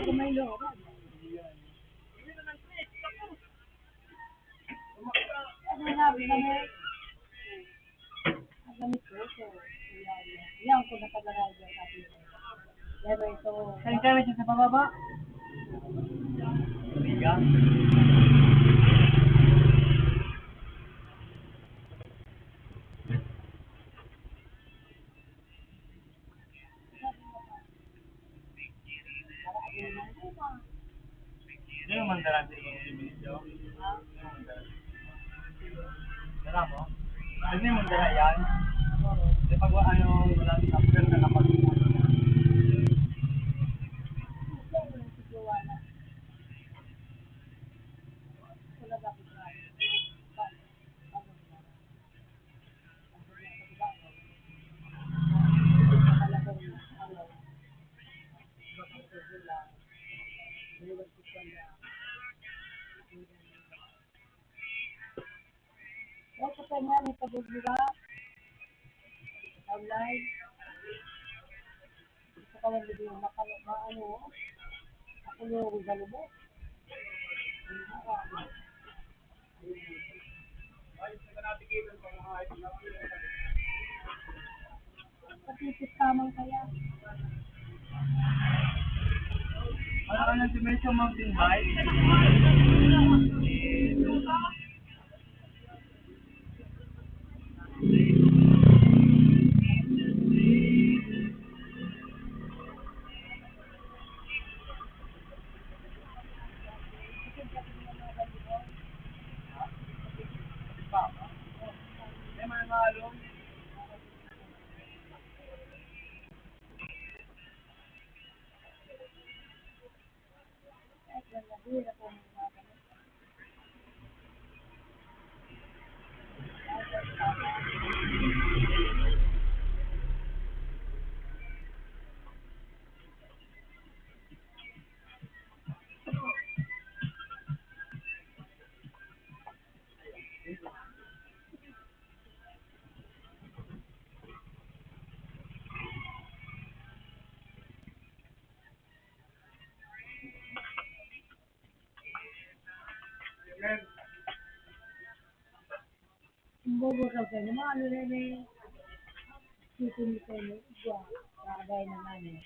Ako may loro. Ano sabi kami? Ang gamit ko. Yan ko nakagaral dyan sabi ko. Lero ito. Saan kami siya sa pababa? Biga. Ano yung mandaran sa video? Dala mo? Ano yung mandara yan? Di pag ano, wala sa after na napag-uwan. Huwag ka pa nga, may pagbubuga. Online. Gusto ka lang video, maano. Ako yung galubot. Kapitid tamang kaya. Ano si Metro Mountain Bike? Bobo raw tayo. Mga ano na na sitin tayo. Diyan. Kagay naman eh.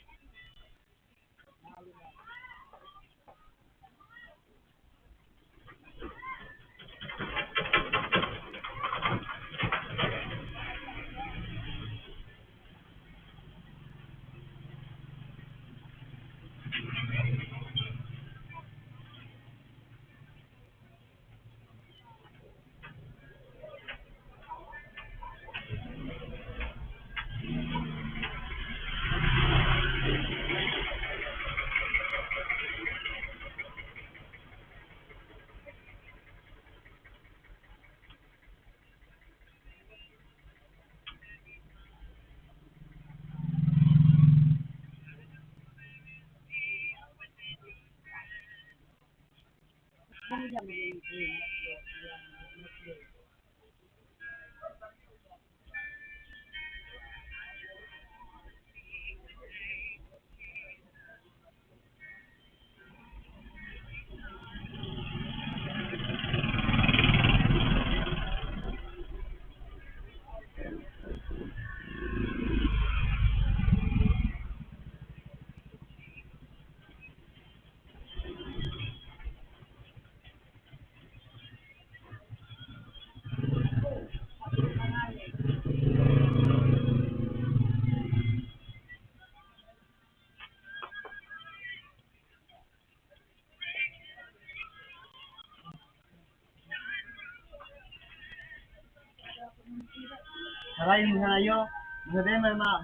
Sarayin mo sarayo. Mga din, may mga,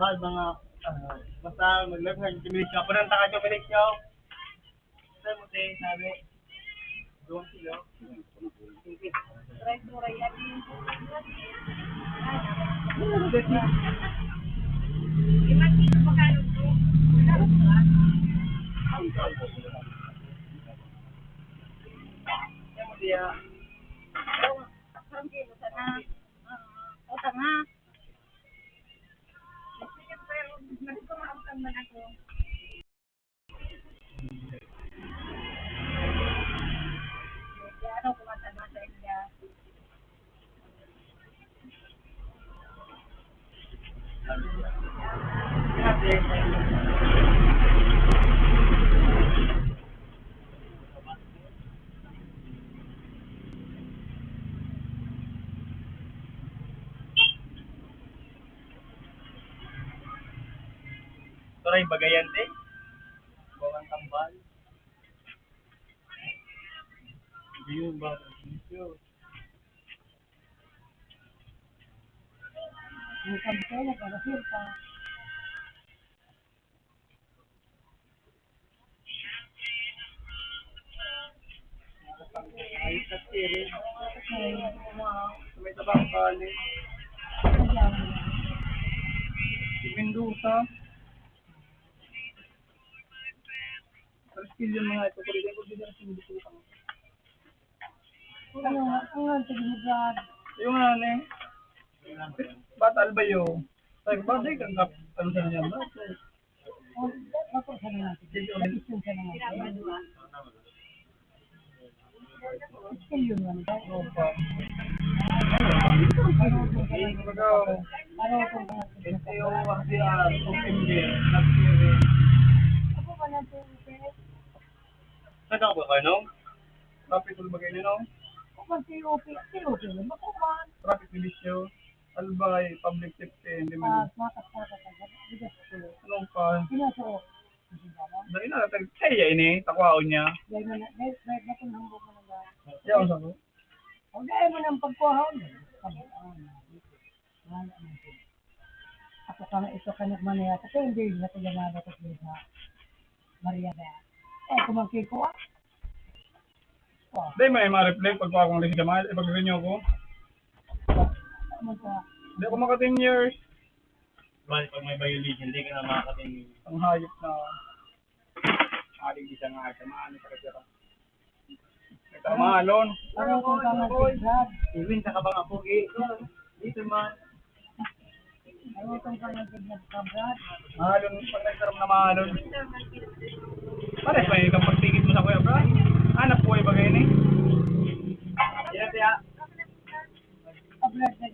basta mag-live ka, tumilis ka. Parang taka tumilis ka. Sabi mo, sabi. Doon sila. Turay bagayan din. Bawang tambal. Hindi yun ba? Ang kampo na para sirpa. Ayos at siri. May tabang bali. Si Mendoza. Sa skill yung mga ito. Pwede ko din sa Mendoza. Ano, ang tigilid. Yung ano eh. Batal ba yun? Sabi ba, di kang ano sa niya ba? Ako sa naman. Isyon sa naman. Skill yun man. Opa. Ito yung wasiyan. Hindi. Nagsiri. Ako ba natin? Saan ako ba kayo? Traffic ulbagay nyo, no? Kung TOP, makukuhan. Traffic division. Albay, public safety, hindi man. Makas-makas. Bigas ko. Anong pa? Pinasok. Dahil na, kaya ini, takwaon niya. Dahil mo na, dahil na kung hambog mo na ba? Yan, sabi. Huwag dahil mo ng pagkuhaon. Ako kami ito ka nagmanaya. Kasi hindi na ito ganada ko sa Maria ba? Kumangkin ko ah. Dahil may ma-reflect pag akong list jamal, ipag-renew ko. Hindi ako maka 10 years. Well, pag may violation, hindi ka na makakating. Ang hayop na. Aling isa nga sa maano sa kasira. Nagkamalon. Parang kung ka nag-grab. Iwin sa kabang ako, dito man. Ayaw kung ka nag-grab ka, Brad. Mahalon, pag nagkaroon na mahalon. Pares ba yung pagtingin mo sa kuya, bro? Hanap buhay ba kayo ni? Yan, tiya. Ka, Brad, na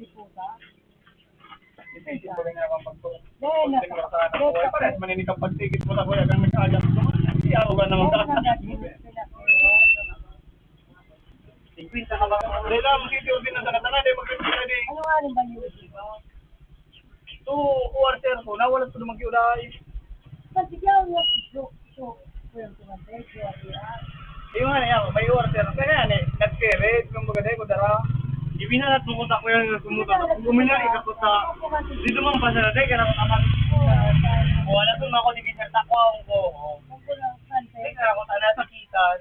Isip ko rin naman pagtulong. Dahil na. Tingnan ka na buhay. Parehas maninig ang pagtigit mo na kuya kang nag-aagam. Iyaw ka naman ka. Tingkwinta ka ba? Dahil lang, magkitiw din na tanatana. Dahil magkitiw din. Ano nga rin ba yun? So, quarter ko, nawalan ko naman kiulay. Pasigyaw niya. So, yung tumantay, Yung ano yan, may order. Kaya yan eh, nag-carry. Kung maganda ko dara. Ibinalat mo ko ko yung kumuta. Kumina, ikapot sa... Dito mang pasara, dahil ka naman naman. Wala to na ako, di kita takwa ko. Hindi ka ako tala sa kitan.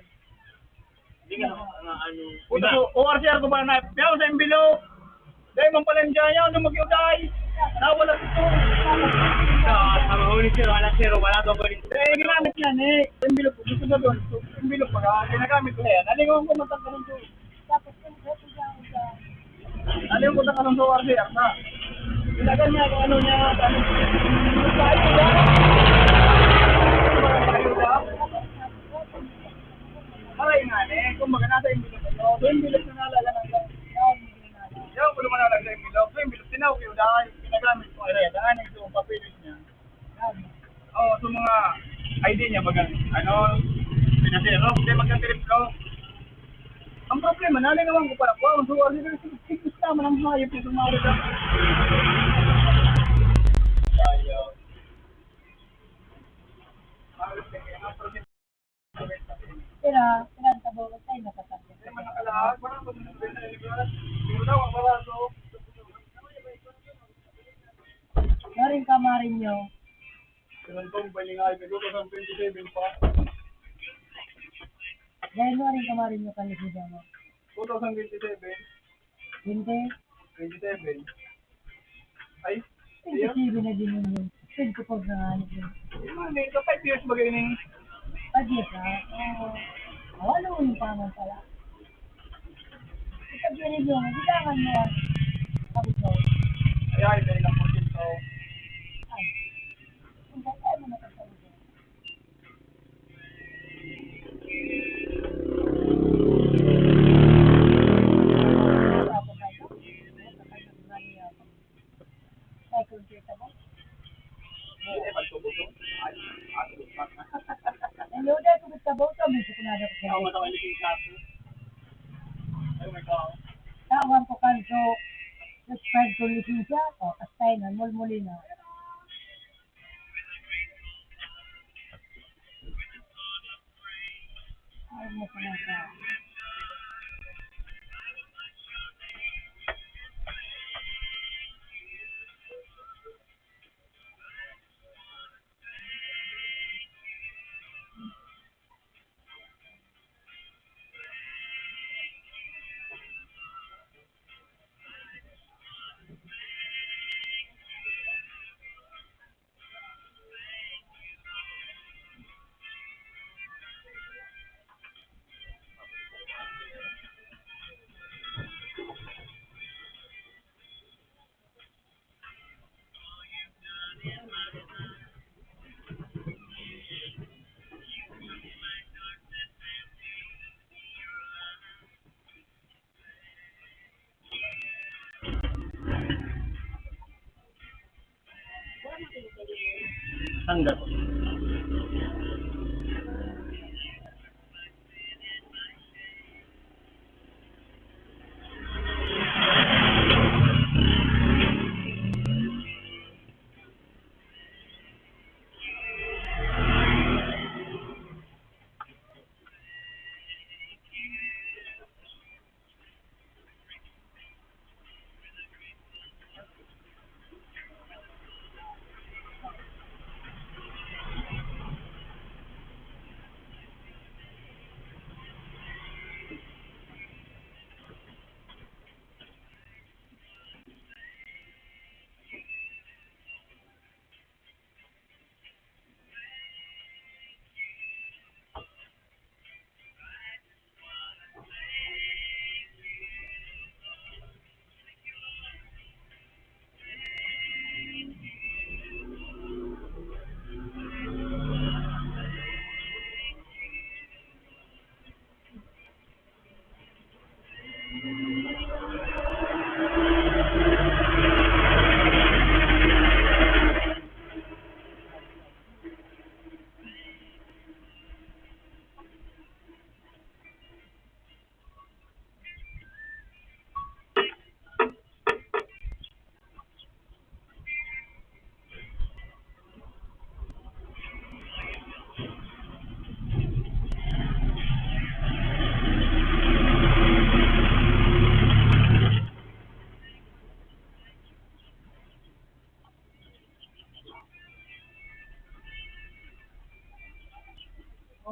Hindi ka naman ano. Puto ko, ORCR ko ba na, piyaw sa envelope. Dahil mong palandiyan niya, ano mag-iulay. Nawala ito. Sa mahuli sir, wala to ko dito. Eh, ginamit yan eh. Envelope, gusto na doon. Envelope pa ka, ginagamit ko na yan. Nalingawan ko matanggalin ko. tapos yung ginagawa sa Nalingawan ko matanggalin sa ORCR na. Ginagan niya kung ano niya. Ayuda. Ayuda. Aray nga eh, kung baga nasa envelope ito. So envelope na nalaga ng Yaw ko naman nalaga sa envelope. So envelope, tinawag yun dahil ginagamit ko. Aray, daan yung papilis niya. Oo, so mga ID niya baga, ano, pinasero, hindi magka-trip ko. Ang problema, nalingawan ko pala. Wow, so sigis naman ang hayop yung sumari ka. Ayaw. pinagtabaw ko tayo nakatapos. Hindi man nakalahat, parang kung hindi daw ang baraso. Naring kamarin nyo. Sinantong balingay, pero kasang 27 pa. Dahil naring kamarin nyo kalisigan mo. 2027, Hindi. 27. Ay, Hindi iya. na din yun. Pwede ko pag nanganip yun. Hindi, ka 5 years bagay ni. Pwede ka. Wala mo yung paman pala. Kapag yun yung magitangan mo. Sabi ko. Ay, dahil lang po dito. Ay. Kung saan mo nakasabi ko. Ay, pagtubutong. Ay, Ang yoda ko sa boto, may sukunada ko ako sa matawag ni King Kaso. Ay, my God. tawag ko kanso. Subscribe ko lisensya ko. Astay na, mulmuli na. Ay, mo ko na sa. Tanggap.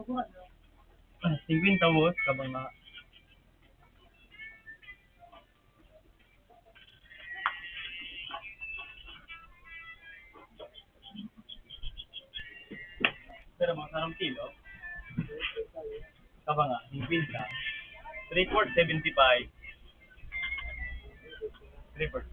50 boss, kabang na. Pero mga sarang kilo. Kabang nga, 50. 3/4, 75. 3/4.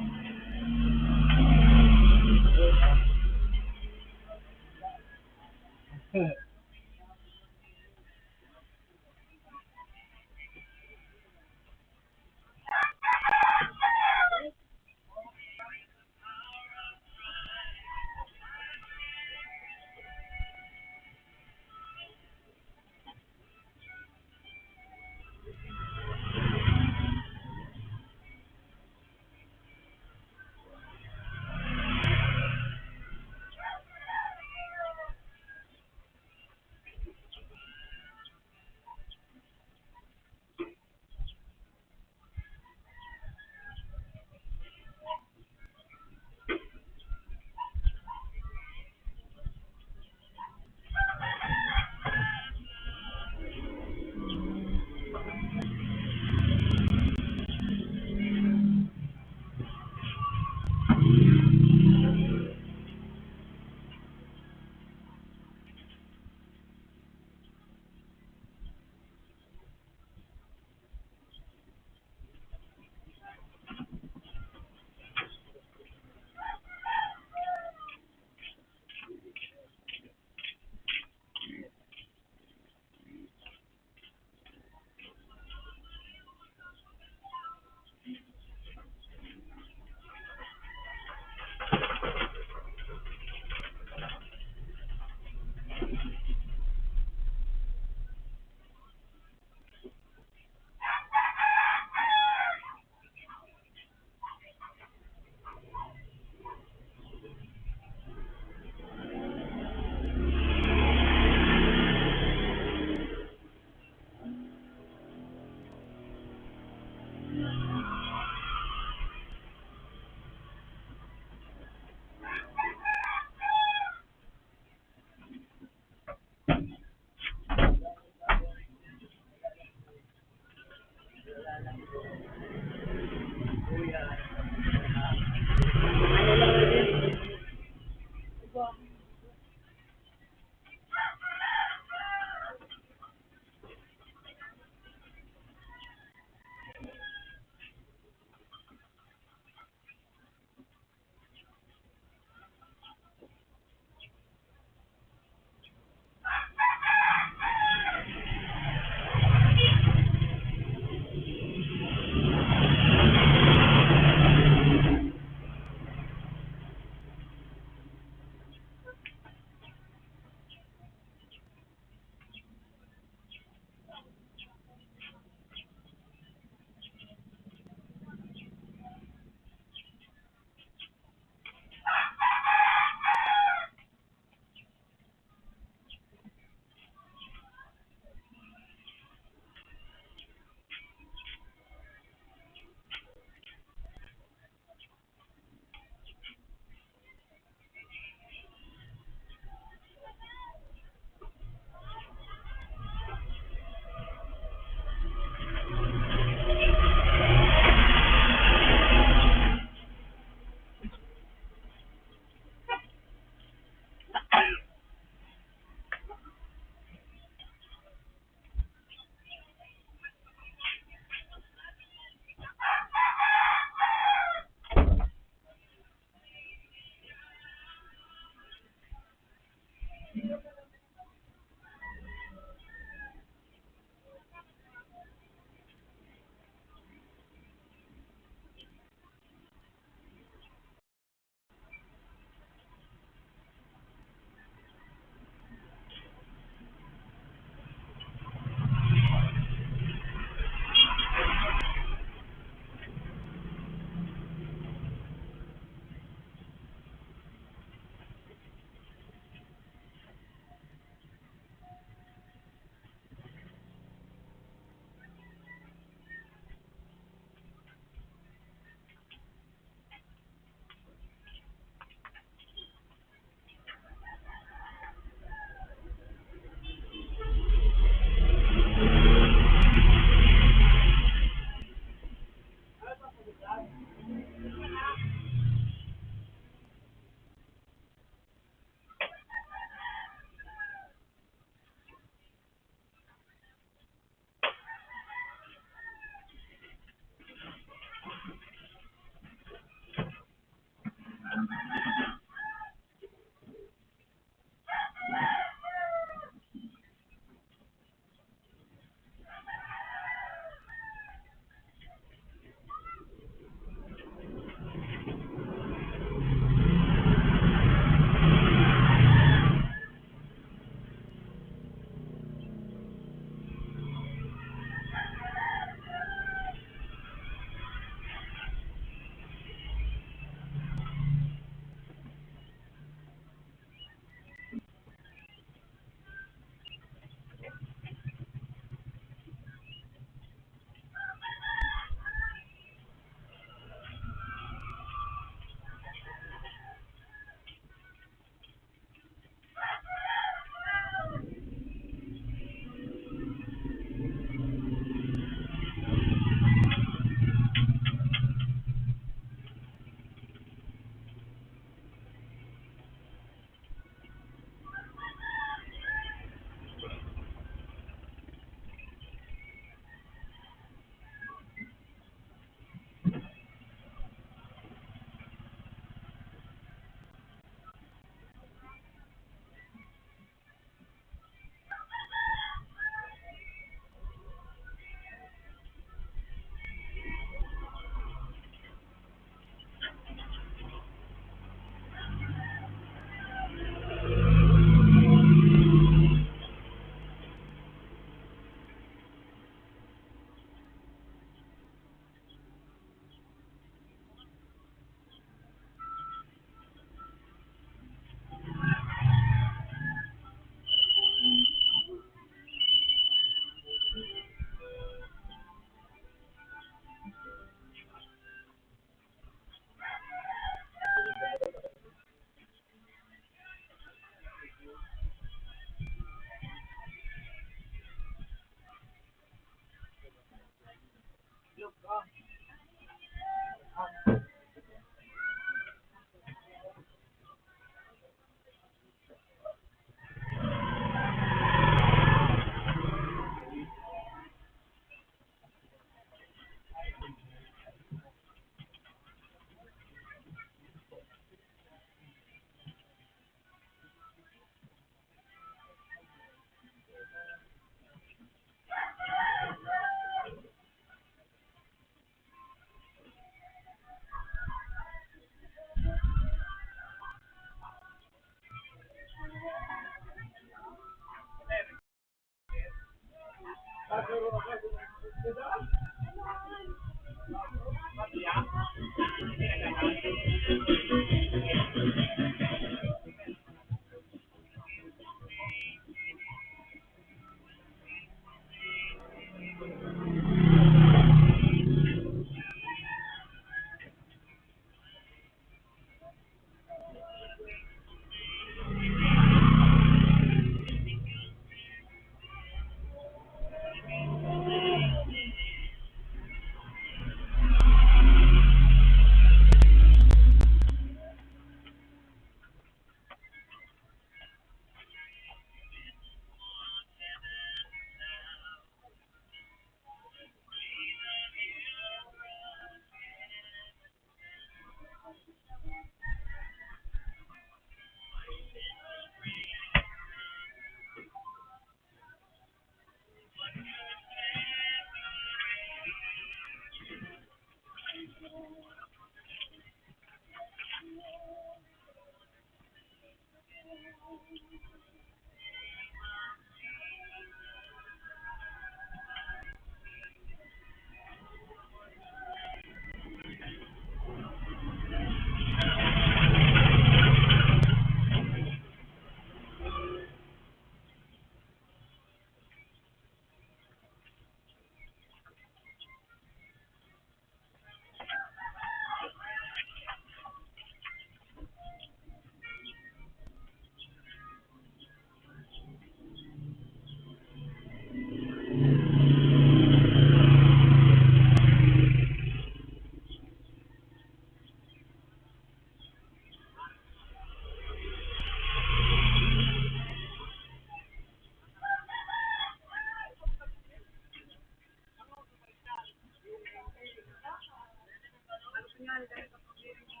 tingali dahil kapag diri mo.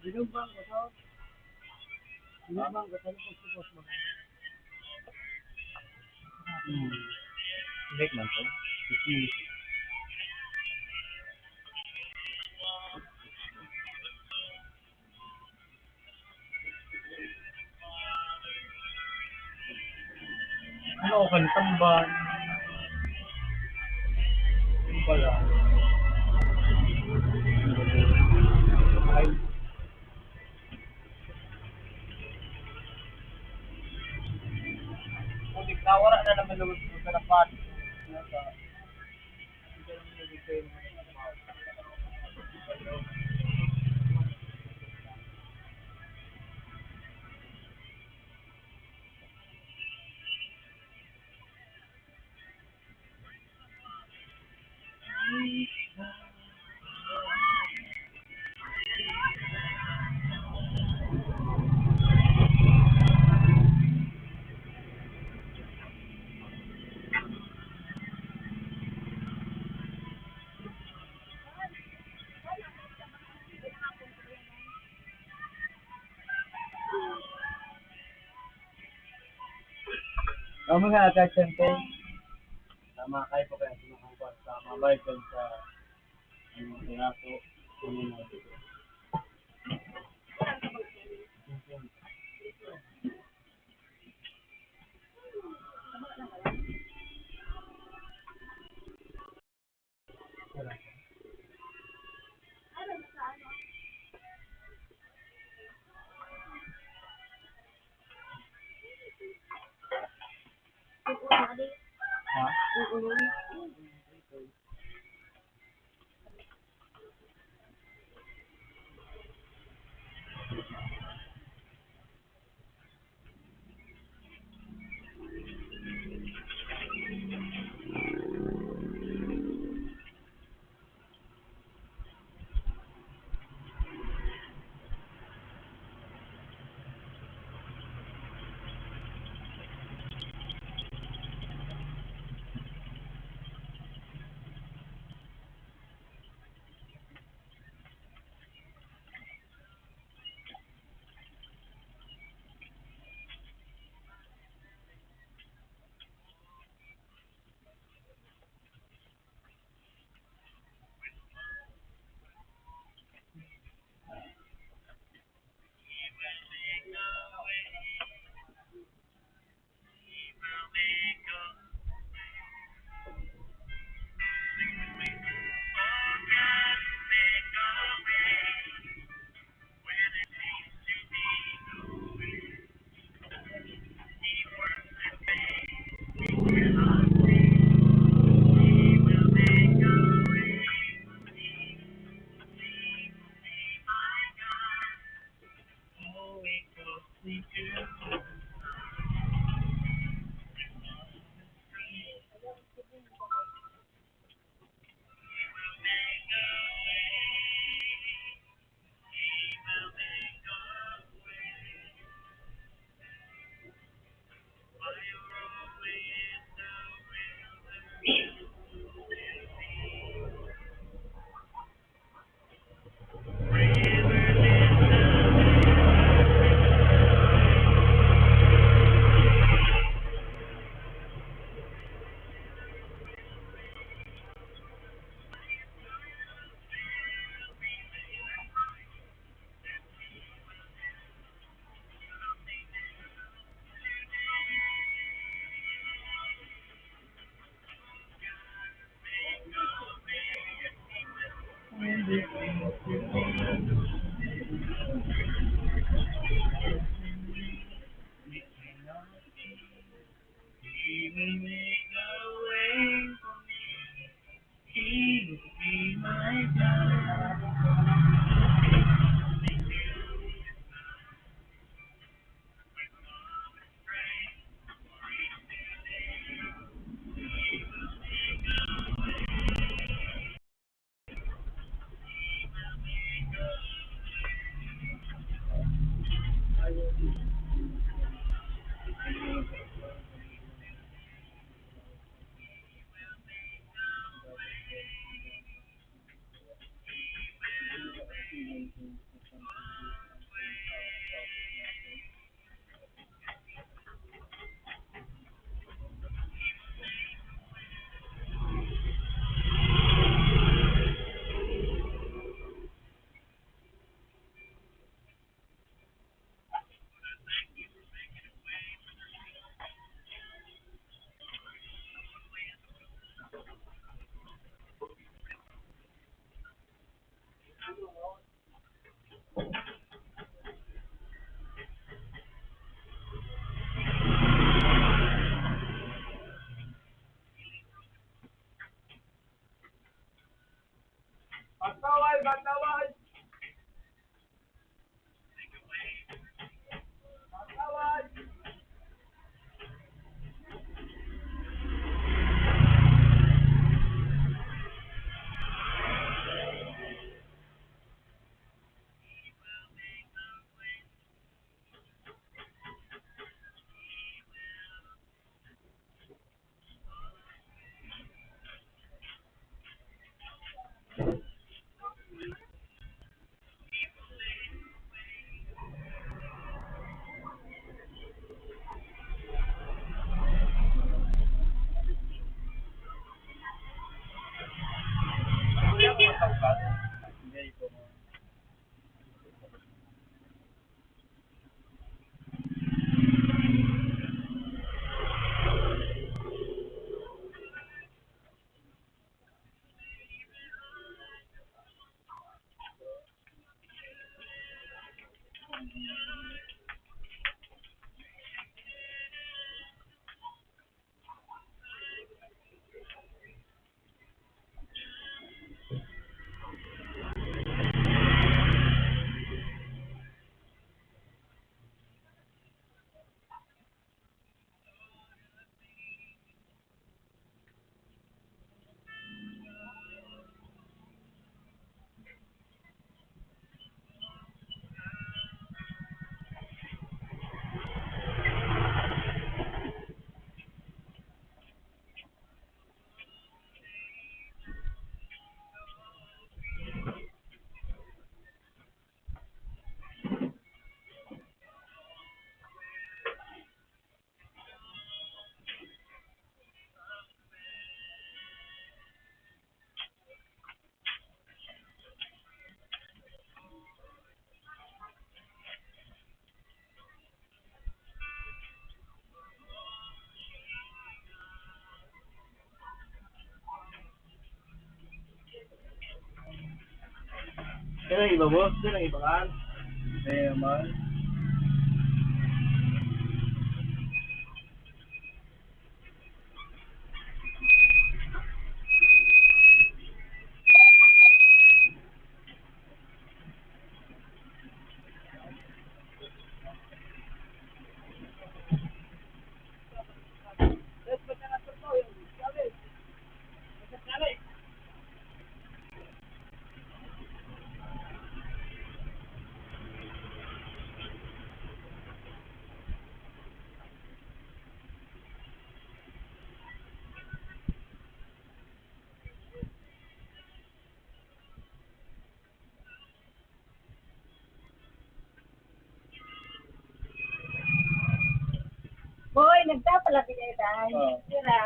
Binubang ko to. Binubang ko to. Tapos mo. Baik man to. Kasi, ano ko kantang ba? Ano pala? Ay, Putik na, wala na naman naman sa dapat. Kamu nga agad sente. Tama kayo po kaya sinukangkot sa mabay ko sa tinaso. Ha? Yan ang iba, boss. Yan ang iba kan. Naman. Boy, nagtapalaki kayo tayo. Oo. Sira.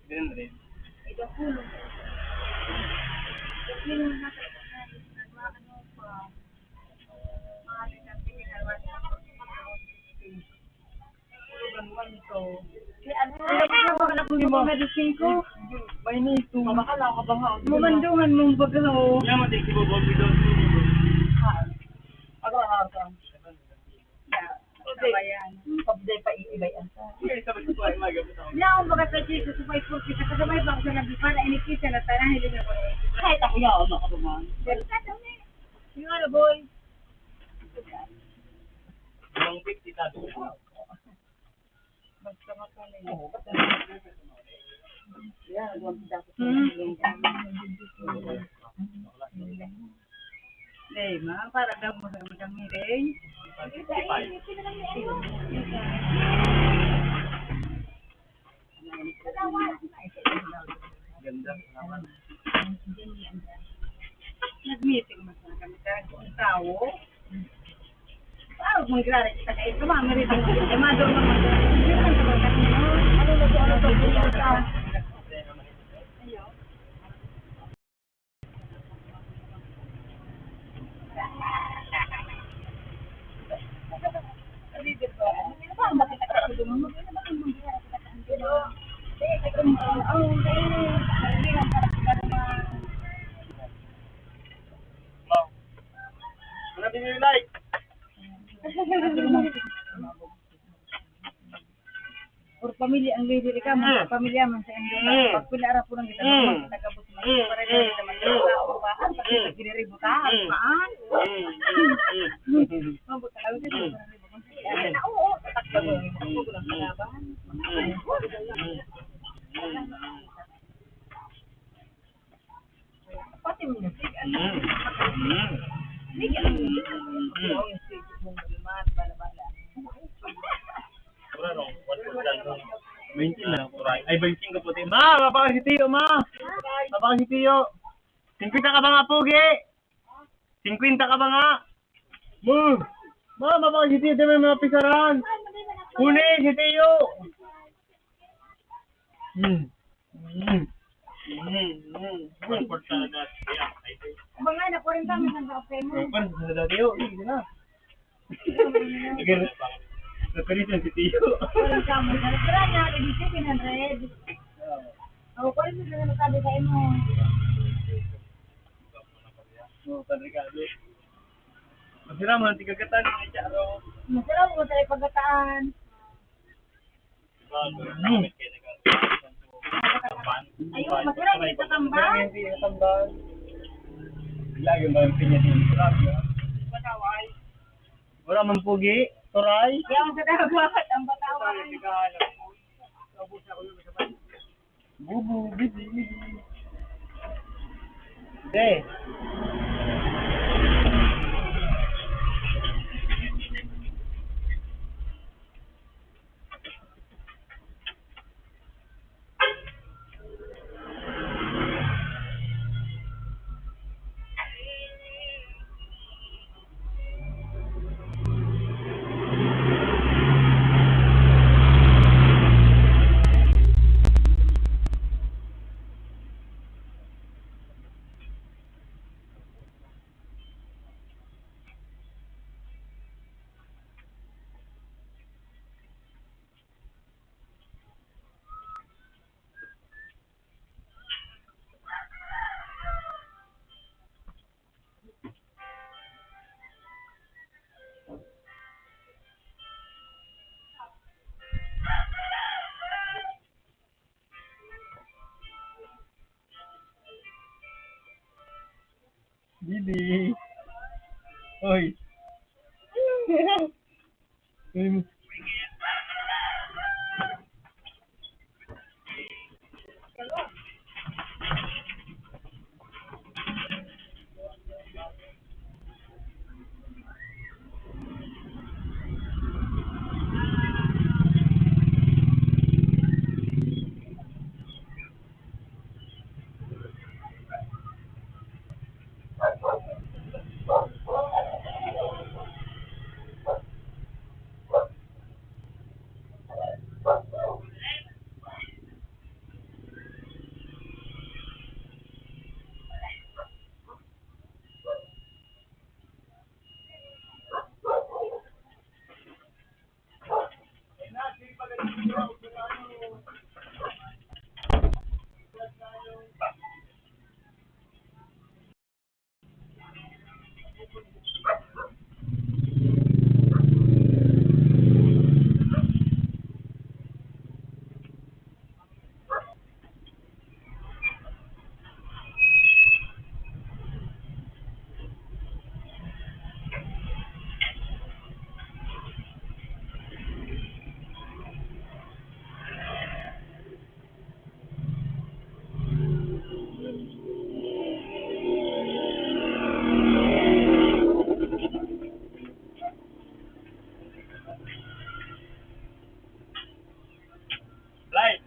Ganun rin. Ito hulog. Ito yung nasa ano pa. Mahal na pinagawa sa May nito. Makakala ka ba nga? Mamandungan mong bagaw. Yan mo, take mo, Bobby doon. Ako ang harap. Sabayan. Pabday pa iibay asa. Sige, sabi ko ay magabot ako. Wala akong baga sa Chico sa 540 sa kasabay ba ako sa nabipan na inikita na tanah hindi na ko. Kahit ako yaw na ako man. Pero ka daw eh. Yung ano boy? Yung 50 tato. Basta makanin. Yan, wag dapat. Hey, ma, para daw mo sa magamiring. Ganda. Nag-meeting mas na kami sa tao. Paano kung ikrara kita kayo? Tumama rin ang mga mador na mador. Hindi naman sa mga kanino. Ano na ano to? Ayaw. Wala din yung like. Or pamilya ang lady ka, mga pamilya man sa Indo. Pag pinara po lang kita, nagabot mo. Para rin naman sa tao ba? Kasi giniributaan, paan? Mabot talaga dito. Oo, tatakbo mo. Ako lang kalaban. Pati mo yung sige. Sige lang yung sige mong naman, bala-bala. Wala nung, 20 na lang, turay. Ay, 20 ka puti. Ma, mapaka si Tiyo, ma! Mapaka si Tiyo. 50 ka ba nga, Pugi? 50 ka ba nga? Ma, mapaka si Tiyo, di may mga pisaran. Huni, si Tiyo! Mga na po rin kami ng kape mo. Pan, sa Tiyo, hindi na. Nagkarito si Tiyo. Walang kamo. Nalagkara niya, edisi, 100. Ako, kung rin sila nakabi sa imo. Padrigado. Masira mo, nanti kagatan, mga charo. Masarap mo tayo pagkataan. Ayun, masarap mo sa tambang. Hindi sa tambang. Lagi mo yung pinya din. Bataway. Wala man Pugi. Turay. Kaya ang sa dagat, ang bataway. Bubu, bibi. De. Bibi. Hoy. Uy, Light.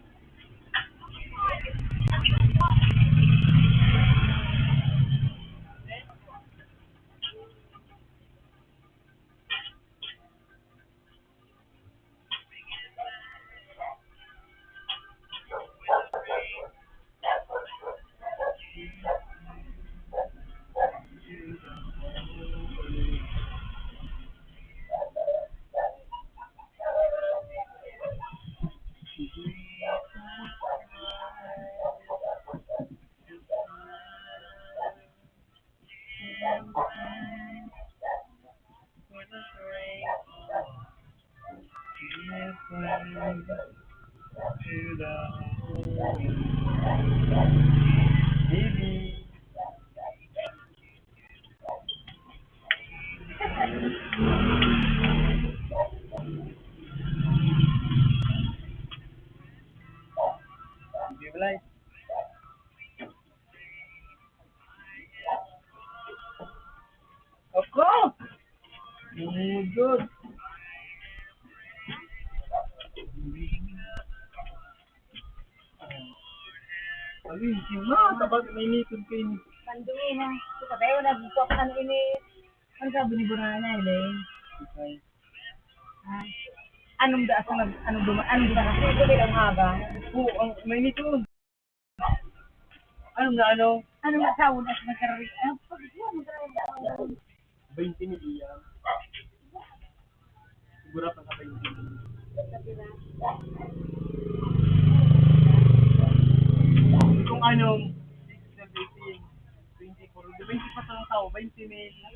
Bibi. Bibi Light. Ako! Good. Sabi, sima, tapos may nikod kayo. Panduin na. Suka tayo na buko ako ano ini. Ano sabi ni Burana Elaine? Okay. Ha? Anong daas ang anong dumaan? Ito bilang haba. Oo, may nikod. Anong na ano? Anong nasawon at nagkaroon? Ano pag yun? Nagkaroon. 20 million. Siguro pa sa 20 million. Kung anong 17, 24, 20 pa sa tao, 20 million.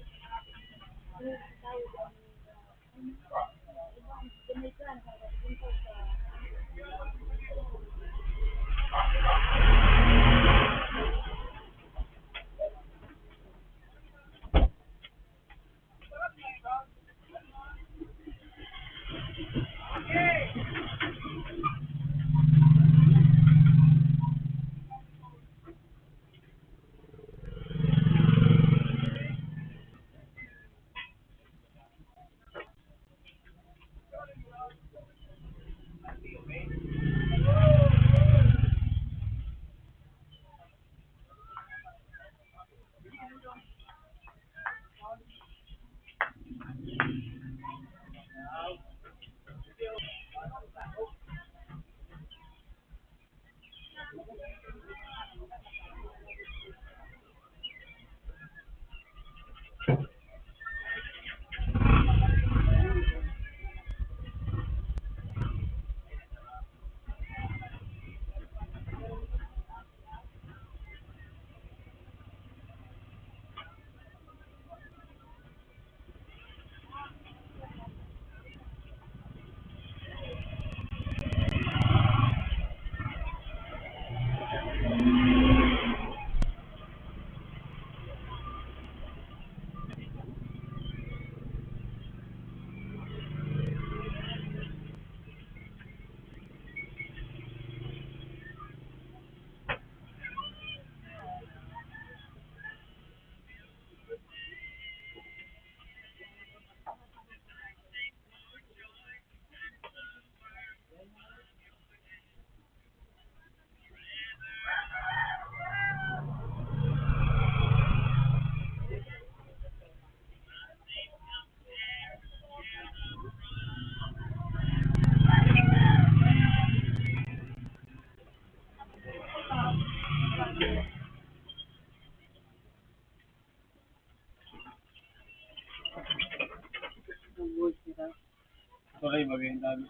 Okay, magayon tayo.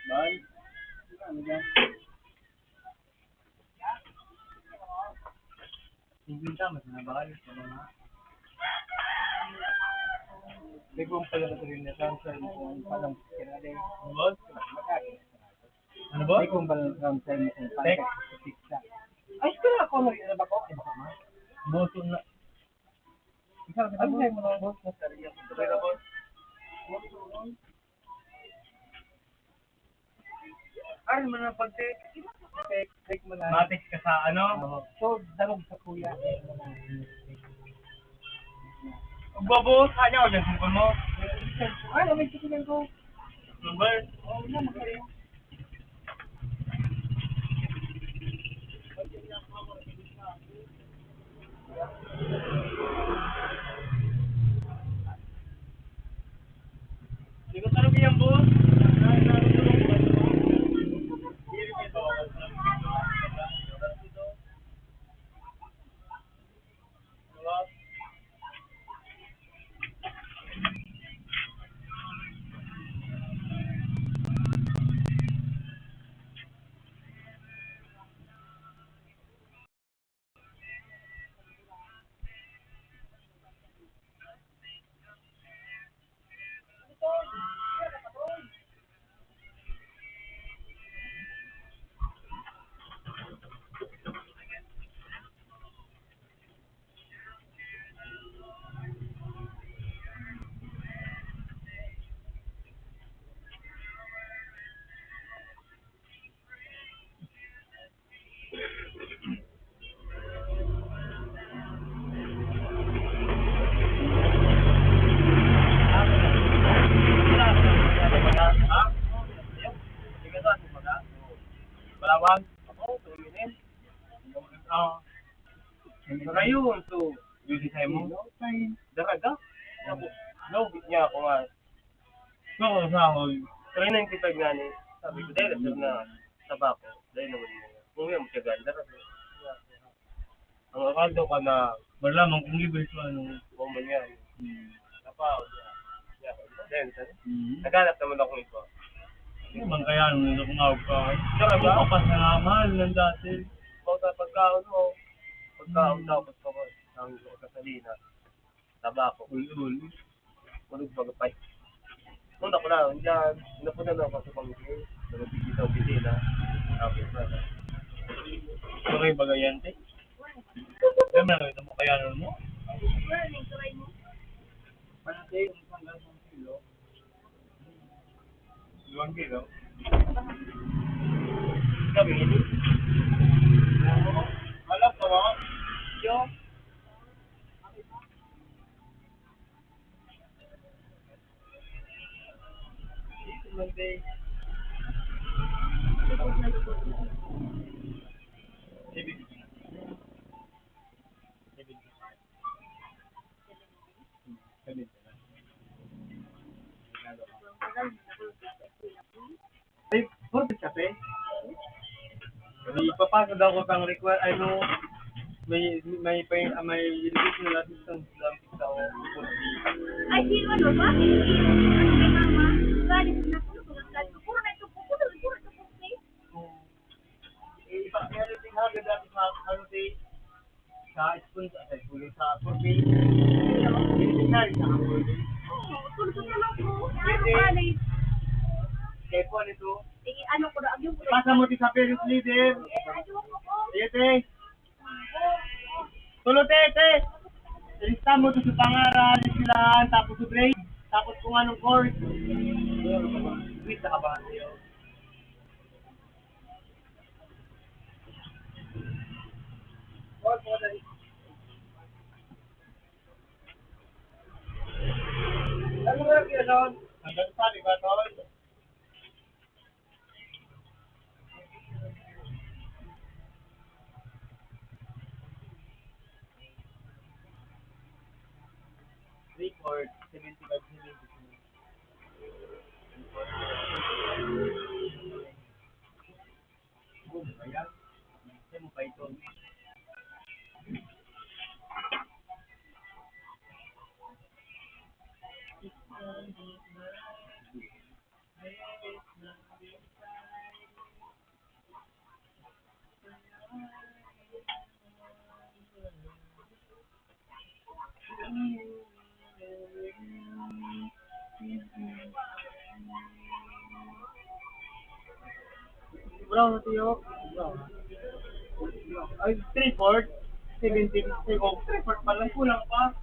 Bahal? Ano dyan? Hindi tama, sinabahal. May kung pala na rin na samsay kung palang kinalay. Boss? Ano ba? May kung pala na samsay mo kung palang pizza. Ay, kaya ako na ba ko? Boss, na. Ano sa'yo mo na, boss? Sabay na, boss. Ay, mo na pag-take mo na. Matik ka sa ano? So, dalog sa kuya. Magbabuhos ka niya o dyan sungkol mo? Ay, may tutulan ko. Number? Oo, na, magkayo. Hindi ko talaga yung boss. Palawag? Oo, tuminin. Oo. Ngayon, so, yung design mo? Daraga? No, niya ako nga. So, sahol. 395 nga ni. Sabi ko, dahil reserve na tabako. Dahil naman mo. Kung yan, masyagan, daraga. Ang akaldo ka na, malamang kung libre sa ano, woman yan. Napaw, yeah. Naghanap naman ako ito. Ano bang kaya nung kumawag ka? Talaga? Kapas na mahal ng dati. Pagkaon mo. Pagkaon daw, ang kasalina. Tabako. Ulul. Ulul magapay. Punta ko na, dyan. Napunta na ako sa pangkil. Nagpigil sa opisina. Tapos na. Turay bagayante? Kaya meron ito mo kaya nun mo? Panatay, hanggang 1 kilo. 2 kilo? Sabi nito? Alam ko ba? Yo. Monday. Ay, pwede kape? Ipapasok daw ko pang request, ano, may education assistance lang sa o. Ay, sino ano ba? Ano kay mama? Galing na po. Puro na ito po. Puro ito po. Meron din agad dati sa, ano, sa school, sa Corpay. Hindi na rin sa Corpay. Oo, tulog na lang po. Ano galing? Kaya po, ano ito? Ano ko na, yung Pasa mo din sa parent leader. ano po. Tete. Tulo, tete. Ilista mo ito sa pangaral, silahan, tapos sa grade, tapos kung anong course. Wait, nakabahan niyo. Ano mo lang kinason? Hanggang sa di ba, tol? Record 75. Boom, ayan. Ito mo pa ito. Brown na tiyo. Brown. Ay, 3/4. 17. Oh, 3/4 pa lang. Kulang pa.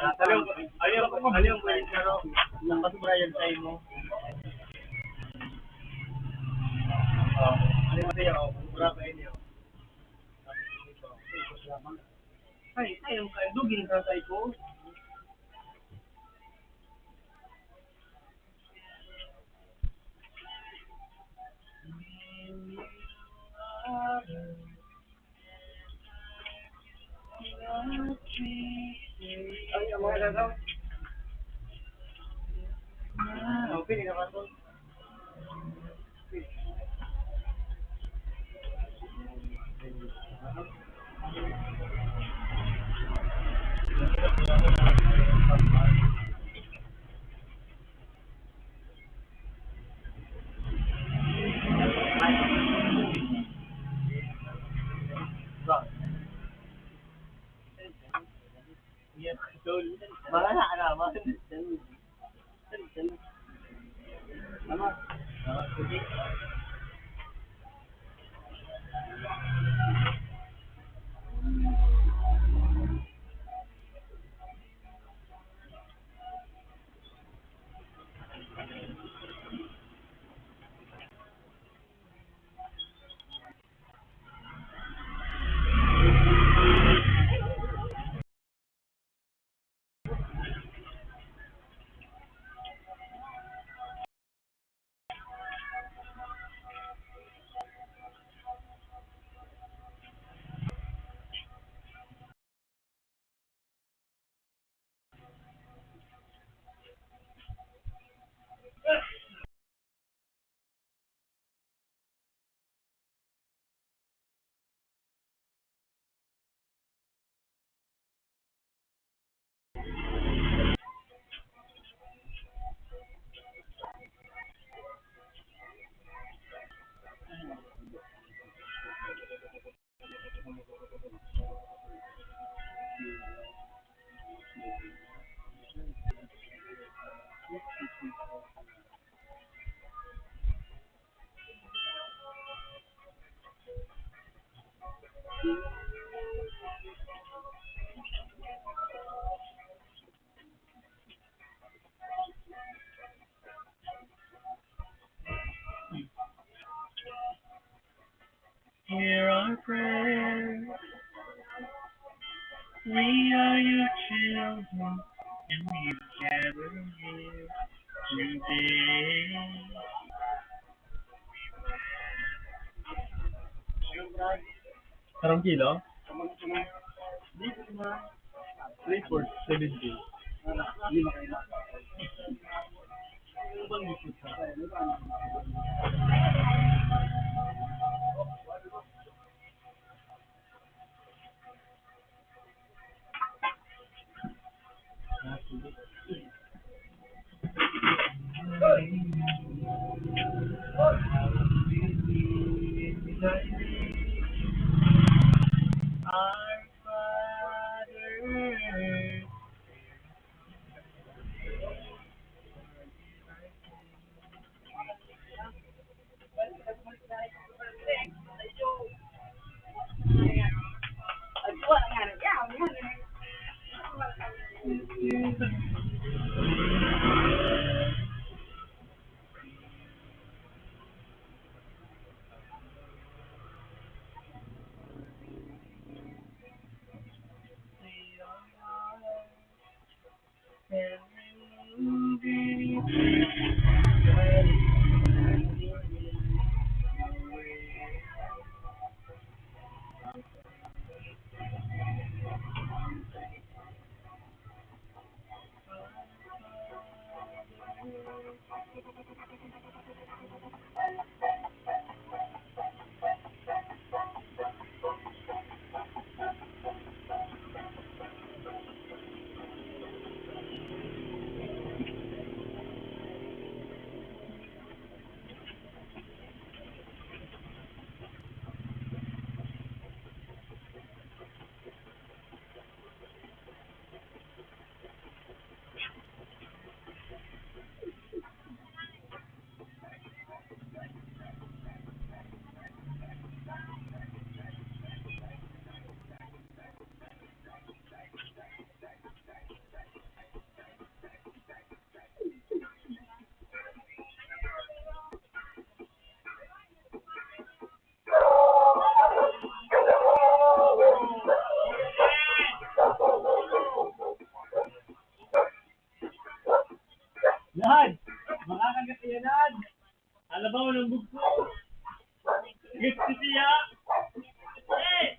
Ayaw ko yung pero nakasubra yung time mo. Ano ba tayo? Mura pa yun yun. Ay, ayaw ka. Dugin ka tayo ko. Ay, ang mga lagaw. Okay, hindi naman to. Baka na alaman. Tama. Sige. Hear our prayers. We are your children, and we've gathered here today. Karang kilo? 3/4, 70. Our Father. Nad! Makakagat yan, Nad! Alabaw ng bugso! Gusto siya! Eh!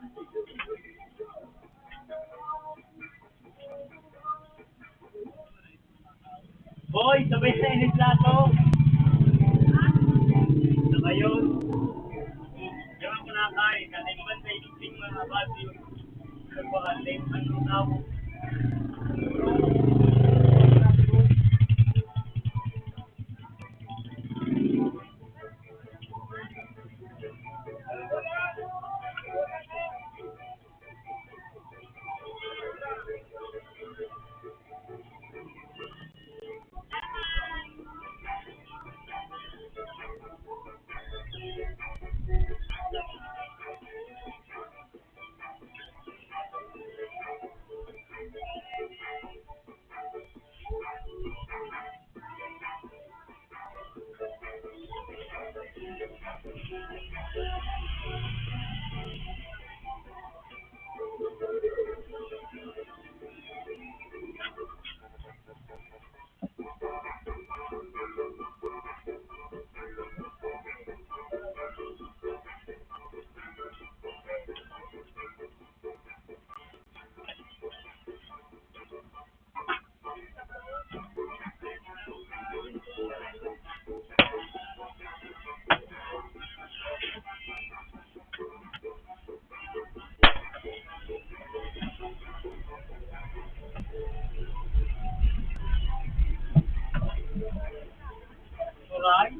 Boy, sabay sa init plato. Saka yun. Diyan ako nakakain. Kasi naman sa inising mga bati. Nagpakaling. Ano tao? Suray?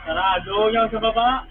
Sarado yung sa baba.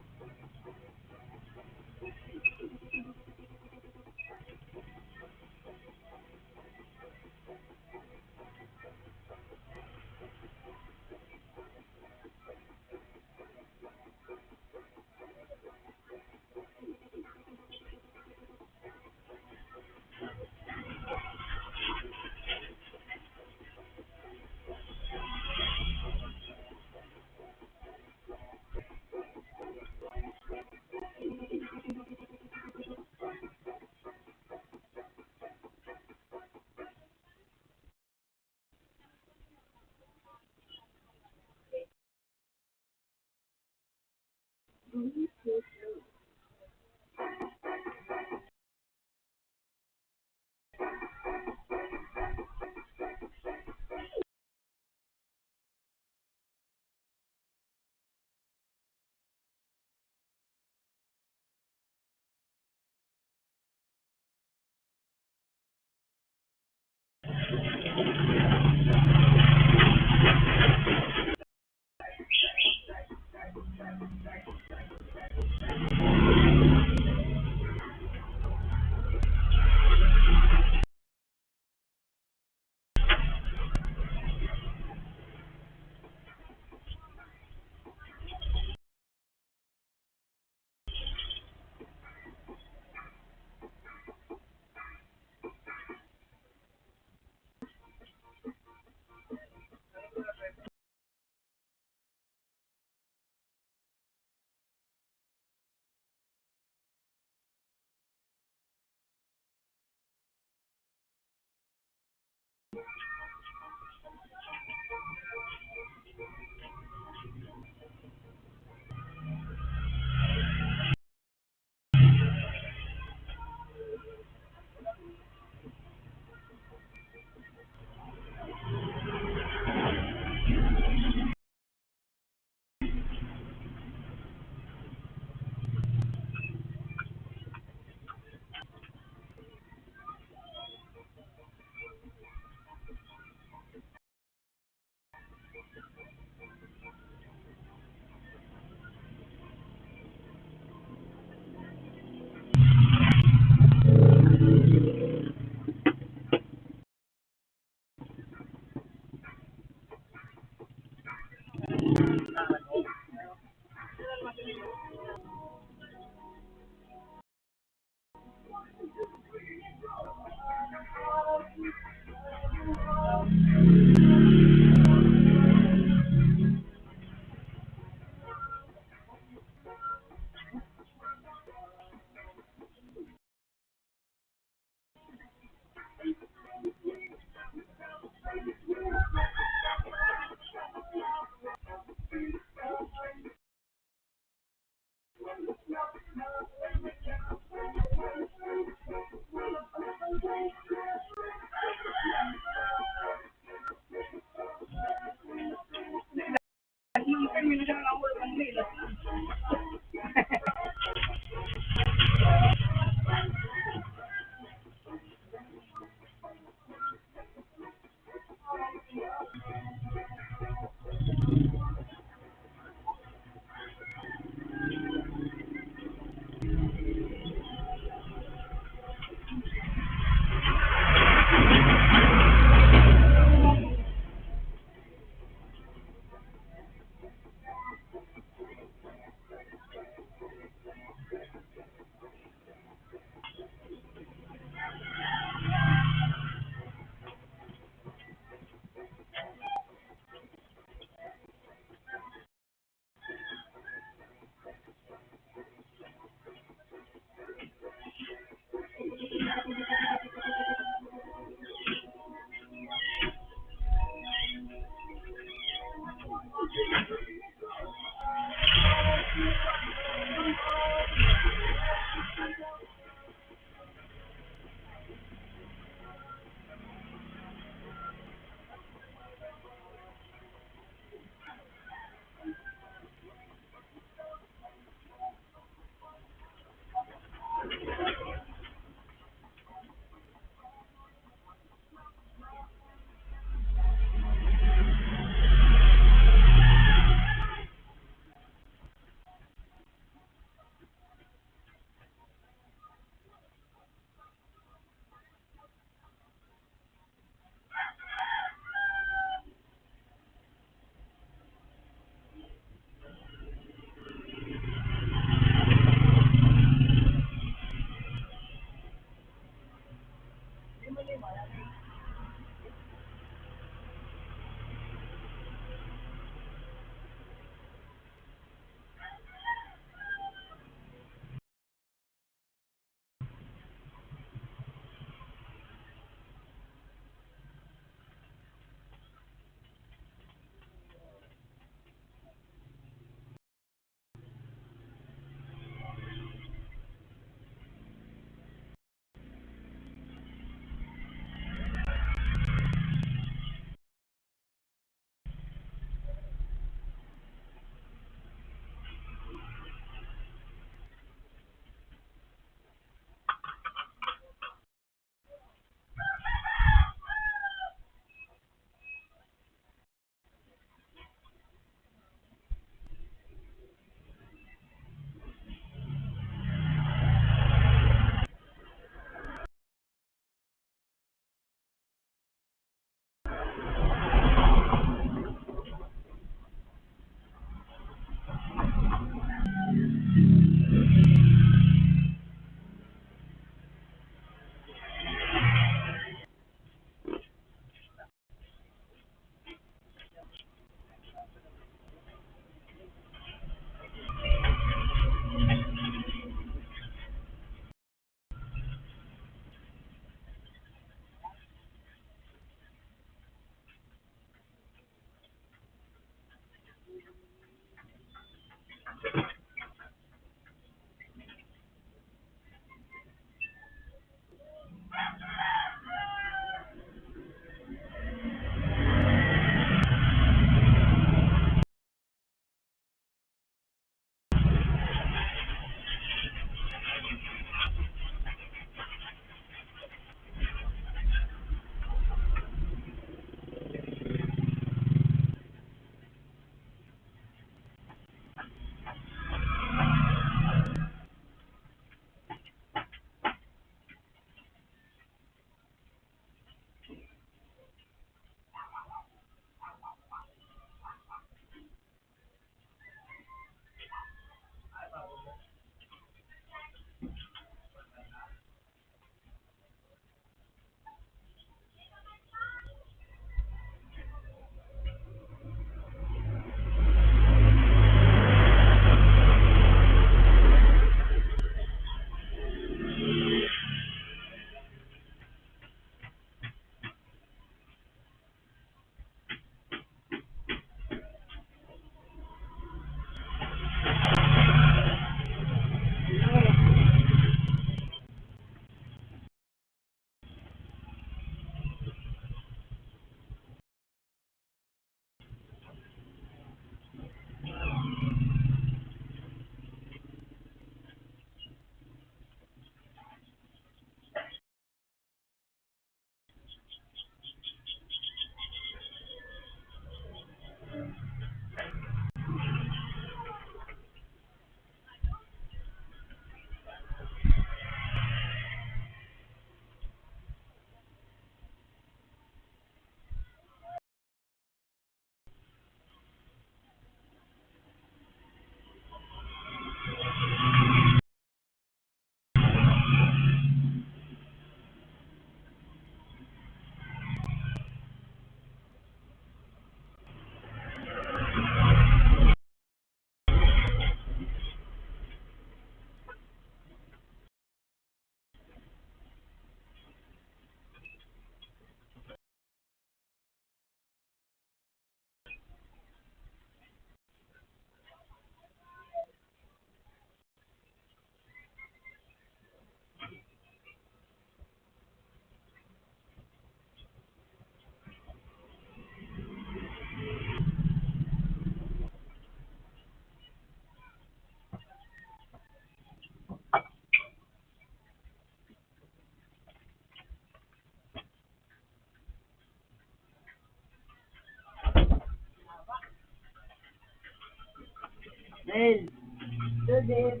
Judith.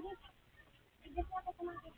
tumagis. Bigas na ako tumagis.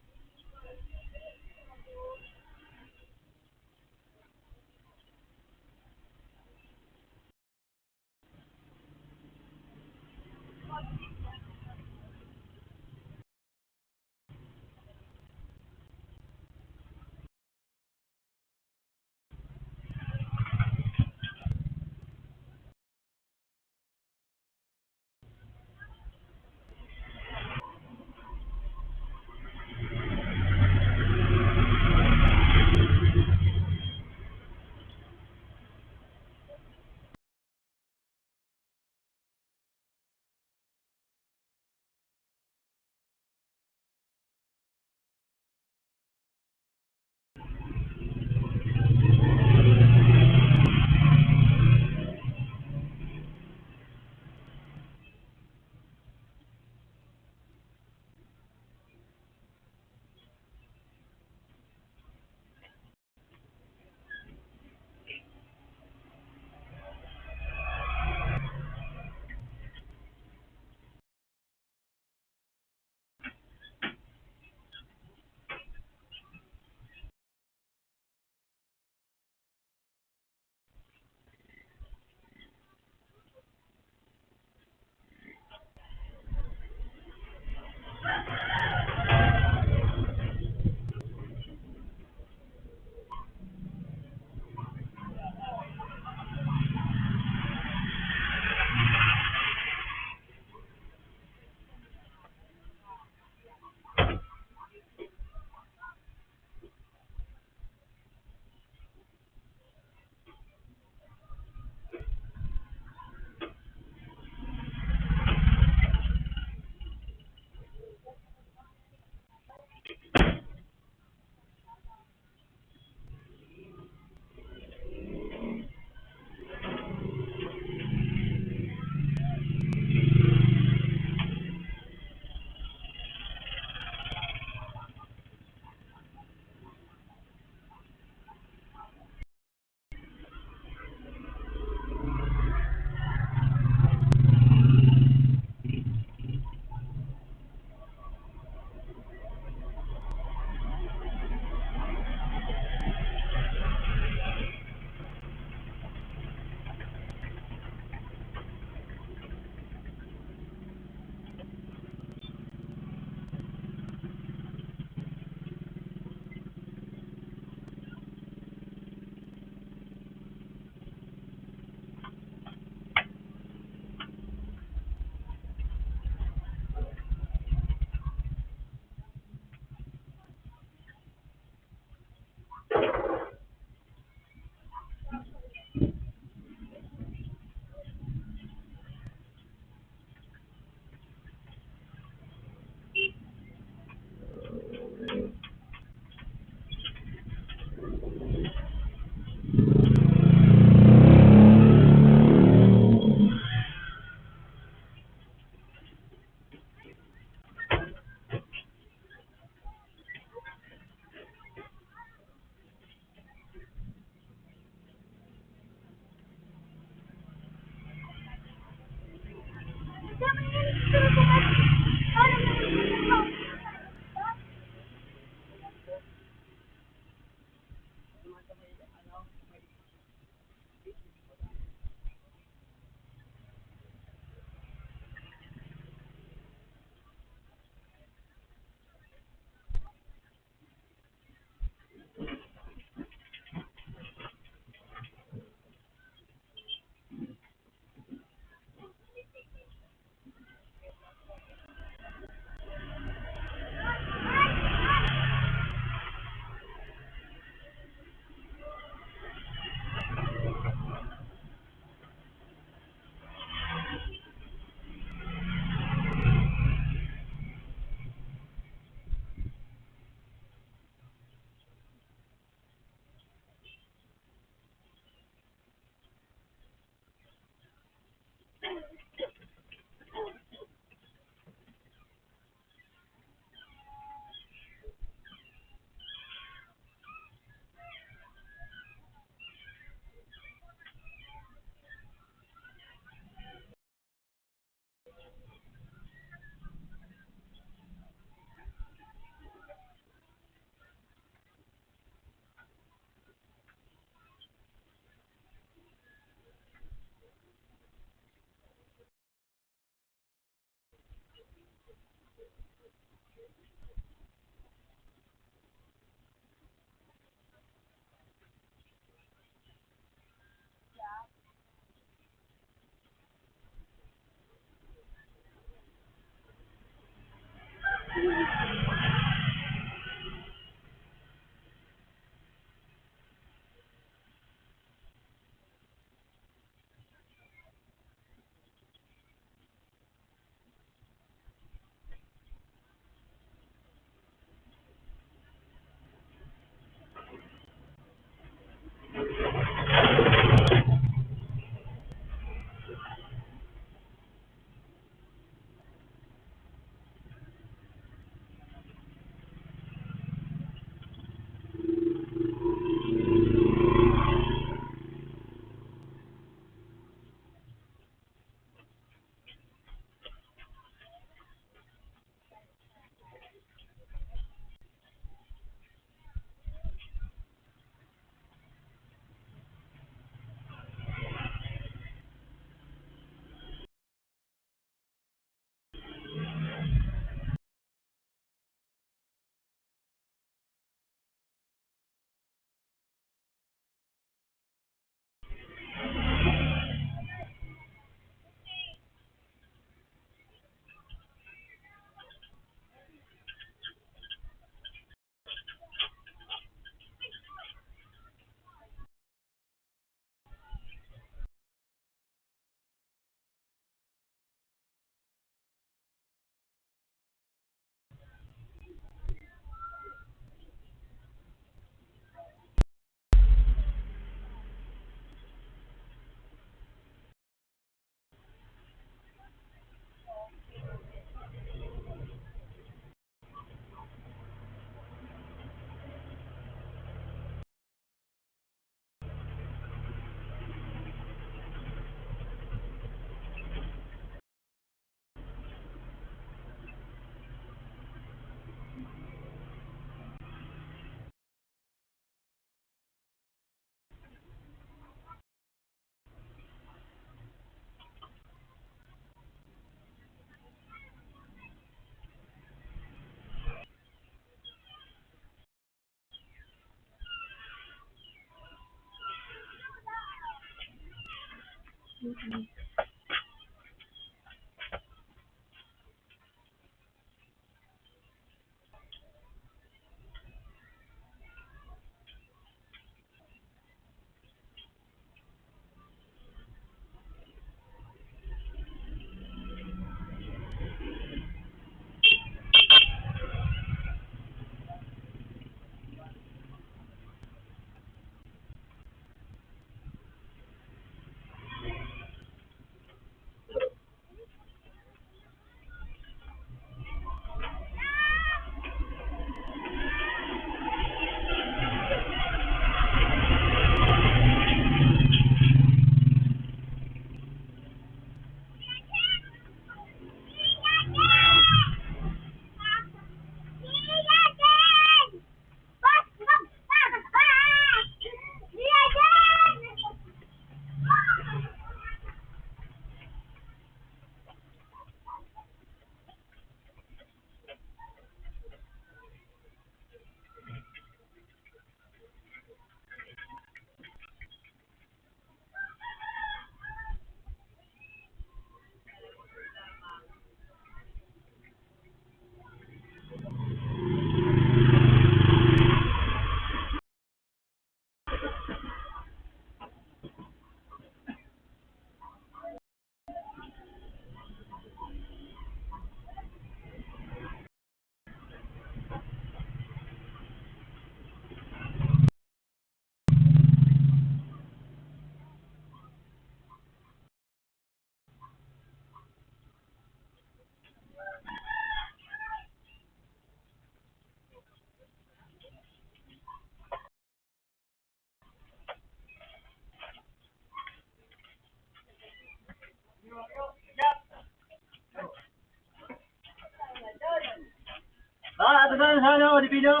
Ah, ito na sa ano, di video.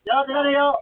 Yo, tira na yo.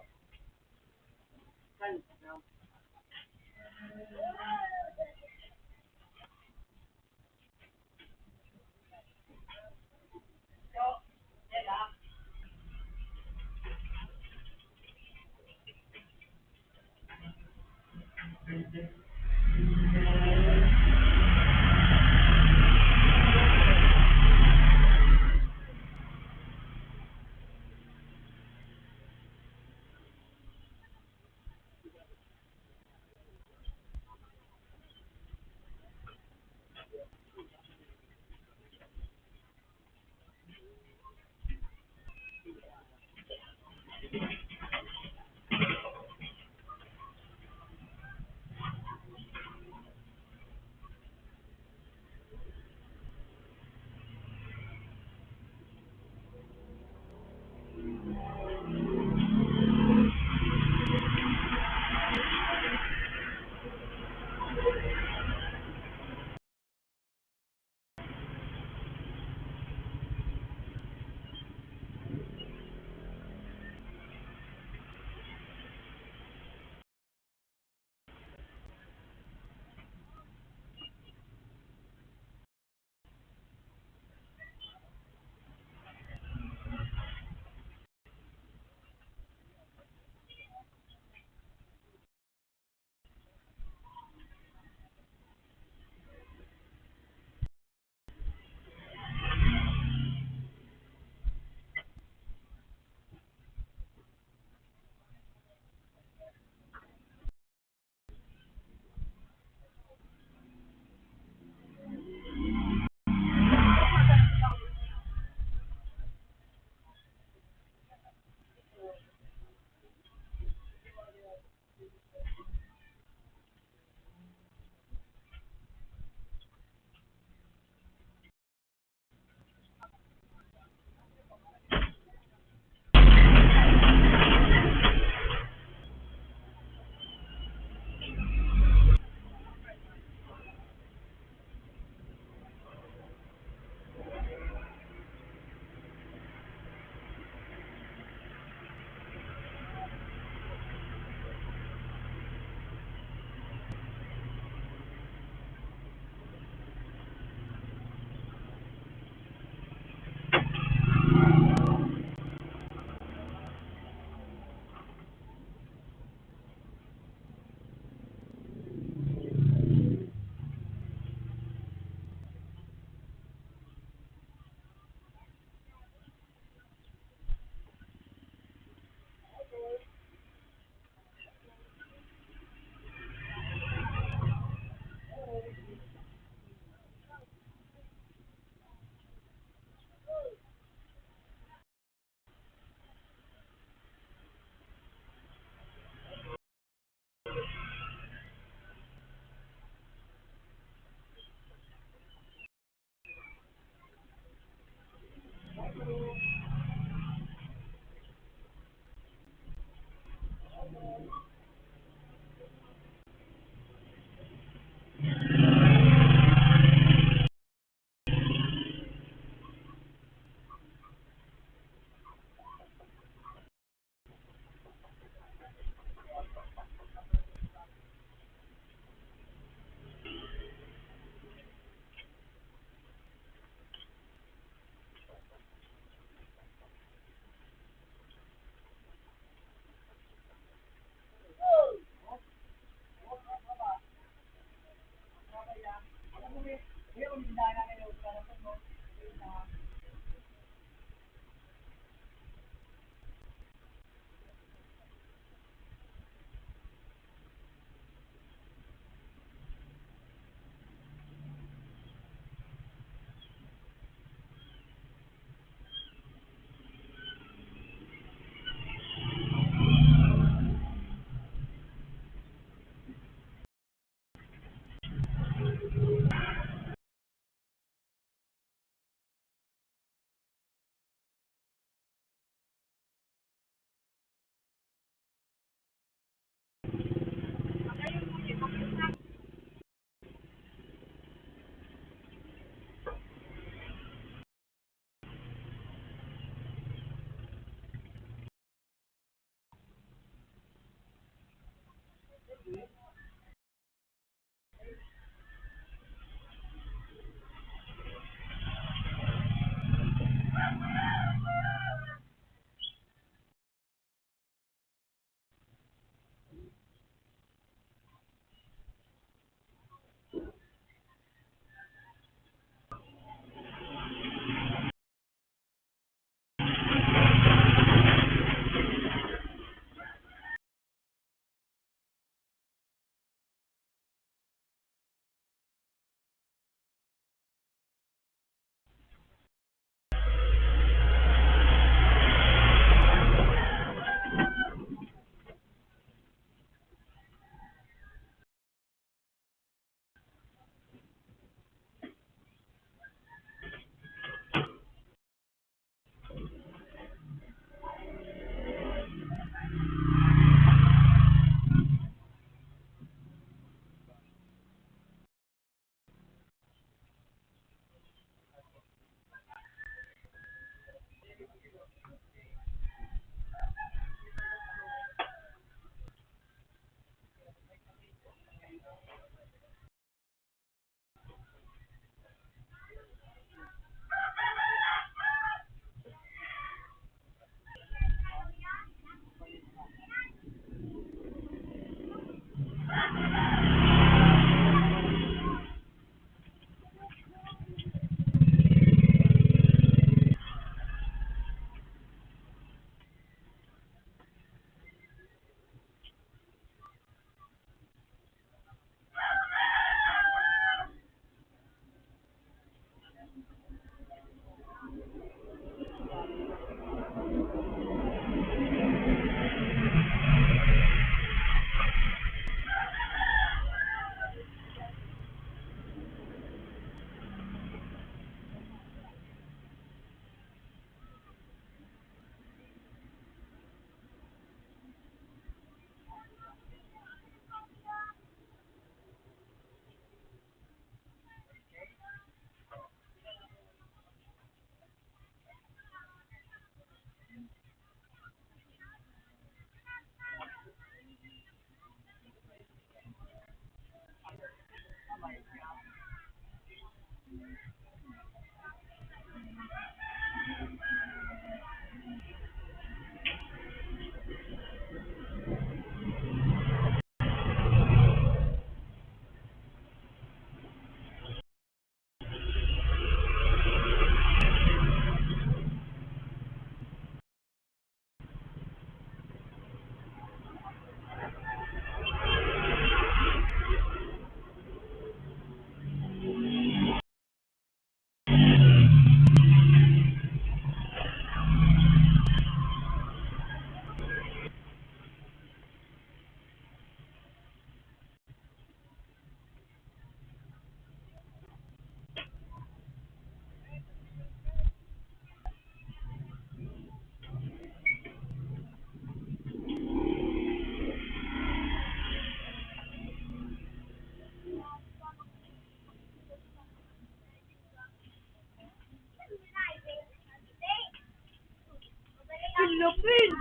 Lupin!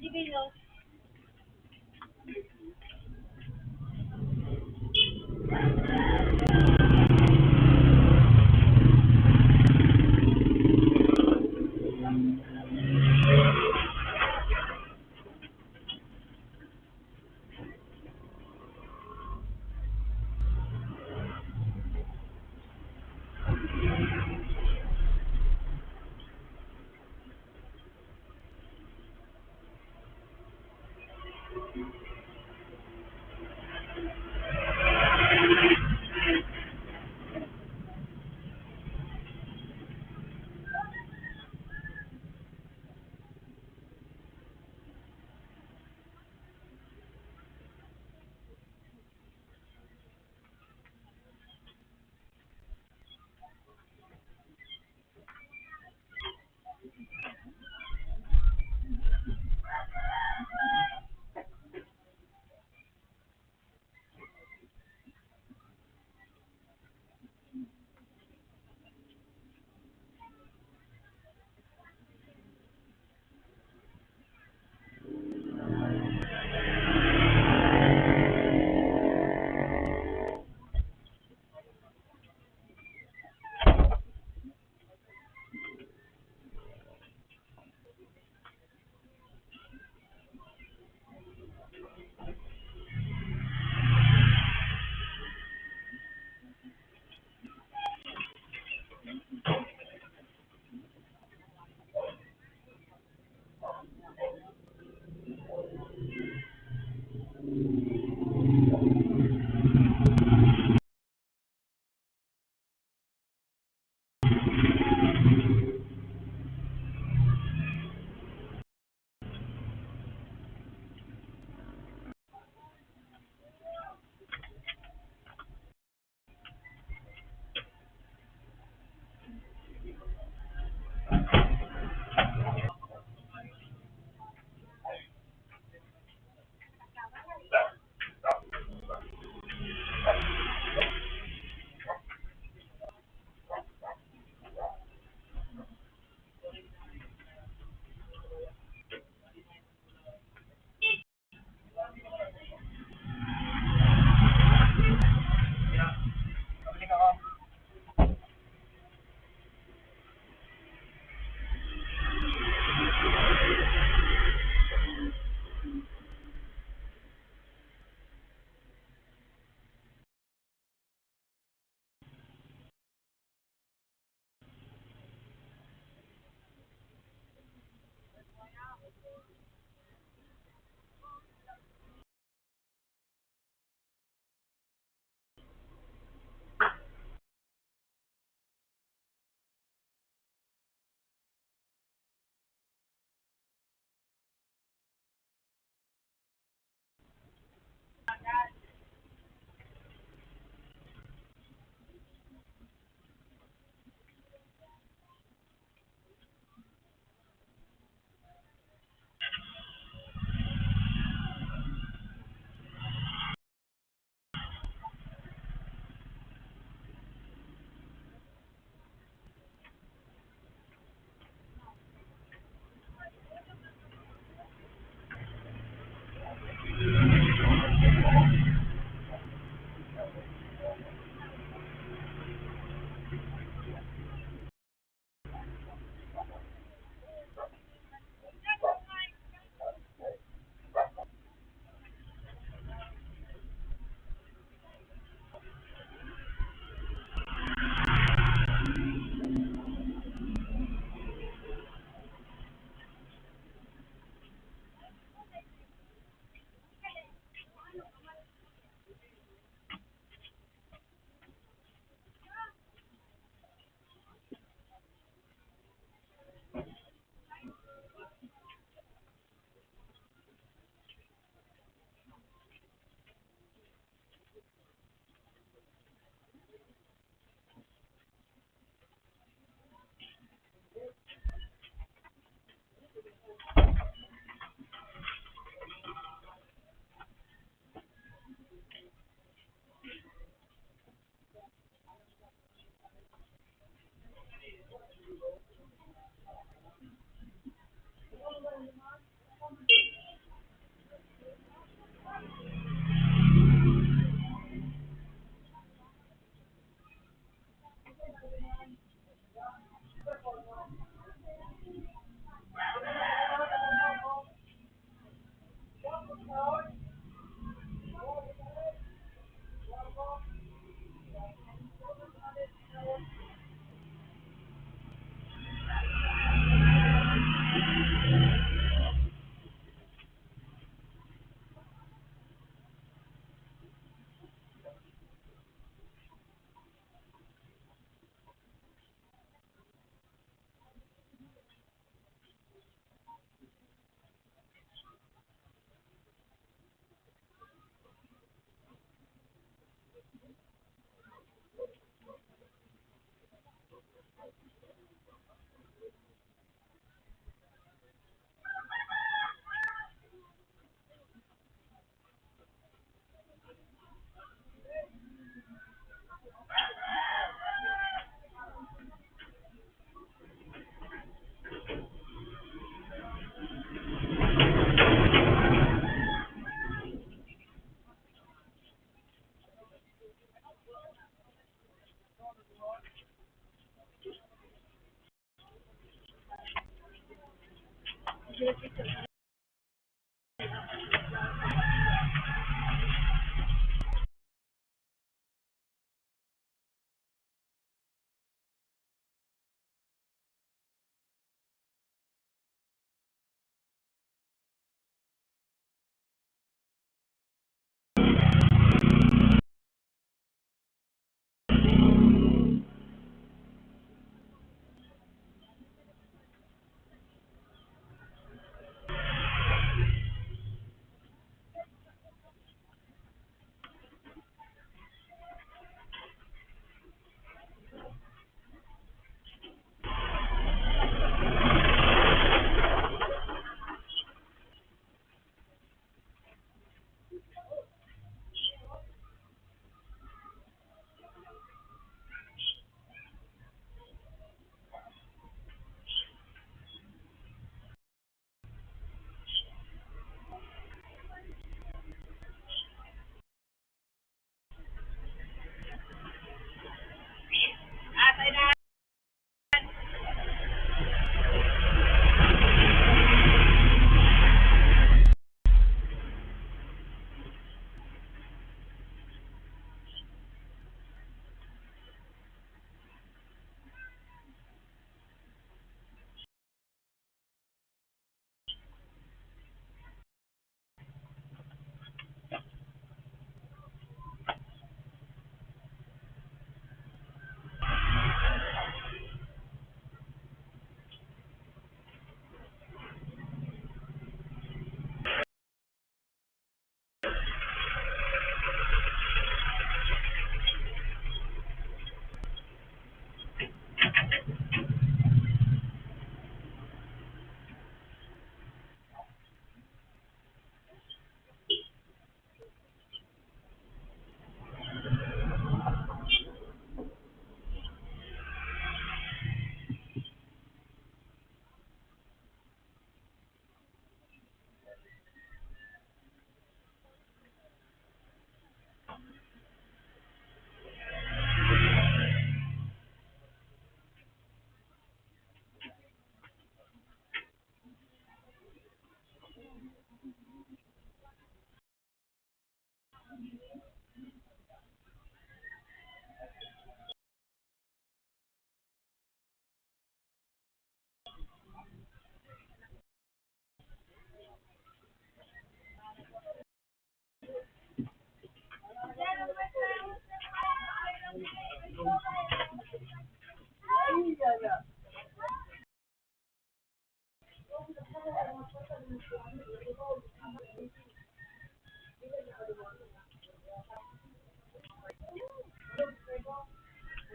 Sibilos.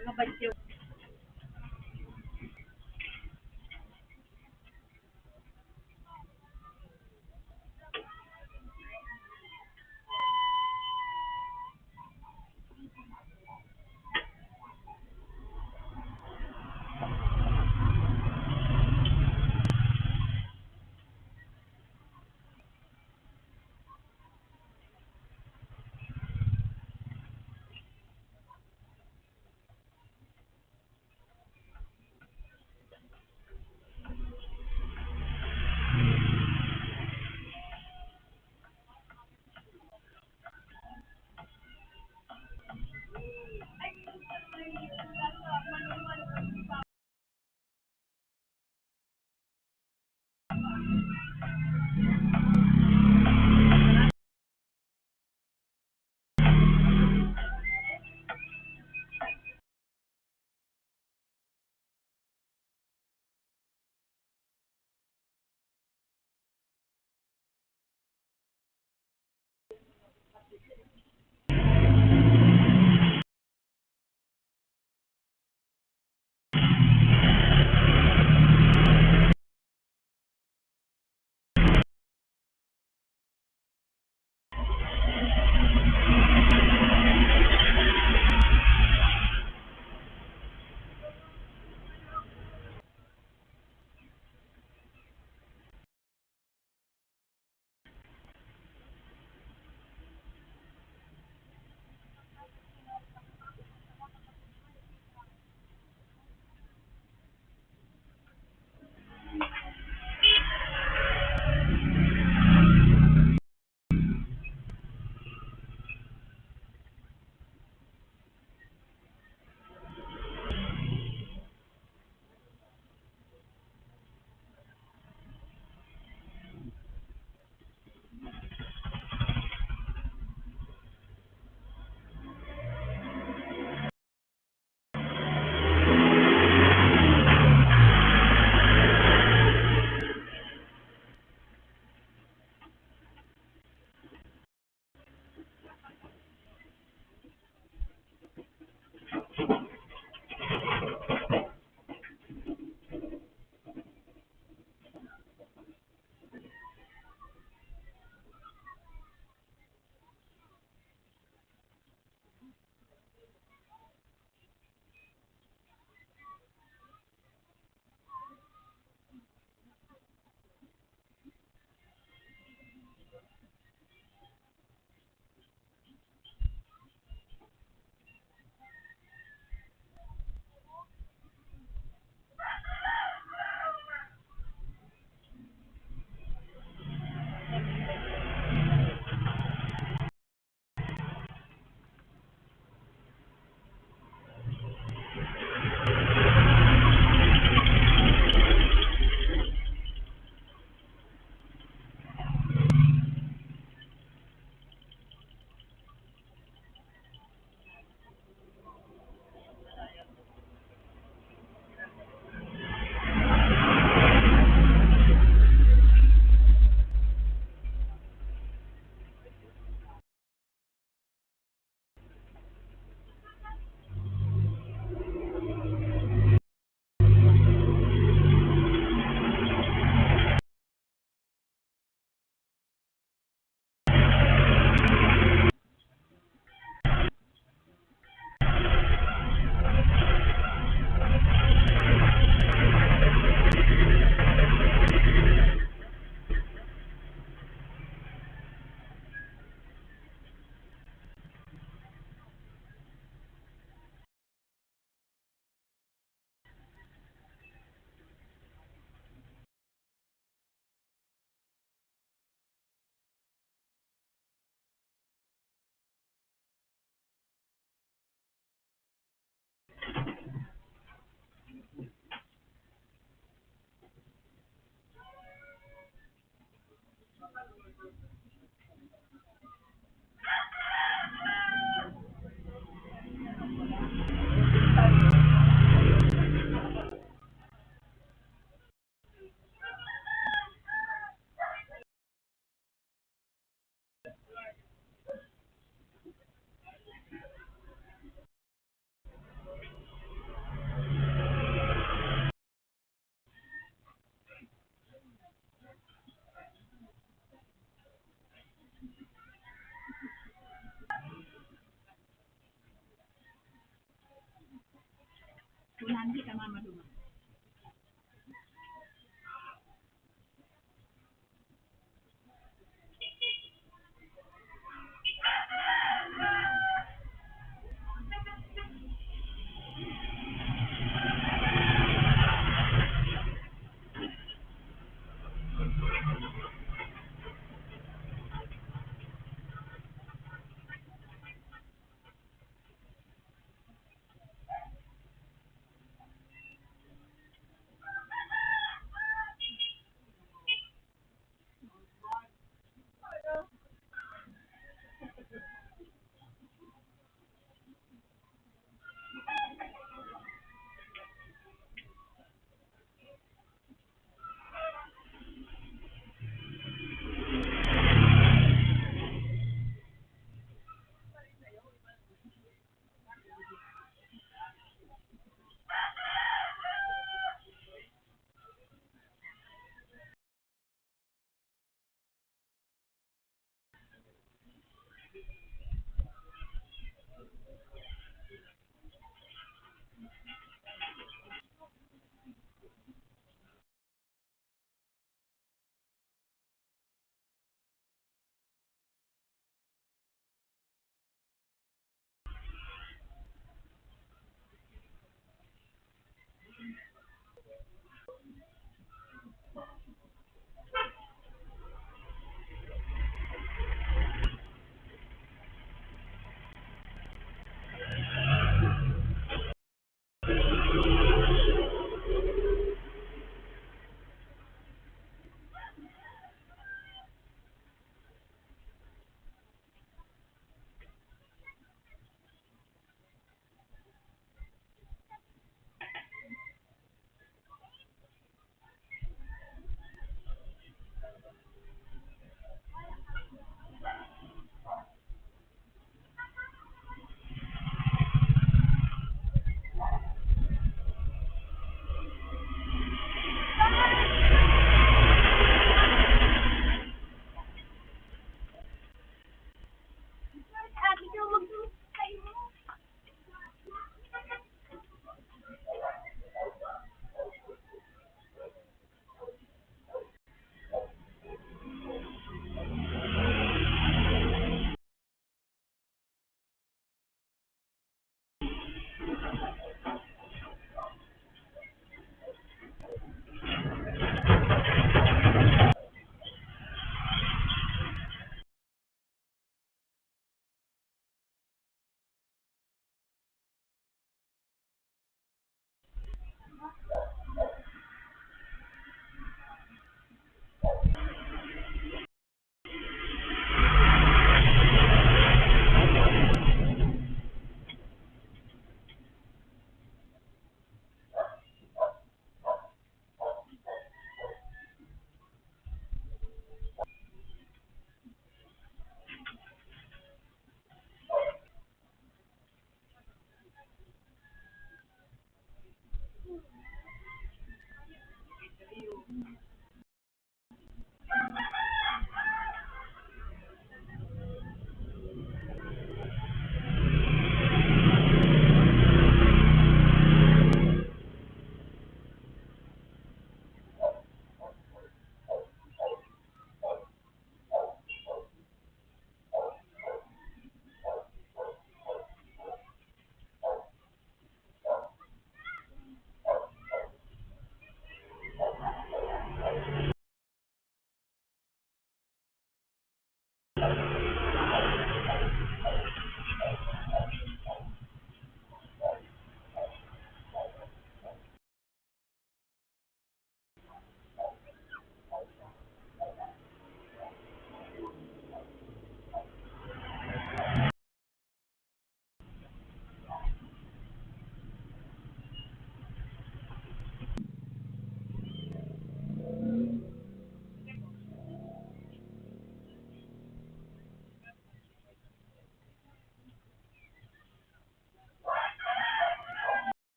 Mga badyo.